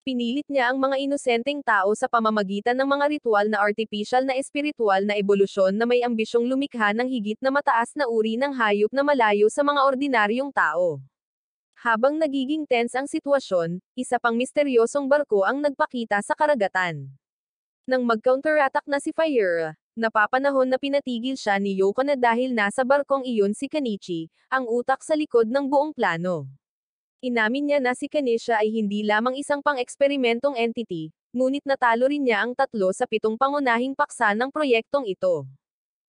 Pinilit niya ang mga inosenteng tao sa pamamagitan ng mga ritual na artificial na espiritual na ebolusyon na may ambisyong lumikha ng higit na mataas na uri ng hayop na malayo sa mga ordinaryong tao. Habang nagiging tense ang sitwasyon, isa pang misteryosong barko ang nagpakita sa karagatan. Nang mag-counterattack na si Fire, napapanahon na pinatigil siya ni Yoko na dahil nasa barkong iyon si Kenichi, ang utak sa likod ng buong plano. Inamin niya na si Kanisha ay hindi lamang isang pang-eksperimentong entity, ngunit natalo rin niya ang 3 sa 7 pangunahing paksa ng proyektong ito.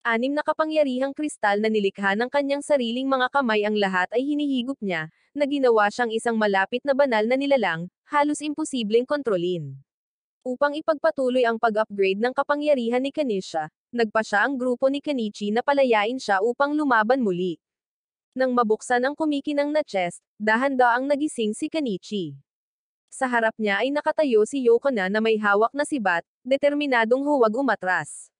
6 na kapangyarihang kristal na nilikha ng kanyang sariling mga kamay ang lahat ay hinihigop niya, na ginawa siyang isang malapit na banal na nilalang, halos imposibleng kontrolin. Upang ipagpatuloy ang pag-upgrade ng kapangyarihan ni Kanisha, nagpa siya ang grupo ni Kenichi na palayain siya upang lumaban muli. Nang mabuksan ang kumikinang na chest, dahan-daang nagising si Kenichi. Sa harap niya ay nakatayo si Yoko na may hawak na sibat, determinadong huwag umatras.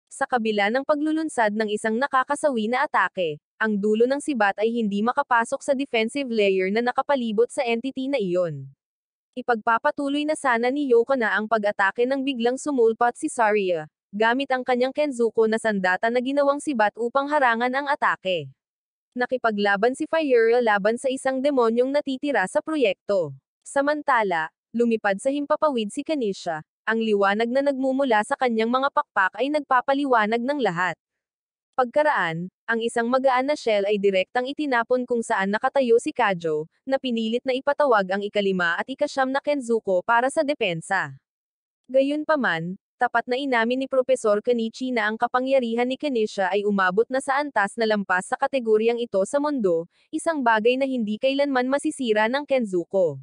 Sa kabila ng paglulunsad ng isang nakakasawi na atake, ang dulo ng sibat ay hindi makapasok sa defensive layer na nakapalibot sa entity na iyon. Ipagpapatuloy na sana ni Yoko na ang pag-atake nang biglang sumulpat si Saria, gamit ang kanyang Kenzuko na sandata na ginawang sibat upang harangan ang atake. Nakipaglaban si Fire laban sa isang demonyong natitira sa proyekto. Samantala, lumipad sa himpapawid si Kanisha, ang liwanag na nagmumula sa kanyang mga pakpak ay nagpapaliwanag ng lahat. Pagkaraan, ang isang magaan na shell ay direktang itinapon kung saan nakatayo si Kajo, na pinilit na ipatawag ang ika-5 at ika-9 na Kenzuko para sa depensa. Gayunpaman, tapat na inamin ni Propesor Kenichi na ang kapangyarihan ni Kanisha ay umabot na sa antas na lampas sa kategoryang ito sa mundo, isang bagay na hindi kailanman masisira ng Kenzuko.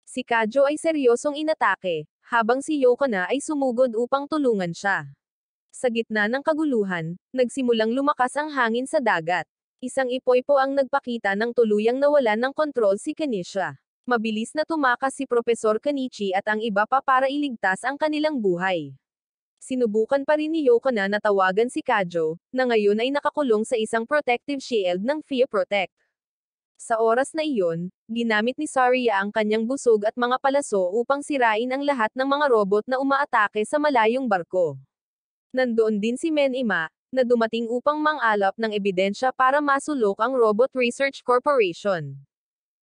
Si Kajo ay seryosong inatake, habang si Yoko na ay sumugod upang tulungan siya. Sa gitna ng kaguluhan, nagsimulang lumakas ang hangin sa dagat. Isang ipoy po ang nagpakita ng tuluyang nawalan ng kontrol si Kanisha. Mabilis na tumakas si Propesor Kenichi at ang iba pa para iligtas ang kanilang buhay. Sinubukan pa rin ni Yoko na natawagan si Kajo, na ngayon ay nakakulong sa isang protective shield ng Fia Protect. Sa oras na iyon, ginamit ni Saria ang kanyang busog at mga palaso upang sirain ang lahat ng mga robot na umaatake sa malayong barko. Nandoon din si Menima, na dumating upang mang-alap ng ebidensya para masulok ang Robot Research Corporation.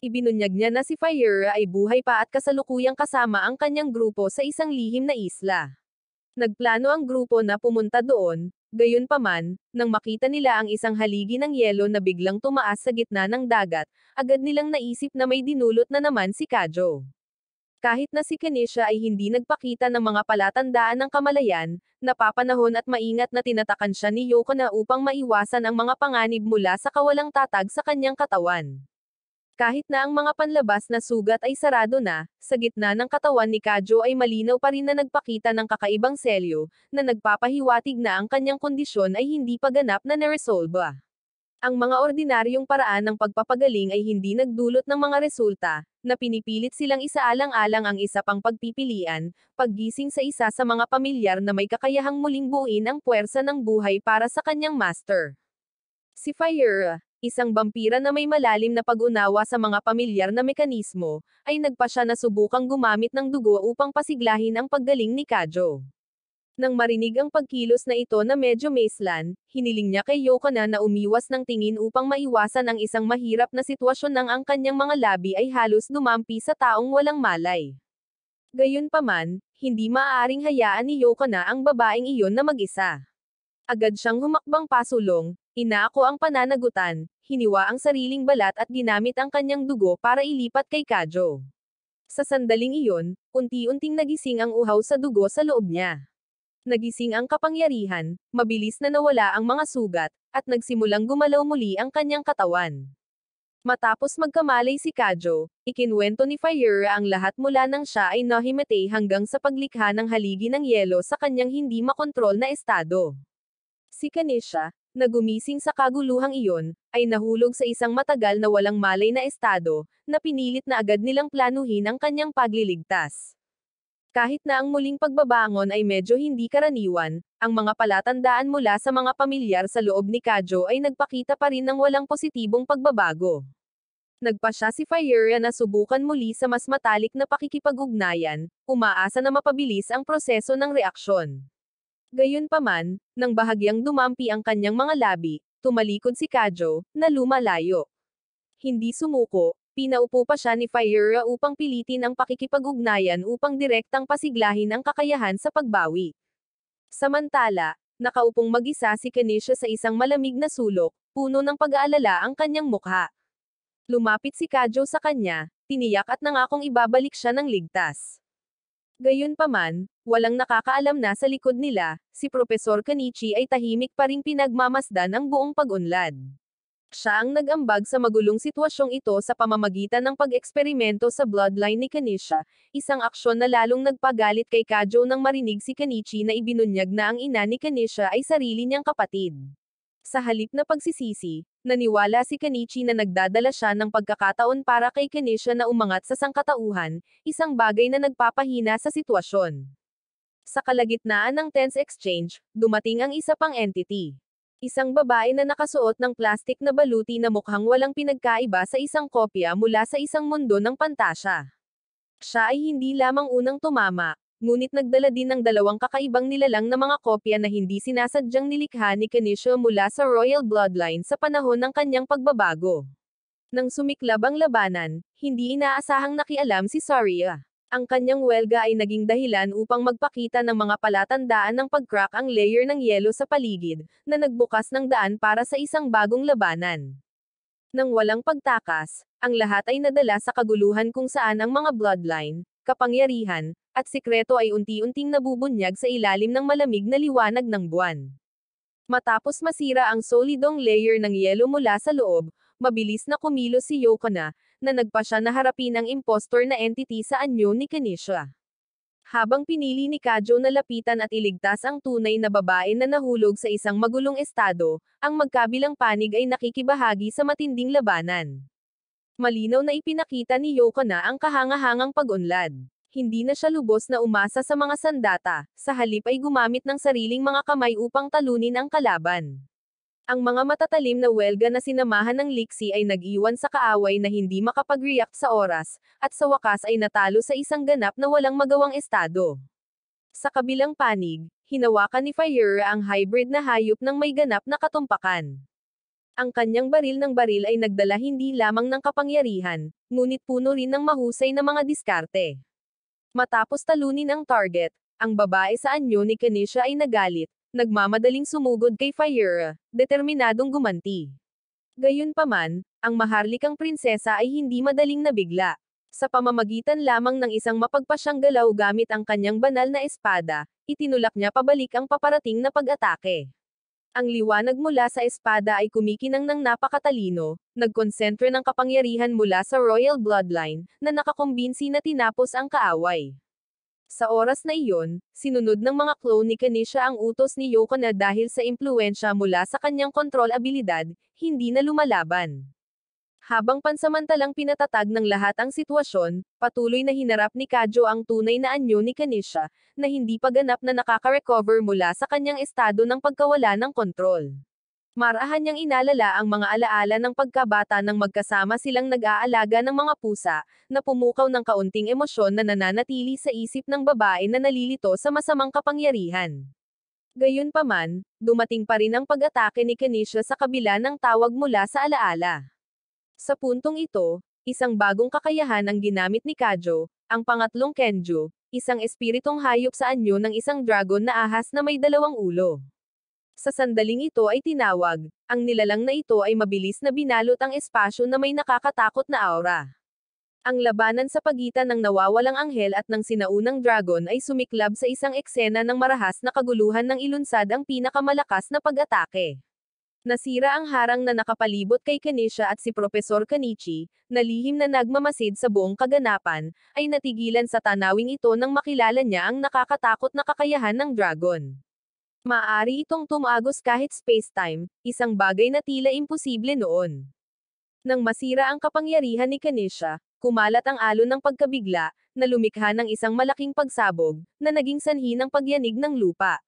Ibinunyag niya na si Fire ay buhay pa at kasalukuyang kasama ang kanyang grupo sa isang lihim na isla. Nagplano ang grupo na pumunta doon, gayunpaman, nang makita nila ang isang haligi ng yelo na biglang tumaas sa gitna ng dagat, agad nilang naisip na may dinulot na naman si Kajo. Kahit na si Kanisha ay hindi nagpakita ng mga palatandaan ng kamalayan, napapanahon at maingat na tinatakan siya ni Yoko na upang maiwasan ang mga panganib mula sa kawalang tatag sa kanyang katawan. Kahit na ang mga panlabas na sugat ay sarado na, sa gitna ng katawan ni Kajo ay malinaw pa rin na nagpakita ng kakaibang selyo, na nagpapahiwatig na ang kanyang kondisyon ay hindi pa ganap na naresolba. Ang mga ordinaryong paraan ng pagpapagaling ay hindi nagdulot ng mga resulta, na pinipilit silang isaalang-alang ang isa pang pagpipilian, paggising sa isa sa mga pamilyar na may kakayahang muling buuin ang puwersa ng buhay para sa kanyang master. Si Fire, isang vampira na may malalim na pag-unawa sa mga pamilyar na mekanismo, ay nagpa siya na subukang gumamit ng dugo upang pasiglahin ang paggaling ni Kajo. Nang marinig ang pagkilos na ito na medyo maislan, hiniling niya kay Yoko na umiwas ng tingin upang maiwasan ang isang mahirap na sitwasyon nang ang kanyang mga labi ay halos dumampi sa taong walang malay. Gayunpaman, hindi maaaring hayaan ni Yoko na ang babaeng iyon na mag-isa. Agad siyang humakbang pasulong, inaako ang pananagutan, hiniwa ang sariling balat at ginamit ang kanyang dugo para ilipat kay Kajo. Sa sandaling iyon, unti-unting nagising ang uhaw sa dugo sa loob niya. Nagising ang kapangyarihan, mabilis na nawala ang mga sugat, at nagsimulang gumalaw muli ang kanyang katawan. Matapos magkamalay si Kajo, ikinwento ni Fire ang lahat mula nang siya ay nahimete hanggang sa paglikha ng haligi ng yelo sa kanyang hindi makontrol na estado. Si Kanisha, na gumising sa kaguluhang iyon, ay nahulog sa isang matagal na walang malay na estado, na pinilit na agad nilang planuhin ang kanyang pagliligtas. Kahit na ang muling pagbabangon ay medyo hindi karaniwan, ang mga palatandaan mula sa mga pamilyar sa loob ni Kajo ay nagpakita pa rin ng walang positibong pagbabago. Nagpa siya si Fire na subukan muli sa mas matalik na pakikipag-ugnayan, umaasa na mapabilis ang proseso ng reaksyon. Gayunpaman, nang bahagyang dumampi ang kanyang mga labi, tumalikod si Kajo, na lumalayo. Hindi sumuko, pinaupo pa siya ni Fire upang pilitin ang pakikipag-ugnayan upang direktang pasiglahin ang kakayahan sa pagbawi. Samantala, nakaupong mag-isa si Kanisha sa isang malamig na sulok, puno ng pag-aalala ang kanyang mukha. Lumapit si Kajo sa kanya, tiniyak at nangakong ibabalik siya ng ligtas. Gayunpaman, walang nakakaalam na sa likod nila, si Propesor Kanichi ay tahimik pa ring pinagmamasdan ang buong pag-unlad. Siya ang nag-ambag sa magulong sitwasyong ito sa pamamagitan ng pag-eksperimento sa bloodline ni Kanisha, isang aksyon na lalong nagpagalit kay Kajo nang marinig si Kanichi na ibinunyag na ang ina ni Kanisha ay sarili niyang kapatid. Sa halip na pagsisisi, naniwala si Kanichi na nagdadala siya ng pagkakataon para kay Kanisha na umangat sa sangkatauhan, isang bagay na nagpapahina sa sitwasyon. Sa kalagitnaan ng tense exchange, dumating ang isa pang entity. Isang babae na nakasuot ng plastik na baluti na mukhang walang pinagkaiba sa isang kopya mula sa isang mundo ng pantasya. Siya ay hindi lamang unang tumama, ngunit nagdala din ng dalawang kakaibang nilalang na mga kopya na hindi sinasadyang nilikha ni Kanisha mula sa royal bloodline sa panahon ng kanyang pagbabago. Nang sumiklab ang labanan, hindi inaasahang nakialam si Saria. Ang kanyang welga ay naging dahilan upang magpakita ng mga palatandaan ng pag-crack ang layer ng yelo sa paligid, na nagbukas ng daan para sa isang bagong labanan. Nang walang pagtakas, ang lahat ay nadala sa kaguluhan kung saan ang mga bloodline, kapangyarihan, at sikreto ay unti-unting nabubunyag sa ilalim ng malamig na liwanag ng buwan. Matapos masira ang solidong layer ng yelo mula sa loob, mabilis na kumilos si Yokona, na nagpa siya na harapin ang impostor na entity sa anyo ni Kanisha. Habang pinili ni Kajo na lapitan at iligtas ang tunay na babae na nahulog sa isang magulong estado, ang magkabilang panig ay nakikibahagi sa matinding labanan. Malinaw na ipinakita ni Yokona ang kahangahangang pag-unlad. Hindi na siya lubos na umasa sa mga sandata, sa halip ay gumamit ng sariling mga kamay upang talunin ang kalaban. Ang mga matatalim na welga na sinamahan ng Lixi ay nag-iwan sa kaaway na hindi makapag-react sa oras, at sa wakas ay natalo sa isang ganap na walang magawang estado. Sa kabilang panig, hinawakan ni Fire ang hybrid na hayop ng may ganap na katumpakan. Ang kanyang baril ng baril ay nagdala hindi lamang ng kapangyarihan, ngunit puno rin ng mahusay na mga diskarte. Matapos talunin ang target, ang babae sa anyo ni Kanisha ay nagalit, nagmamadaling sumugod kay Fire, determinadong gumanti. Gayunpaman, ang maharlikang prinsesa ay hindi madaling nabigla. Sa pamamagitan lamang ng isang mapagpasyang galaw gamit ang kanyang banal na espada, itinulak niya pabalik ang paparating na pag-atake. Ang liwanag mula sa espada ay kumikinang ng napakatalino, nagkonsentre ng kapangyarihan mula sa royal bloodline, na nakakumbinsi na tinapos ang kaaway. Sa oras na iyon, sinunod ng mga clone ni Kanisha ang utos ni Yokona dahil sa impluensya mula sa kanyang kontrol abilidad, hindi na lumalaban. Habang pansamantalang pinatatag ng lahat ang sitwasyon, patuloy na hinarap ni Kajo ang tunay na anyo ni Kanisha, na hindi pa ganap na nakaka-recover mula sa kanyang estado ng pagkawala ng kontrol. Marahan niyang inalala ang mga alaala ng pagkabata nang magkasama silang nag-aalaga ng mga pusa, na pumukaw ng kaunting emosyon na nananatili sa isip ng babae na nalilito sa masamang kapangyarihan. Gayunpaman, dumating pa rin ang pag-atake ni Kanisha sa kabila ng tawag mula sa alaala. Sa puntong ito, isang bagong kakayahan ang ginamit ni Kajo, ang pangatlong Kenju, isang espiritong hayop sa anyo ng isang dragon na ahas na may dalawang ulo. Sa sandaling ito ay tinawag, ang nilalang na ito ay mabilis na binalot ang espasyo na may nakakatakot na aura. Ang labanan sa pagitan ng nawawalang anghel at ng sinaunang dragon ay sumiklab sa isang eksena ng marahas na kaguluhan ng ilunsad ang pinakamalakas na pag-atake. Nasira ang harang na nakapalibot kay Kanisha at si Propesor Kanichi, na lihim na nagmamasid sa buong kaganapan, ay natigilan sa tanawing ito nang makilala niya ang nakakatakot na kakayahan ng dragon. Maaari itong tumagos kahit space-time, isang bagay na tila imposible noon. Nang masira ang kapangyarihan ni Kanisha, kumalat ang alon ng pagkabigla, na lumikha ng isang malaking pagsabog, na naging sanhi ng pagyanig ng lupa.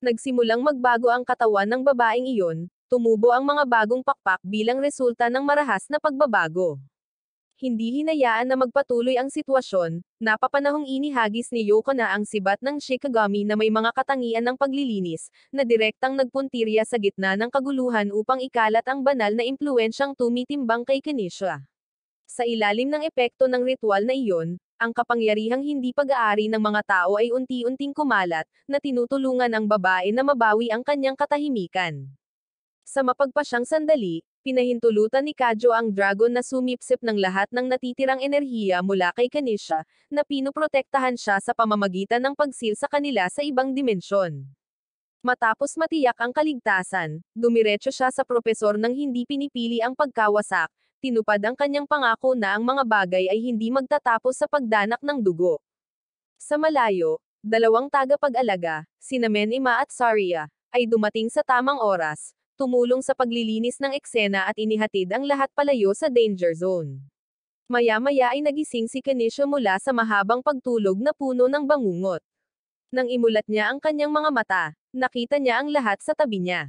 Nagsimulang magbago ang katawan ng babaeng iyon, tumubo ang mga bagong pakpak bilang resulta ng marahas na pagbabago. Hindi hinayaan na magpatuloy ang sitwasyon, napapanahong inihagis ni Yoko na ang sibat ng Shikigami na may mga katangian ng paglilinis, na direktang nagpuntirya sa gitna ng kaguluhan upang ikalat ang banal na impluensyang tumitimbang kay Kanisha. Sa ilalim ng epekto ng ritual na iyon, ang kapangyarihang hindi pag-aari ng mga tao ay unti-unting kumalat, na tinutulungan ang babae na mabawi ang kanyang katahimikan. Sa mapagpasyang sandali, pinahintulutan ni Kajo ang dragon na sumipsip ng lahat ng natitirang enerhiya mula kay Kanisha, na pinoprotektahan siya sa pamamagitan ng pagsil sa kanila sa ibang dimensyon. Matapos matiyak ang kaligtasan, dumiretso siya sa propesor nang hindi pinipili ang pagkawasak, tinupad ang kanyang pangako na ang mga bagay ay hindi magtatapos sa pagdanak ng dugo. Sa malayo, dalawang tagapag-alaga, sina Menima at Saria, ay dumating sa tamang oras, tumulong sa paglilinis ng eksena at inihatid ang lahat palayo sa danger zone. Maya-maya ay nagising si Kanisha mula sa mahabang pagtulog na puno ng bangungot. Nang imulat niya ang kanyang mga mata, nakita niya ang lahat sa tabi niya.